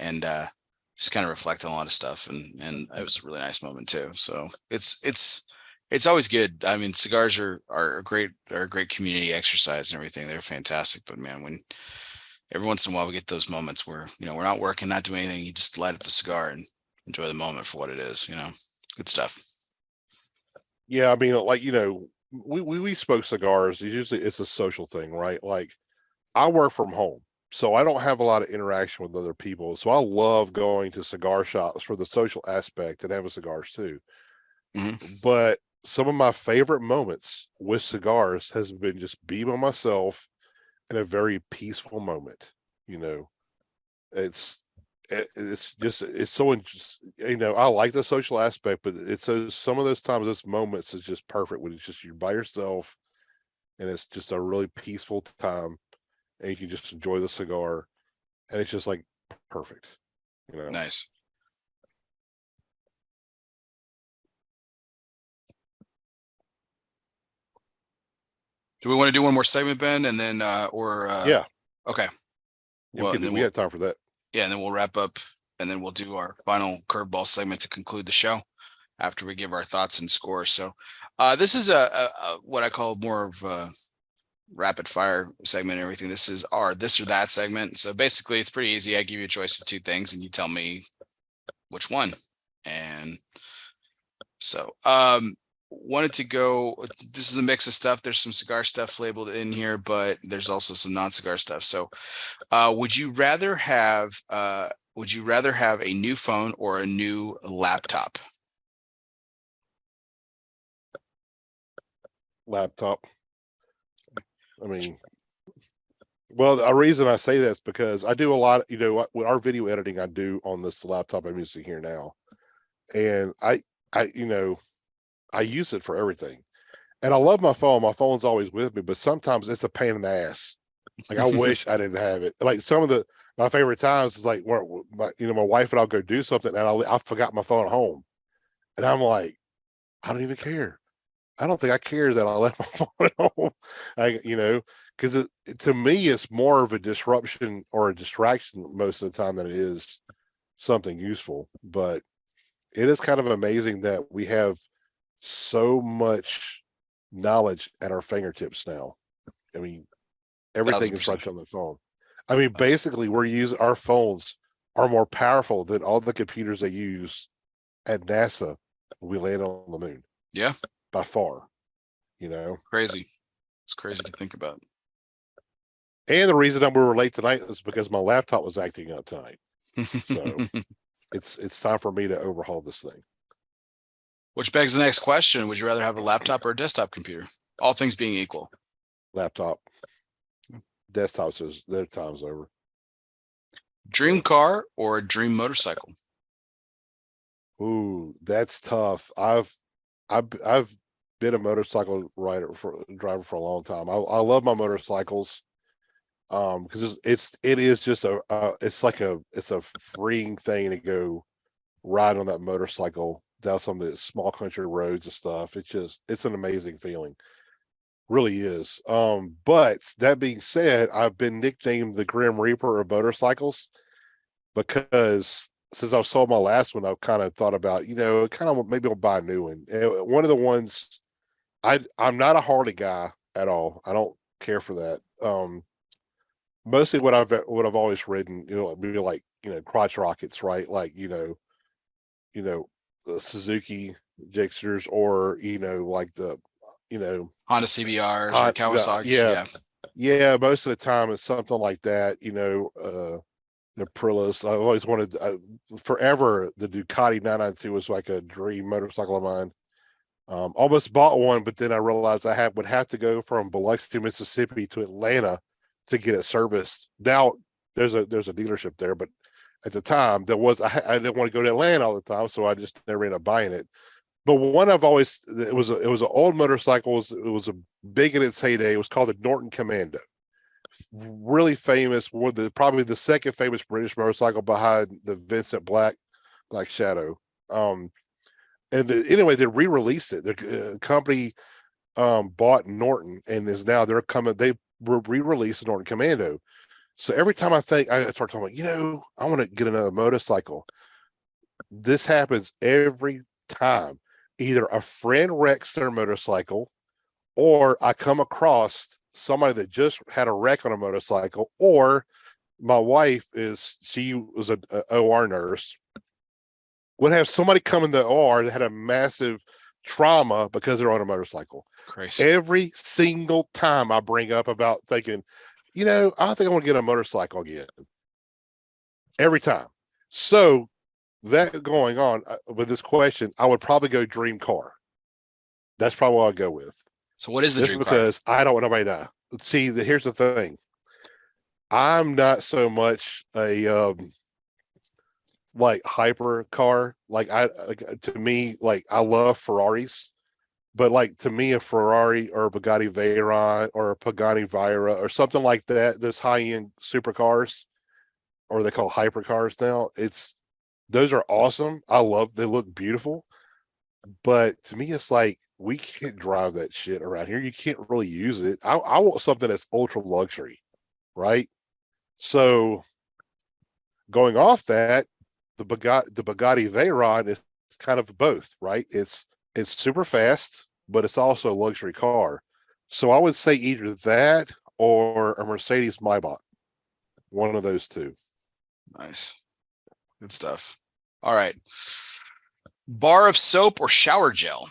just kind of reflect on a lot of stuff, and it was a really nice moment too. So it's always good. I mean, cigars are a great community exercise and everything. They're fantastic, but man, when every once in a while we get those moments where we're not working, not doing anything, you just light up a cigar and enjoy the moment for what it is. Good stuff. Yeah, I mean, like, we smoke cigars. Usually it's a social thing, right? Like, I work from home, so I don't have a lot of interaction with other people. So I love going to cigar shops for the social aspect and having cigars too. Mm-hmm. But some of my favorite moments with cigars has been just being by myself in a very peaceful moment. It's it's so interesting. I like the social aspect, but it's some of those times, those moments is just perfect when it's just you're by yourself and it's just a really peaceful time and you can just enjoy the cigar and it's just like perfect. Nice. Do we want to do one more segment, Ben, and then Yeah. Okay. Yeah, Well, and then we have time for that. Yeah, and then we'll wrap up, and then we'll do our final curveball segment to conclude the show after we give our thoughts and scores. So, this is a what I call more of a rapid fire segment and everything. This is our this or that segment. So basically, it's pretty easy. I give you a choice of two things, and you tell me which one. And so, wanted to go. This is a mix of stuff. There's some cigar stuff labeled in here, but there's also some non-cigar stuff. So, would you rather have a new phone or a new laptop? Laptop. I mean, well, the reason I say that is because I do a lot, with our video editing I do on this laptop I'm using here now. And I use it for everything. And I love my phone. My phone's always with me, but sometimes it's a pain in the ass. Like, I wish I didn't have it. Like, some of my favorite times is like where my wife and I'll go do something and I forgot my phone at home. And I'm like, I don't even care. I don't think I care that I left my phone at home. Because to me, it's more of a disruption or a distraction most of the time than it is something useful. But it is kind of amazing that we have so much knowledge at our fingertips now. I mean, everything is 1,000%. right on the phone. I mean, basically, our phones are more powerful than all the computers they use at NASA when we land on the moon. Yeah, by far. Crazy. It's crazy to think about. And the reason that we were late tonight is because my laptop was acting up tonight. So it's time for me to overhaul this thing. Which begs the next question: would you rather have a laptop or a desktop computer? All things being equal. Laptop. Desktops, their time's over. Dream car or a dream motorcycle? Ooh, that's tough. I've been a motorcycle driver for a long time. I love my motorcycles. Because it is just it's a freeing thing to go ride on that motorcycle down some of the small country roads and stuff. It's an amazing feeling. Really is. But that being said, I've been nicknamed the Grim Reaper of motorcycles because since I've sold my last one, I've kind of thought about, maybe I'll buy a new one. And one of the ones, I'm not a Harley guy at all. I don't care for that. Mostly what I've always ridden, maybe like, crotch rockets, right? Like, the Suzuki Gixxers or, like the, Honda CBRs or Kawasaki's. Yeah. Most of the time it's something like that, the Aprilis. I've always wanted, forever, the Ducati 992 was like a dream motorcycle of mine. Almost bought one, but then I realized I would have to go from Biloxi, Mississippi to Atlanta to get it serviced. Now there's a dealership there, but at the time I didn't want to go to Atlanta all the time, so I just never ended up buying it. But one it was an old motorcycle. It was a big in its heyday. It was called the Norton Commando, really famous, probably the second famous British motorcycle behind the Vincent Black Shadow. Anyway, they re-released it. The company bought Norton, and they re-released Norton Commando. So every time I start talking about, I want to get another motorcycle. This happens every time. Either a friend wrecks their motorcycle, or I come across somebody that just had a wreck on a motorcycle, or my wife she was an OR nurse, would have somebody come in the OR that had a massive trauma because they're on a motorcycle. Crazy. Every single time I bring up about thinking, I think I want to get a motorcycle again. Every time. So that going on with this question, I would probably go dream car. That's probably what I'd go with. So what is the dream car? Because I don't want nobody to see. Here's the thing. I'm not so much a like hyper car. To me, I love Ferraris, but to me, a Ferrari or a Bugatti Veyron or a Pagani Veyra or something like that, those high-end supercars, or they call hypercars now. Those are awesome. They look beautiful. But to me, it's we can't drive that shit around here. You can't really use it. I want something that's ultra luxury, right? So going off that, the Bugatti Veyron is kind of both, right? It's super fast, but it's also a luxury car. So I would say either that or a Mercedes Maybach. One of those two. Nice. Good stuff. All right. Bar of soap or shower gel?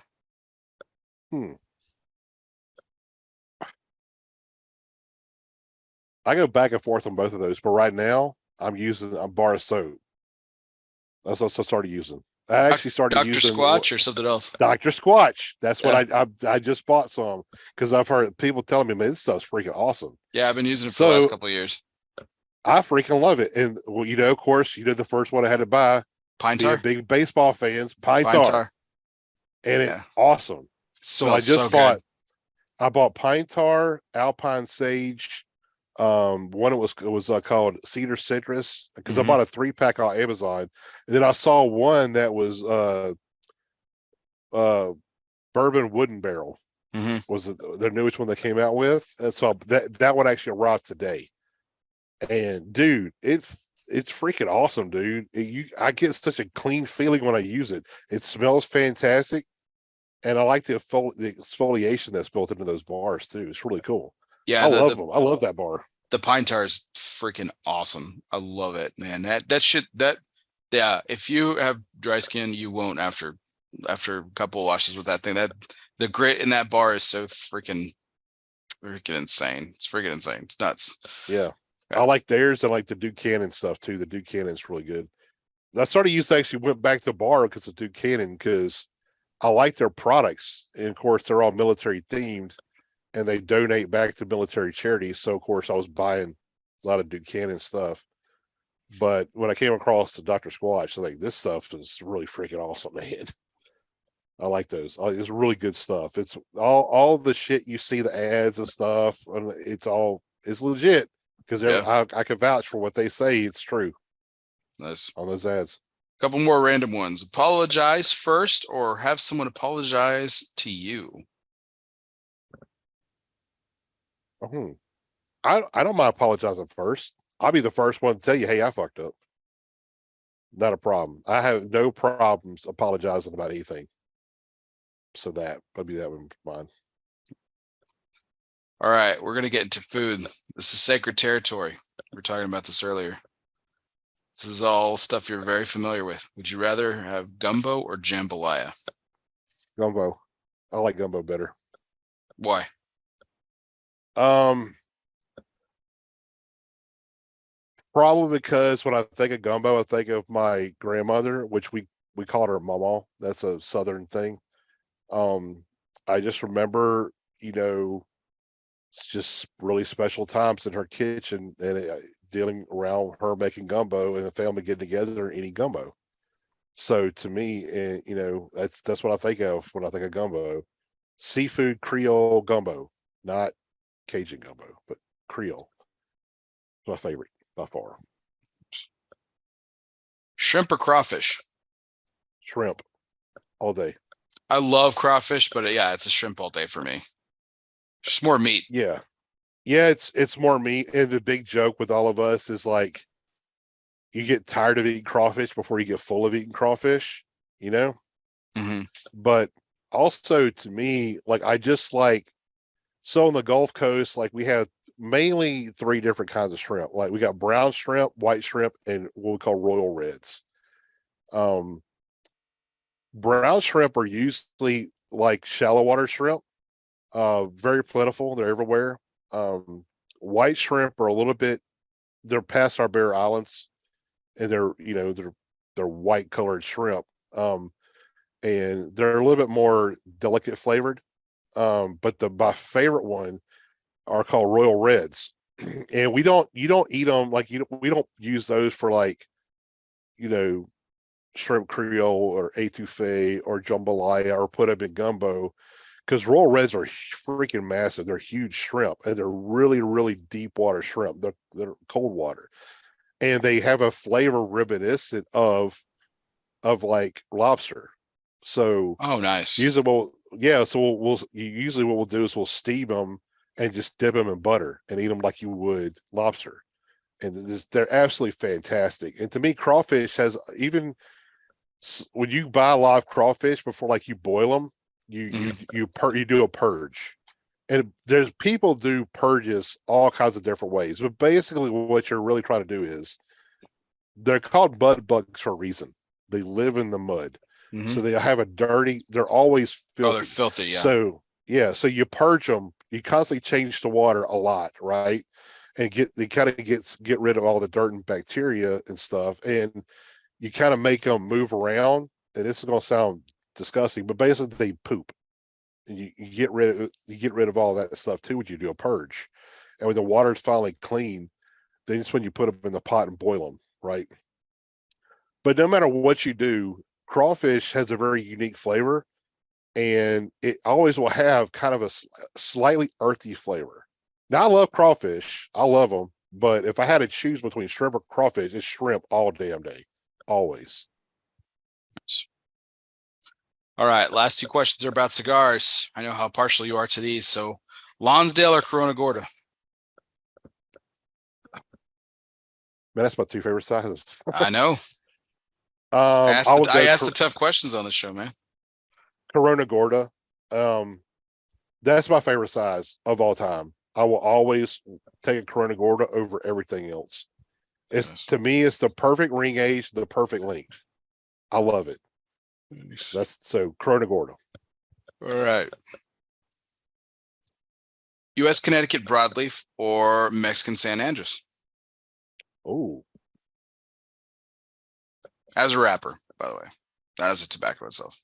I go back and forth on both of those, but right now I'm using a bar of soap. That's what I started using. I actually started Dr. using Squatch or something else. Dr. Squatch. That's what I just bought some because I've heard people telling me, man, this stuff's freaking awesome. Yeah, I've been using it for the last couple of years. I freaking love it. And of course, the first one I had to buy. Pine tar. Big baseball fans, pine tar. And it's awesome. So I bought pine tar, Alpine Sage. One it was called Cedar Citrus because I bought a 3-pack on Amazon, and then I saw one that was Bourbon Wooden Barrel was the newest one they came out with, and so that one actually arrived today. And dude, it's freaking awesome, dude. I get such a clean feeling when I use it. It smells fantastic, and I like the exfoliation that's built into those bars too. It's really cool. Yeah, I love them. I love that bar. The pine tar is freaking awesome. I love it, man. If you have dry skin, you won't after a couple of washes with that thing. The grit in that bar is so freaking insane. It's freaking insane. It's nuts. Yeah. I like theirs. I like the Duke stuff too. The Duke is really good. I went back to bar because of Duke because I like their products. And of course, they're all military themed and they donate back to military charities. So of course I was buying a lot of Duke stuff. But when I came across the Dr. Squatch, I was like, this stuff is really freaking awesome, man. I like those. It's really good stuff. It's all the shit you see, the ads and stuff, and it's legit. Because I can vouch for what they say. It's true. Nice. On those ads. Couple more random ones. Apologize first or have someone apologize to you? I don't mind apologizing first. I'll be the first one to tell you, hey, I fucked up. Not a problem. I have no problems apologizing about anything. So that one mine. All right, we're going to get into food. This is sacred territory. We were talking about this earlier. This is all stuff you're very familiar with. Would you rather have gumbo or jambalaya? Gumbo. I like gumbo better. Why? Probably because when I think of gumbo, I think of my grandmother, which we called her mama. That's a Southern thing. I just remember, it's just really special times in her kitchen and dealing around her making gumbo and the family getting together and eating gumbo. So to me, that's what I think of when I think of gumbo. Seafood Creole gumbo, not Cajun gumbo, but Creole. my favorite by far. Shrimp or crawfish? Shrimp all day. I love crawfish, but yeah, it's a shrimp all day for me. Just more meat. Yeah. Yeah, it's more meat. And the big joke with all of us is like you get tired of eating crawfish before you get full of eating crawfish, you know? Mm-hmm. But also to me, like I just like so on the Gulf Coast, like we have mainly 3 different kinds of shrimp. Like we got brown shrimp, white shrimp, and what we call royal reds. Brown shrimp are usually like shallow water shrimp, very plentiful. They're everywhere. White shrimp are a little bit. They're past our Bear Islands, and they're white colored shrimp, and they're a little bit more delicate flavored. But my favorite one are called Royal Reds, and you don't eat them like we don't use those for like you know shrimp creole or etouffee or jambalaya or put them in gumbo because Royal Reds are freaking massive. They're huge shrimp and they're really really deep water shrimp. They're cold water and they have a flavor reminiscent of like lobster. So Oh, nice. usable, yeah. So usually what we'll do is we'll steam them and just dip them in butter and eat them like you would lobster. And they're absolutely fantastic. And to me, crawfish has even when you buy live crawfish before like you boil them, you do a purge. And there's people do purges all kinds of different ways, but basically what you're really trying to do is they're called mud bugs for a reason. They live in the mud. Mm-hmm. So they have they're always filthy. Oh, they're filthy, yeah. So you purge them, you constantly change the water a lot, right? And get rid of all the dirt and bacteria and stuff. And you kind of make them move around. And this is gonna sound disgusting, but basically they poop. And you get rid of all that stuff too when you do a purge. And when the water is finally clean, then it's when you put them in the pot and boil them, right? But no matter what you do, crawfish has a very unique flavor, and it always will have kind of a slightly earthy flavor. Now, I love crawfish. I love them. But if I had to choose between shrimp or crawfish, it's shrimp all damn day. Always. All right. Last 2 questions are about cigars. I know how partial you are to these. So Lonsdale or Corona Gorda? Man, that's my 2 favorite sizes. I know. I asked the tough questions on the show, man. Corona Gorda. That's my favorite size of all time. I will always take a Corona Gorda over everything else. To me, it's the perfect ring age, the perfect length. I love it. That's so Corona Gorda. All right. U.S. Connecticut broadleaf or Mexican San Andres? Oh. As a wrapper, by the way, not as a tobacco itself.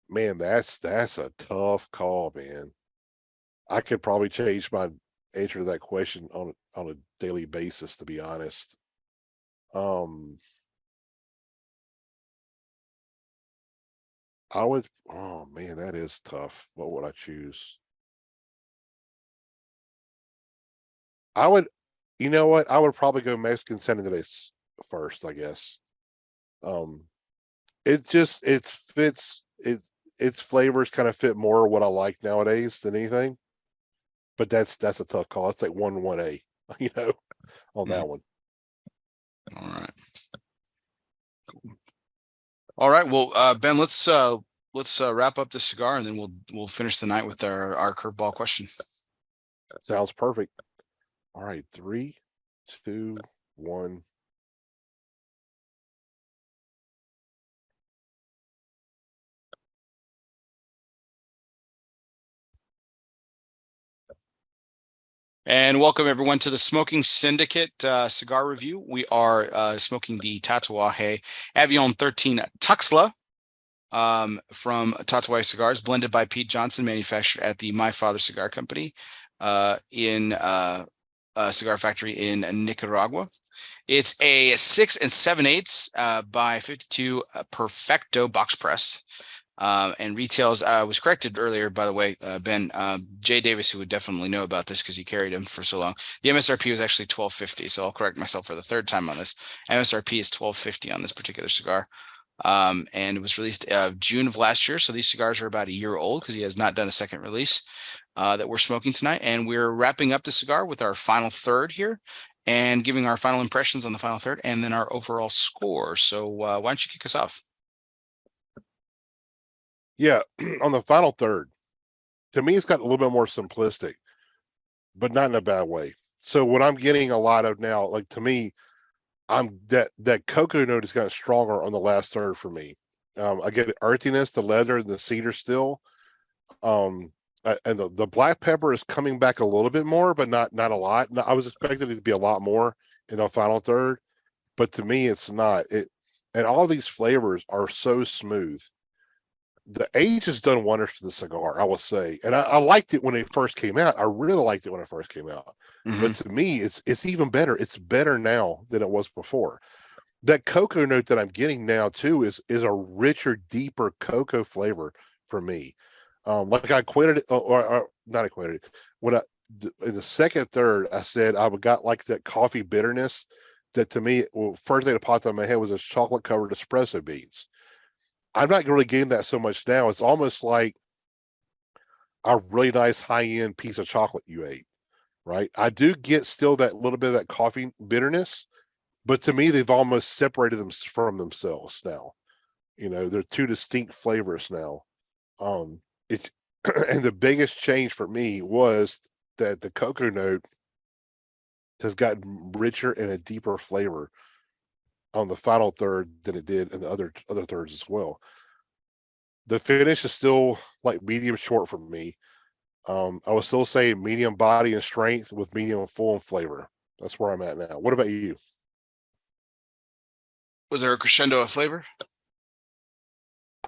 Man, that's a tough call, man. I could probably change my answer to that question on a daily basis, to be honest. I would. Oh man, that is tough. What would I choose? I would. You know what? I would probably go Mexican San Andres first, I guess. It fits its flavors kind of fit more what I like nowadays than anything. But that's a tough call. It's like 1-1A, on that one. All right. All right. Well, Ben, let's wrap up the cigar and then we'll finish the night with our curveball question. Sounds perfect. All right, 3, 2, 1. And welcome everyone to the Smoking Syndicate cigar review. We are smoking the Tatuaje Avion 13 Tuxtla from Tatuaje Cigars, blended by Pete Johnson, manufactured at the My Father Cigar Company in a cigar factory in Nicaragua. It's a 6 7/8 by 52 Perfecto box press. And retails, I was corrected earlier, by the way, Ben, Jay Davis, who would definitely know about this because he carried him for so long. The MSRP was actually $12.50. So I'll correct myself for the third time on this. MSRP is $12.50 on this particular cigar. And it was released June of last year. So these cigars are about a year old because he has not done a second release that we're smoking tonight. And we're wrapping up the cigar with our final third here and giving our final impressions on the final third and then our overall score. So why don't you kick us off? Yeah, on the final third, to me, it's got a little bit more simplistic, but not in a bad way. So what I'm getting a lot of now, like to me, I'm that cocoa note has gotten stronger on the last third for me. I get earthiness, the leather, and the cedar still. And the black pepper is coming back a little bit more, but not a lot. I was expecting it to be a lot more in the final third, but to me, it's not. And all these flavors are so smooth. The age has done wonders for the cigar, I will say. And I liked it when it first came out. I really liked it when it first came out. But to me, it's even better. It's better now than it was before. That cocoa note that I'm getting now too is a richer, deeper cocoa flavor for me. Like I equated it, or not equated it. When in the second, third, I said I got like that coffee bitterness. That to me, first thing that popped in my head was a chocolate covered espresso beans. I'm not really getting that so much now. It's almost like a really nice high end piece of chocolate you ate, right? I do get still that little bit of that coffee bitterness, but to me, they've almost separated them from themselves now. They're two distinct flavors now. It's and the biggest change for me was that the cocoa note has gotten richer and a deeper flavor on the final third than it did in the other thirds as well. The finish is still like medium short for me. I would still say medium body and strength with medium full and flavor. That's where I'm at now. What about you? Was there a crescendo of flavor?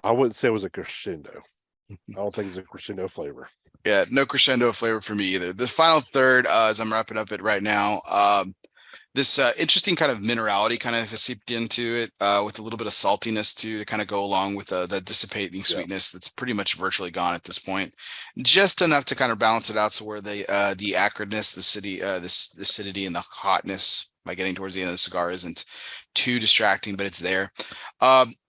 I wouldn't say it was a crescendo. I don't think it's a crescendo flavor. Yeah, no crescendo of flavor for me either. The final third, as I'm wrapping up it right now, this interesting kind of minerality kind of has seeped into it with a little bit of saltiness too to kind of go along with the dissipating sweetness that's pretty much virtually gone at this point. Just enough to kind of balance it out so where the acridness, the acidity and the hotness by getting towards the end of the cigar isn't too distracting, but it's there.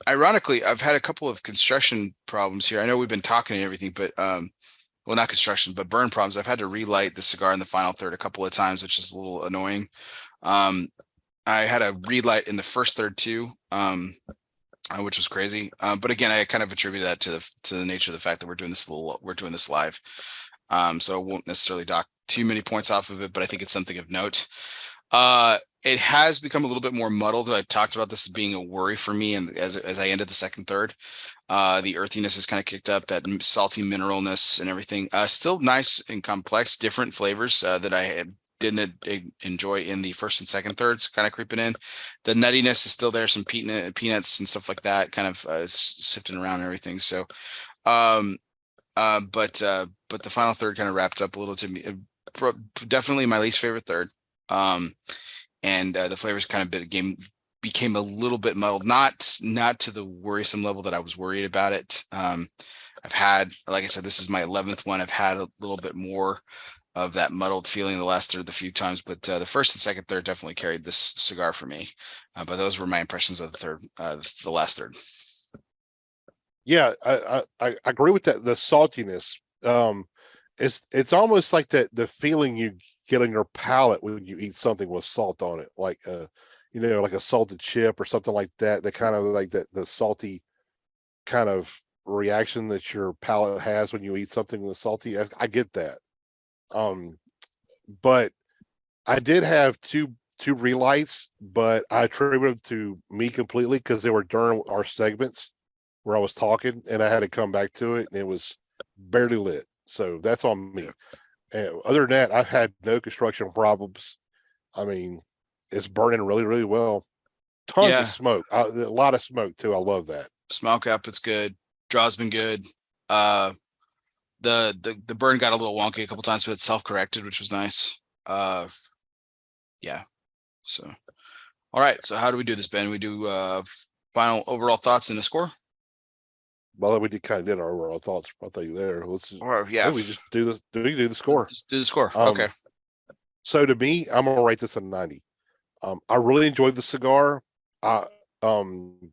Ironically, I've had a couple of construction problems here. I know we've been talking and everything, but well, not construction, but burn problems. I've had to relight the cigar in the final third a couple of times, which is a little annoying. I had a relight in the first third too, which was crazy. But again, I kind of attribute that to the nature of the fact that we're doing this live. So I won't necessarily dock too many points off of it, but I think it's something of note. It has become a little bit more muddled. I talked about this being a worry for me, and as I ended the second third, the earthiness has kind of kicked up, that salty mineralness and everything. Still nice and complex, different flavors that I didn't enjoy in the first and second thirds, kind of creeping in. The nuttiness is still there, some peanuts and stuff like that, kind of sifting around and everything. So, but the final third kind of wrapped up a little to me. Definitely my least favorite third. And the flavors kind of became a little bit muddled, not to the worrisome level that I was worried about it. I've had, like I said, this is my 11th one. I've had a little bit more of that muddled feeling the last third the few times, but the first and second third definitely carried this cigar for me. But those were my impressions of the last third. Yeah, I agree with that. The saltiness, it's almost like the feeling you get on your palate when you eat something with salt on it, like like a salted chip or something like that. That kind of like the salty kind of reaction that your palate has when you eat something with salty. I get that. But I did have two relights, but I attribute them to me completely because they were during our segments where I was talking and I had to come back to it and it was barely lit. So that's on me. And other than that, I've had no construction problems. I mean, it's burning really, really well. Tons of smoke. A lot of smoke too. I love that. Smoke up, it's good. Draw's been good. The burn got a little wonky a couple times, but it's self-corrected, which was nice. Yeah. So, all right. So how do we do this, Ben? We do final overall thoughts and the score? Well, we kind of did our overall thoughts. I think there. Or yeah, We just do the do the score. just do the score. Um, Okay. so to me, I'm gonna rate this a 90. I really enjoyed the cigar. I um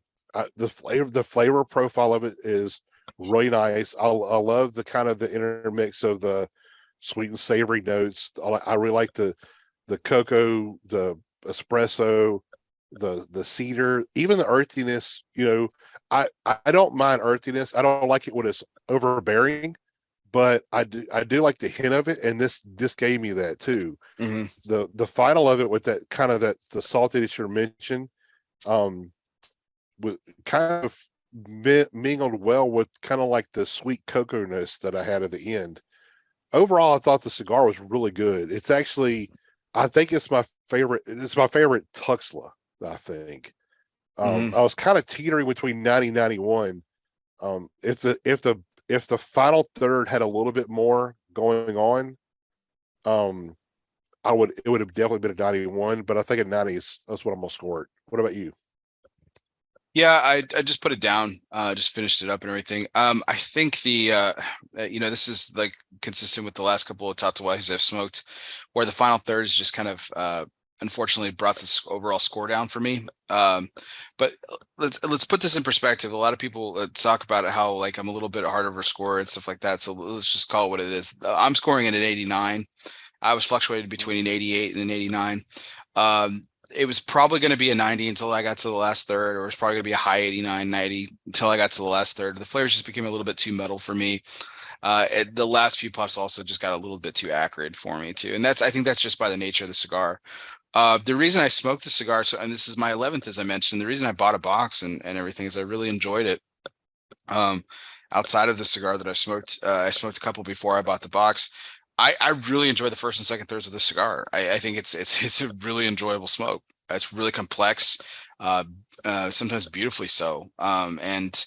the flavor profile of it is really nice. I love the kind of the intermix of the sweet and savory notes. I really like the cocoa, the espresso, the cedar, even the earthiness. I don't mind earthiness. I don't like it when it's overbearing, but I do like the hint of it, and this gave me that too. Mm-hmm. The final of it with that kind of that the saltiness you mentioned, with kind of mingled well with kind of like the sweet cocoa-ness that I had at the end. Overall, I thought the cigar was really good. It's actually, I think it's my favorite. It's my favorite Tuxtla, I think. Mm-hmm. I was kind of teetering between 90 91. If the final third had a little bit more going on, um, it would have definitely been a 91, but I think a 90 that's what I'm gonna score it. What about you? Yeah, I just put it down, just finished it up and everything. I think this is like consistent with the last couple of Tatuajes I've smoked, where the final third is just kind of unfortunately brought this overall score down for me. But let's put this in perspective. A lot of people talk about how like I'm a little bit hard over score and stuff like that. So let's just call it what it is. I'm scoring it at 89. I was fluctuated between an 88 and an 89. It was probably going to be a 90 until I got to the last third, or it was probably going to be a high 89, 90 until I got to the last third. The flavors just became a little bit too metal for me. The last few puffs also just got a little bit too acrid for me too. And I think that's just by the nature of the cigar. The reason I smoked the cigar, and this is my 11th, as I mentioned, the reason I bought a box and everything is I really enjoyed it. Outside of the cigar that I smoked a couple before I bought the box. I really enjoy the first and second thirds of the cigar. I think it's a really enjoyable smoke. It's really complex, sometimes beautifully so. And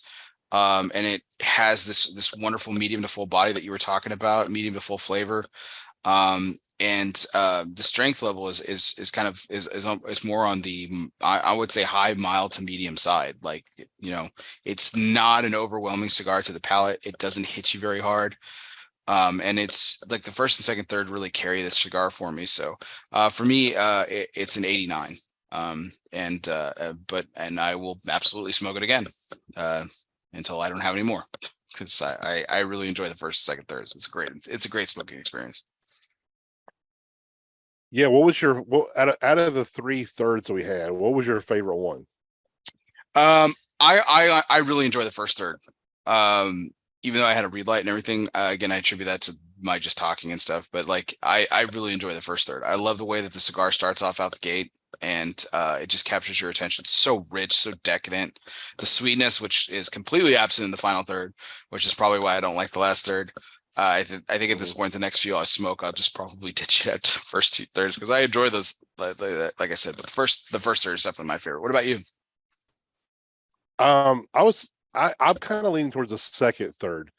it has this wonderful medium to full body that you were talking about, medium to full flavor. And the strength level is kind of is more on the I would say high mild to medium side. Like, it's not an overwhelming cigar to the palate. It doesn't hit you very hard. And it's like the first and second third really carry this cigar for me. So for me, it's an 89. And I will absolutely smoke it again until I don't have any more, because I really enjoy the first and second thirds. It's a great smoking experience. Yeah, what was your out of the three thirds we had? What was your favorite one? I really enjoy the first third. Even though I had a read light and everything, again, I attribute that to my just talking and stuff. But like, I really enjoy the first third. I love the way that the cigar starts off out the gate, and it just captures your attention. It's so rich, so decadent. The sweetness, which is completely absent in the final third, which is probably why I don't like the last third. I think at this point, the next few I smoke, I'll just probably ditch it at the first two thirds, because I enjoy those. Like I said, but the first third is definitely my favorite. What about you? I'm kind of leaning towards the second third,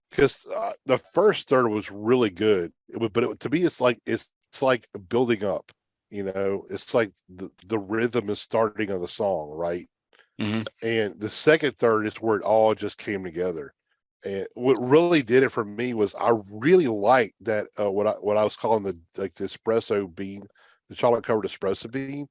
because the first third was really good. To me, it's like building up. It's like the rhythm is starting of the song, right? Mm-hmm. And the second third is where it all just came together. And what really did it for me was I really liked that what I was calling the espresso bean, the chocolate covered espresso bean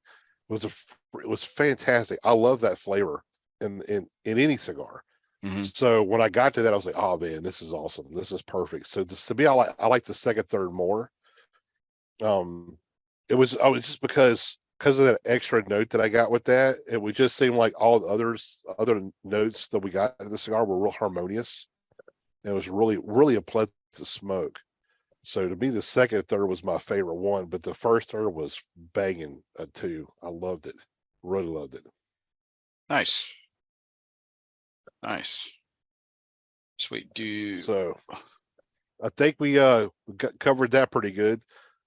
it was fantastic. I love that flavor in any cigar. Mm-hmm. So when I got to that, I was like, oh man, this is awesome. This is perfect. So to me, I like the second third more. It was just because of that extra note that I got with that. It would just seem like all the other notes that we got in the cigar were real harmonious. It was really, really a pleasant to smoke. So to me, the second third was my favorite one, but the first third was banging too. I loved it. Really loved it. Nice. Sweet dude. So I think we covered that pretty good.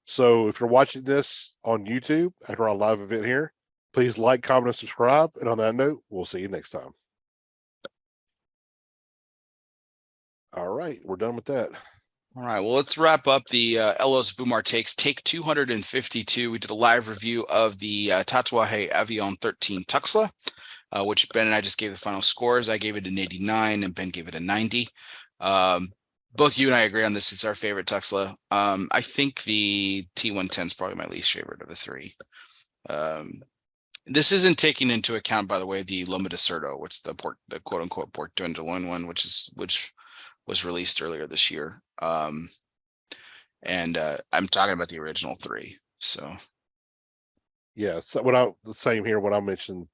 So if you're watching this on YouTube after our live event here, please like, comment, and subscribe. And on that note, we'll see you next time. All right, we're done with that. All right, well, let's wrap up the Elos Fumar takes. Take 252. We did a live review of the Tatuaje Avion 13 Tuxtla. which Ben and I just gave the final scores. I gave it an 89 and Ben gave it a 90. Both you and I agree on this. It's our favorite Tuxtla. I think the T110 is probably my least favorite of the three. This isn't taking into account, by the way, the Loma de Cerdo, which the quote unquote pork tenderloin one, which was released earlier this year. And I'm talking about the original three. So yeah, so the same here. What I mentioned,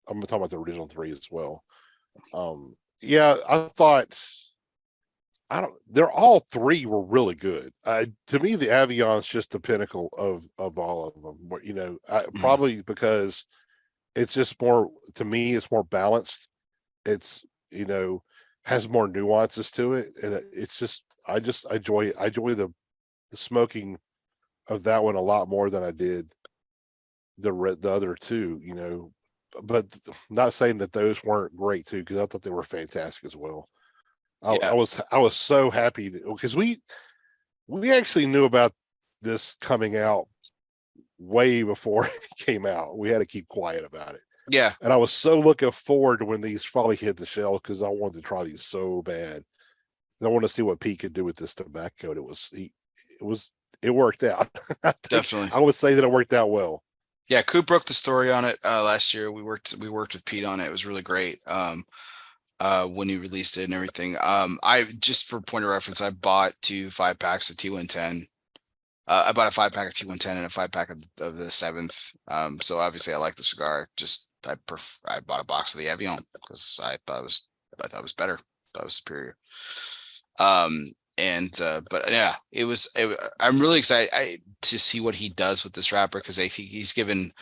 I'm talking about the original three as well. Yeah, I thought they're all three were really good. To me, the Avion's just the pinnacle of all of them. You know, probably because it's just more, to me, it's more balanced. It's, you know, has more nuances to it, and it's just I enjoy the smoking of that one a lot more than I did the other two. You know, but not saying that those weren't great too, because I thought they were fantastic as well. I was so happy because we actually knew about this coming out way before it came out. We had to keep quiet about it. Yeah, and I was so looking forward to when these finally hit the shelf, because I wanted to try these so bad. I want to see what Pete could do with this tobacco. It worked out. definitely. I would say that it worked out well. Yeah, Coop broke the story on it last year. We worked with Pete on it. It was really great. When he released it and everything. I just, for point of reference, I bought 2 5-packs of T110. I bought a 5-pack of T110 and a 5-pack of the 7th. So obviously I like the cigar. Just I bought a box of the Avion because I thought it was better. I thought it was superior. But yeah, I'm really excited to see what he does with this wrapper, because I think he's given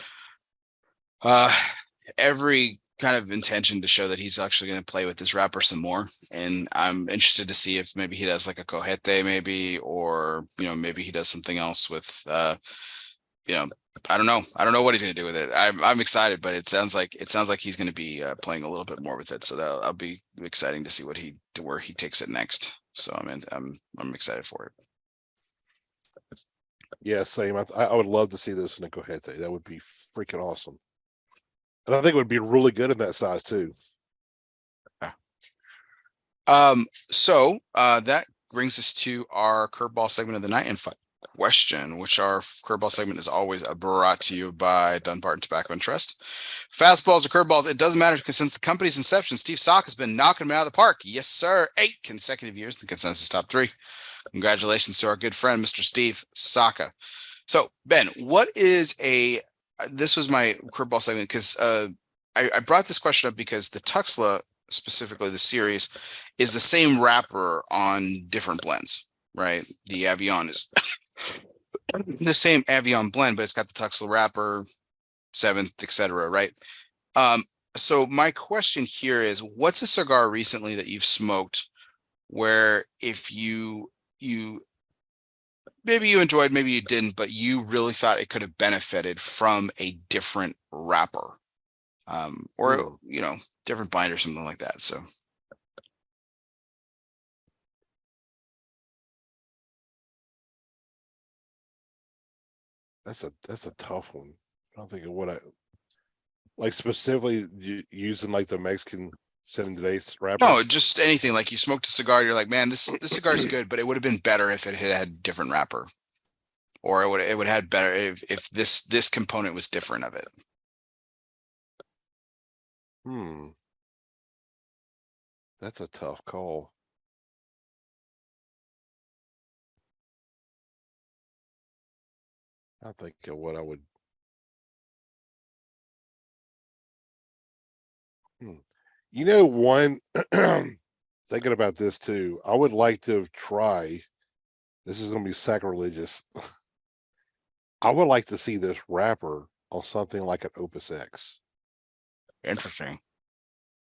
every kind of intention to show that he's actually going to play with this wrapper some more. And I'm interested to see if maybe he does like a cojete, maybe, or, you know, maybe he does something else with, you know, I don't know what he's going to do with it. I'm excited, but it sounds like he's going to be playing a little bit more with it. So that'll be exciting to see where he takes it next. So I'm excited for it. Yeah, same. I would love to see this in a cojete. That would be freaking awesome. And I think it would be really good in that size too. So that brings us to our curveball segment of the night and question, which our curveball segment is always brought to you by Dunbarton Tobacco and Trust. Fastballs or curveballs, it doesn't matter, because since the company's inception, Steve Sock has been knocking them out of the park. Yes, sir. 8 consecutive years in the consensus top 3. Congratulations to our good friend, Mr. Steve Saka. So, Ben, this was my curveball segment, because I brought this question up because the Tuxtla, specifically the series, is the same wrapper on different blends, right? The Avion is the same Avion blend, but it's got the Tuxtla wrapper, 7th, etc., right? So my question here is, what's a cigar recently that you've smoked where if you maybe you enjoyed, maybe you didn't, but you really thought it could have benefited from a different wrapper, or you know, different binder, something like that? So that's a tough one. I don't think of what I like specifically using like the Mexican San Andres wrapper. No, just anything. Like you smoked a cigar, you're like, man, this cigar is good, but it would have been better if it had different wrapper, or it would have had better if this component was different of it. That's a tough call. I think of what I would. You know, one thinking about this too, I would like to try. This is going to be sacrilegious. I would like to see this wrapper on something like an Opus X. Interesting.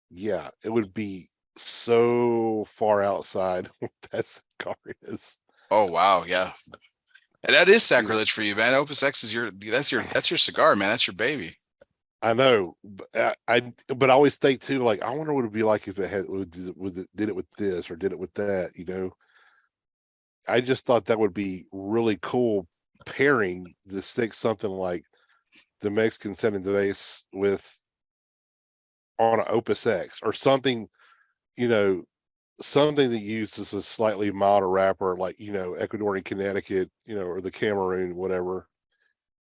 Yeah, it would be so far outside what that cigar is. Oh wow, yeah. And that is sacrilege for you, man. Opus X is that's your cigar, man. That's your baby. I know, but I always think too, like, I wonder what it'd be like if it did it with this or did it with that. You know, I just thought that would be really cool pairing to stick something like the Mexican San Andres with on an Opus X or something, something that uses a slightly milder wrapper, like, Ecuadorian Connecticut, or the Cameroon, whatever.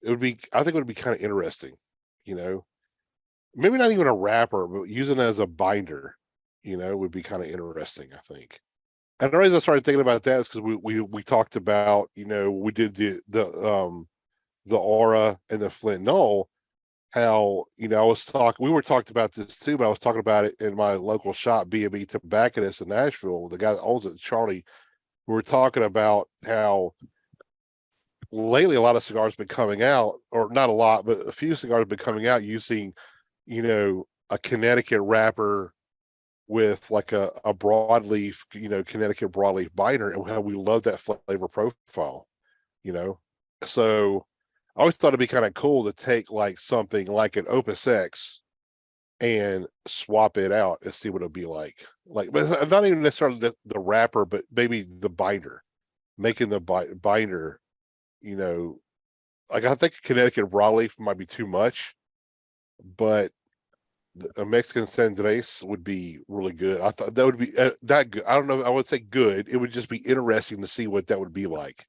I think it would be kind of interesting, maybe not even a wrapper, but using it as a binder, would be kind of interesting, I think. And the reason I started thinking about that is because we talked about, we did the Aura and the Flint Knoll, how, we were talking about this too, but I was talking about it in my local shop, B&B Tobacconist in Ashville, the guy that owns it, Charlie. We were talking about how lately a lot of cigars have been coming out, or not a lot, but a few cigars have been coming out using, a Connecticut wrapper with like a broadleaf, Connecticut broadleaf binder, and how we love that flavor profile, So I always thought it'd be kind of cool to take like something like an Opus X and swap it out and see what it'll be like. But not even necessarily the wrapper, but maybe the binder, making the binder, like I think Connecticut broadleaf might be too much, but a Mexican San Andres would be really good. I thought that would be that good. I don't know. I would say good. It would just be interesting to see what that would be like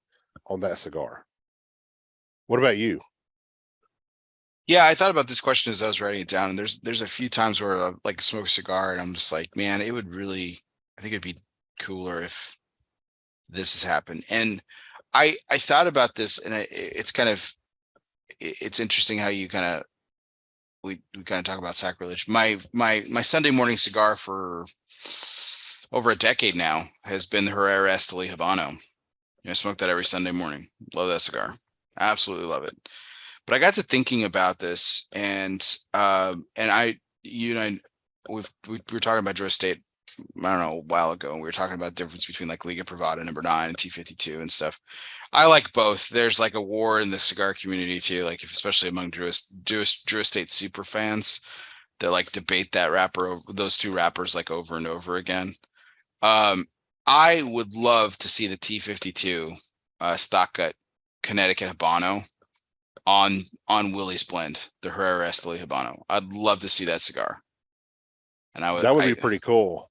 on that cigar. What about you? Yeah, I thought about this question as I was writing it down, and there's a few times where I like smoke a cigar and I'm just like, man, I think it'd be cooler if this has happened. And I thought about this, and it's interesting how you kind of we kind of talk about sacrilege. My Sunday morning cigar for over a decade now has been the Herrera Esteli Habano. I smoke that every Sunday morning. Love that cigar. Absolutely love it. But I got to thinking about this, and we were talking about Drew Estate, I don't know, a while ago, and we were talking about the difference between like Liga Privada number 9 and T52 and stuff. I like both. There's like a war in the cigar community too, like especially among Drew Estate super fans that like debate that wrapper over those two wrappers like over and over again. I would love to see the T52 stock cut Connecticut Habano on Willie's blend, the Herrera Esteli Habano. I'd love to see that cigar. And that would be pretty cool.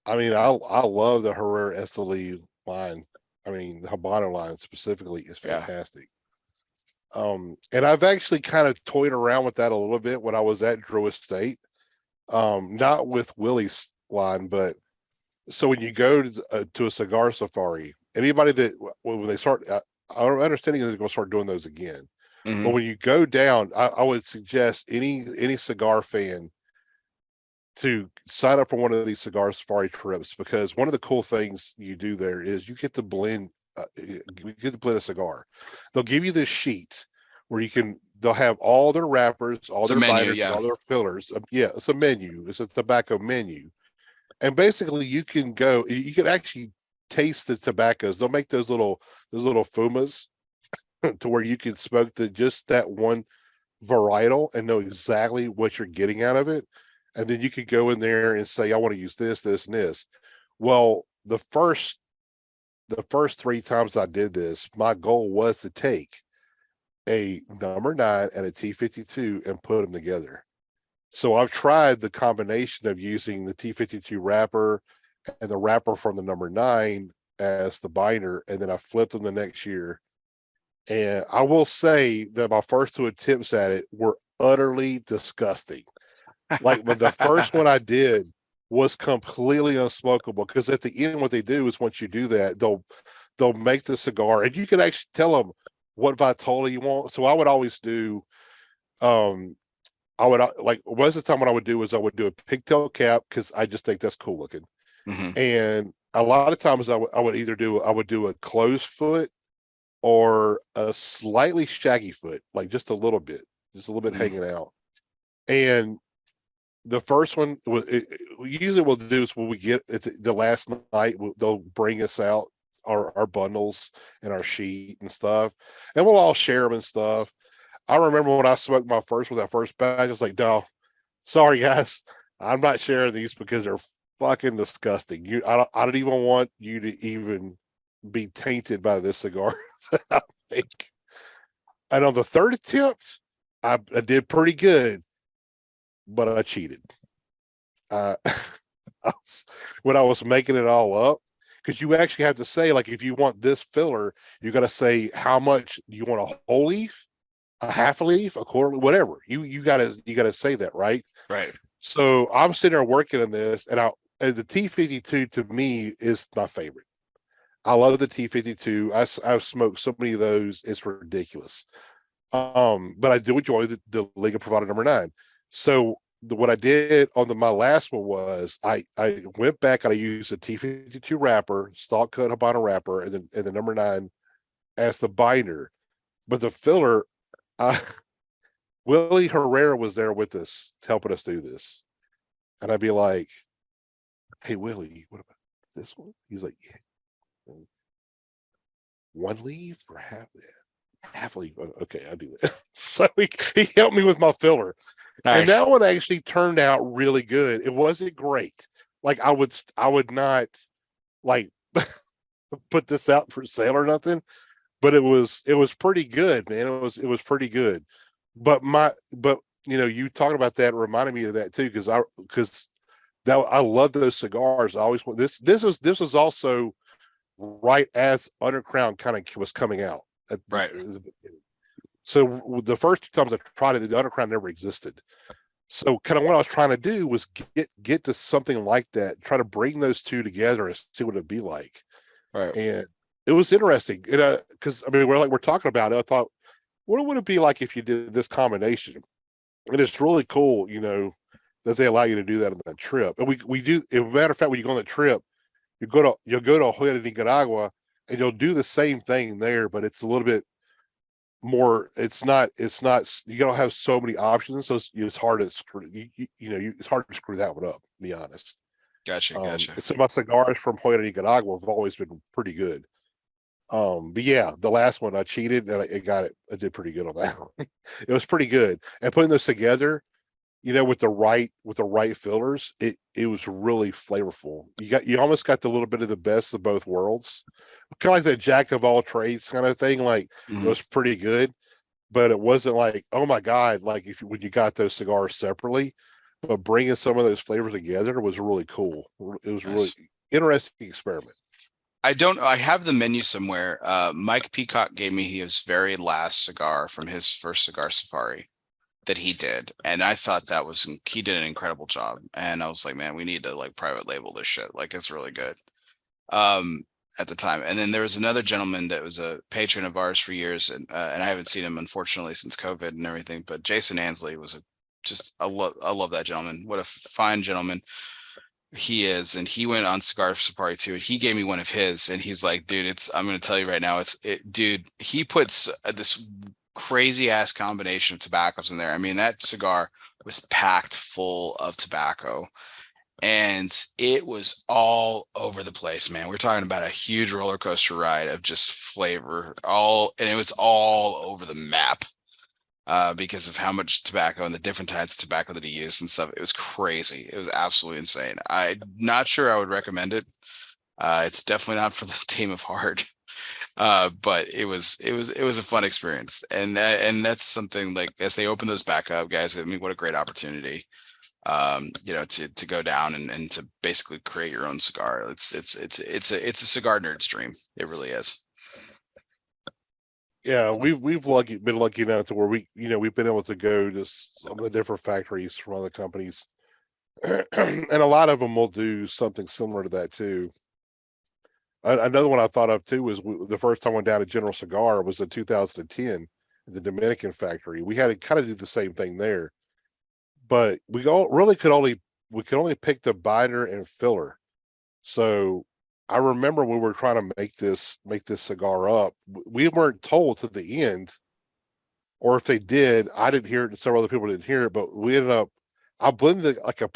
I mean, I love the Herrera Esteli line. I mean, the Habano line specifically is fantastic. Yeah. And I've actually kind of toyed around with that a little bit when I was at Drew Estate. Not with Willie's line, but so when you go to a cigar safari, anybody that when they start, I'm understanding they're going to start doing those again. Mm-hmm. But when you go down, I would suggest any cigar fan to sign up for one of these cigar safari trips, because one of the cool things you do there is you get to blend a cigar. They'll give you this sheet where they'll have all their wrappers, all their binders, all their fillers. It's a menu. It's a tobacco menu. And basically you can actually taste the tobaccos. They'll make those little fumas to where you can smoke just that one varietal and know exactly what you're getting out of it. And then you could go in there and say, I want to use this, this, and this. Well, the first 3 times I did this, my goal was to take a number 9 and a T52 and put them together. So I've tried the combination of using the T52 wrapper and the wrapper from the number 9 as the binder, and then I flipped them the next year. And I will say that my first 2 attempts at it were utterly disgusting. Like, but the first one I did was completely unsmokable, because at the end, what they do is once you do that, they'll make the cigar, and you can actually tell them what vitola you want. So I would always do, most of the time what I would do is I would do a pigtail cap, because I just think that's cool looking. Mm-hmm. And a lot of times I would do a closed foot or a slightly shaggy foot, like just a little bit hanging out. And the first one usually we'll do is when we get the last night, they'll bring us out our bundles and our sheet and stuff, and we'll all share them and stuff. I remember when I smoked my first one, that first batch, I was like, no, sorry guys, I'm not sharing these because they're fucking disgusting. I don't even want you to even be tainted by this cigar that I make. And on the third attempt, I did pretty good, but I cheated. uh, when I was making it all up, because you actually have to say, like, if you want this filler, you got to say how much you want, a whole leaf, a half a leaf, a quarter, whatever. You gotta say that, right? Right. So I'm sitting there working on this, and the T52 to me is my favorite. I love the T52. I've smoked so many of those, it's ridiculous. But I do enjoy the Liga Privada number 9. So what I did on my last one was I went back and I used a T52 wrapper, stalk cut Habana wrapper, and the number 9 as the binder. But the filler, Willie Herrera was there with us, helping us do this. And I'd be like, "Hey Willie, what about this one?" He's like, "Yeah, one leaf or half leaf." Okay, I'll do that. So he helped me with my filler. Nice. And that one actually turned out really good. It wasn't great. Like I would not like put this out for sale or nothing, but it was pretty good, man. It was pretty good. But you talking about that reminded me of that too, because I love those cigars. I always want this. This was also right as Undercrown kind of was coming out. Right. So the first 2 times I tried it, the Undercrown never existed. So kind of what I was trying to do was get to something like that, try to bring those two together and see what it'd be like. Right. And it was interesting. Because I mean, we're talking about it. I thought, what would it be like if you did this combination? And it's really cool, that they allow you to do that on that trip. And we do. As a matter of fact, when you go on the trip, you'll go to Hoya de Nicaragua, and you'll do the same thing there, but it's a little bit more. It's not. You don't have so many options, so it's hard to screw. It's hard to screw that one up. To be honest. Gotcha. So my cigars from Hoya de Nicaragua have always been pretty good. But yeah, the last one I cheated and I did pretty good on that one. It was pretty good. And putting those together, with the right fillers, it was really flavorful. You almost got the little bit of the best of both worlds. Kind of like that jack of all trades kind of thing. Like It was pretty good, but it wasn't like, oh my God, like when you got those cigars separately, but bringing some of those flavors together was really cool. It was really interesting experiment. I have the menu somewhere. Mike Peacock gave me his very last cigar from his first cigar safari that he did. And I thought he did an incredible job. And I was like, man, we need to like private label this shit. Like it's really good. At the time. And then there was another gentleman that was a patron of ours for years. And I haven't seen him unfortunately since COVID and everything, but Jason Ansley was I love that gentleman. What a fine gentleman he is. And he went on cigar safari too. He gave me one of his and he's like, dude, I'm going to tell you right now, dude, he puts this crazy ass combination of tobaccos in there. I mean, that cigar was packed full of tobacco and it was all over the place, man. We're talking about a huge roller coaster ride of just flavor, and it was all over the map. Because of how much tobacco and the different types of tobacco that he used and stuff. It was crazy. It was absolutely insane. I'm not sure I would recommend it. It's definitely not for the team of heart. But it was a fun experience. And that's something like as they open those back up, guys, I mean, what a great opportunity. To go down and to basically create your own cigar. It's a cigar nerd's dream. It really is. Yeah, we've been lucky enough to where we've been able to go to some of the different factories from other companies, and a lot of them will do something similar to that too. Another one I thought of too was the first time I went down to General Cigar was in 2010 at the Dominican factory. We had to kind of do the same thing there, but we could only pick the binder and filler. So I remember when we were trying to make this cigar up, we weren't told to the end, or if they did, I didn't hear it and several other people didn't hear it, but we ended up, I blended like a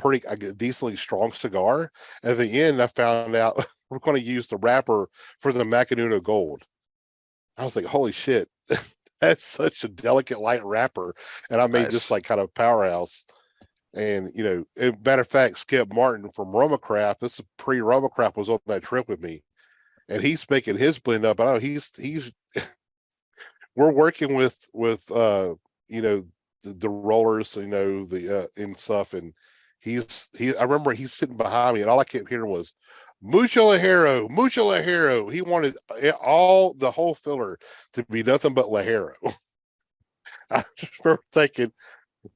decently strong cigar. At the end, I found out we're going to use the wrapper for the Macanudo Gold. I was like, holy shit, that's such a delicate light wrapper. And I made this like kind of powerhouse. And matter of fact, Skip Martin from Romacraft, this is pre-Romacraft, was on that trip with me, and he's making his blend up. I know he's we're working with the rollers, the and stuff, and I remember he's sitting behind me, and all I kept hearing was mucho lajero, mucho lajero. He wanted the whole filler to be nothing but lajero. I remember thinking,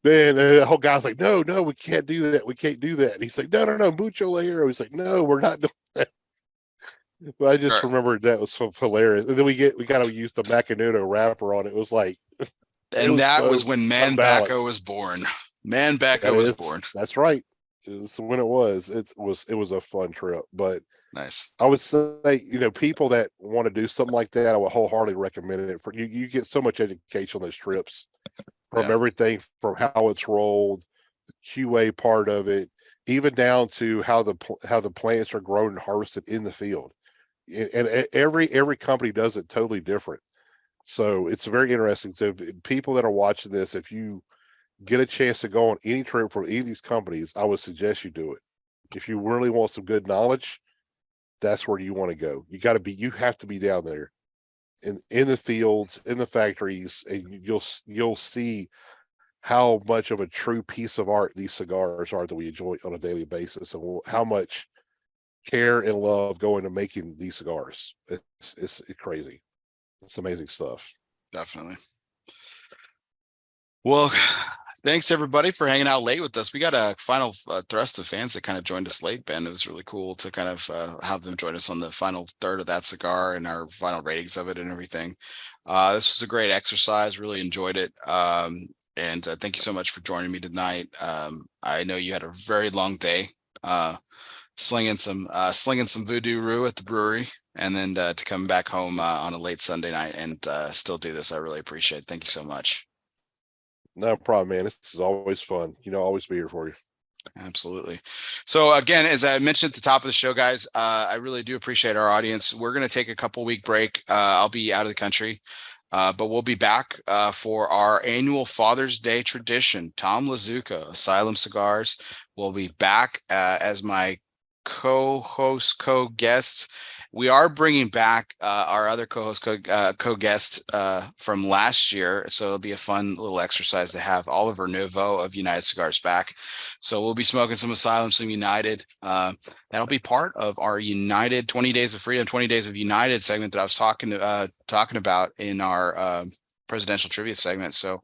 man, the whole guy's like, no, we can't do that. We can't do that. And he's like, no, mucho lajero. He's like, no, we're not doing that. But I just remembered that was so hilarious. And then we got to use the Macanudo wrapper on it. It was like, and that was when Man Bacco was born. Man Bacco was born. That's right. It's when it was. It was a fun trip. But nice. I would say, people that want to do something like that, I would wholeheartedly recommend it. For you, you get so much education on those trips, from everything from how it's rolled, the QA part of it, even down to how the plants are grown and harvested in the field. And every company does it totally different. So it's very interesting. So people that are watching this, if you get a chance to go on any trip from any of these companies, I would suggest you do it. If you really want some good knowledge, that's where you want to go. You have to be down there in the fields, in the factories, and you'll see how much of a true piece of art these cigars are that we enjoy on a daily basis, and how much care and love go into making these cigars. It's crazy. It's amazing stuff. Definitely. Well, thanks everybody for hanging out late with us. We got a final thrust of fans that kind of joined us late, Ben. It was really cool to kind of have them join us on the final third of that cigar and our final ratings of it and everything. This was a great exercise. Really enjoyed it. And thank you so much for joining me tonight. I know you had a very long day, slinging some voodoo roux at the brewery, and then to come back home on a late Sunday night and still do this. I really appreciate it. Thank you so much. No problem, man. This is always fun. Always be here for you. Absolutely. So again, as I mentioned at the top of the show, guys, I really do appreciate our audience. We're going to take a couple-week break. I'll be out of the country, but we'll be back for our annual Father's Day tradition. Tom Lazuka, Asylum Cigars, will be back as my co-host, co-guests. We are bringing back our other co-host, co-guest from last year. So it'll be a fun little exercise to have Oliver Novo of United Cigars back. So we'll be smoking some Asylum, some United. That'll be part of our United 20 Days of Freedom, 20 Days of United segment that I was talking about in our presidential trivia segment. So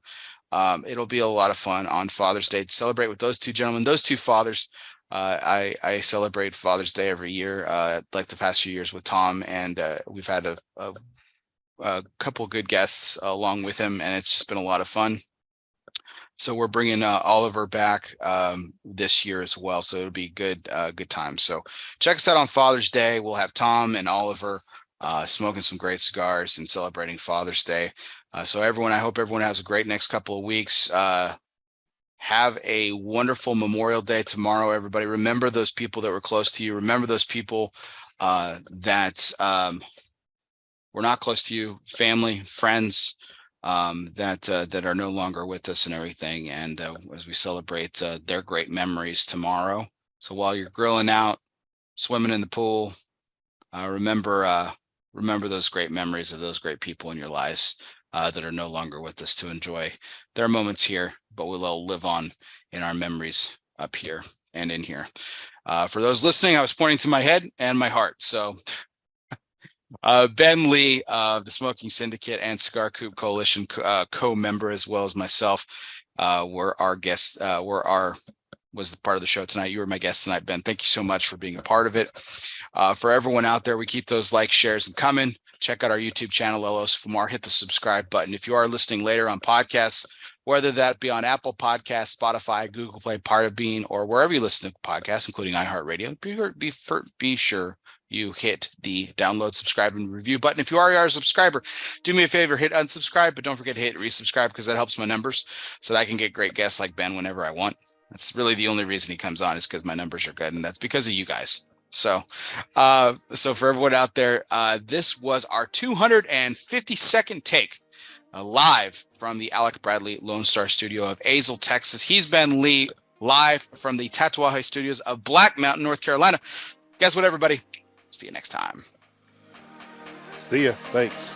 it'll be a lot of fun on Father's Day to celebrate with those two gentlemen, those two fathers. I celebrate Father's Day every year, like the past few years with Tom, and we've had a couple good guests along with him, and it's just been a lot of fun. So we're bringing Oliver back this year as well, so it'll be good time. So check us out on Father's Day. We'll have Tom and Oliver smoking some great cigars and celebrating Father's Day. So everyone, I hope everyone has a great next couple of weeks. Have a wonderful Memorial Day tomorrow, everybody. Remember those people that were close to you. Remember those people that were not close to you, family, friends that are no longer with us and everything. And as we celebrate their great memories tomorrow. So while you're grilling out, swimming in the pool, remember those great memories of those great people in your lives that are no longer with us, to enjoy their moments here, but we'll all live on in our memories up here and in here. For those listening, I was pointing to my head and my heart. So Ben Lee of the Smoking Syndicate and Cigar Coop Coalition co-member, as well as myself, were our guests, was the part of the show tonight. You were my guest tonight, Ben. Thank you so much for being a part of it. For everyone out there, we keep those likes, shares, and coming. Check out our YouTube channel, Elos Fumar. Hit the subscribe button. If you are listening later on podcasts, whether that be on Apple Podcasts, Spotify, Google Play, Podbean, or wherever you listen to podcasts, including iHeartRadio, be sure you hit the download, subscribe, and review button. If you are a subscriber, do me a favor, hit unsubscribe, but don't forget to hit resubscribe, because that helps my numbers so that I can get great guests like Ben whenever I want. That's really the only reason he comes on, is because my numbers are good, and that's because of you guys. So for everyone out there, this was our 252nd take, live from the Alec Bradley Lone Star Studio of Azle, Texas. He's Ben Lee, live from the Tatuaje Studios of Black Mountain, North Carolina. Guess what, everybody? See you next time. See ya. Thanks.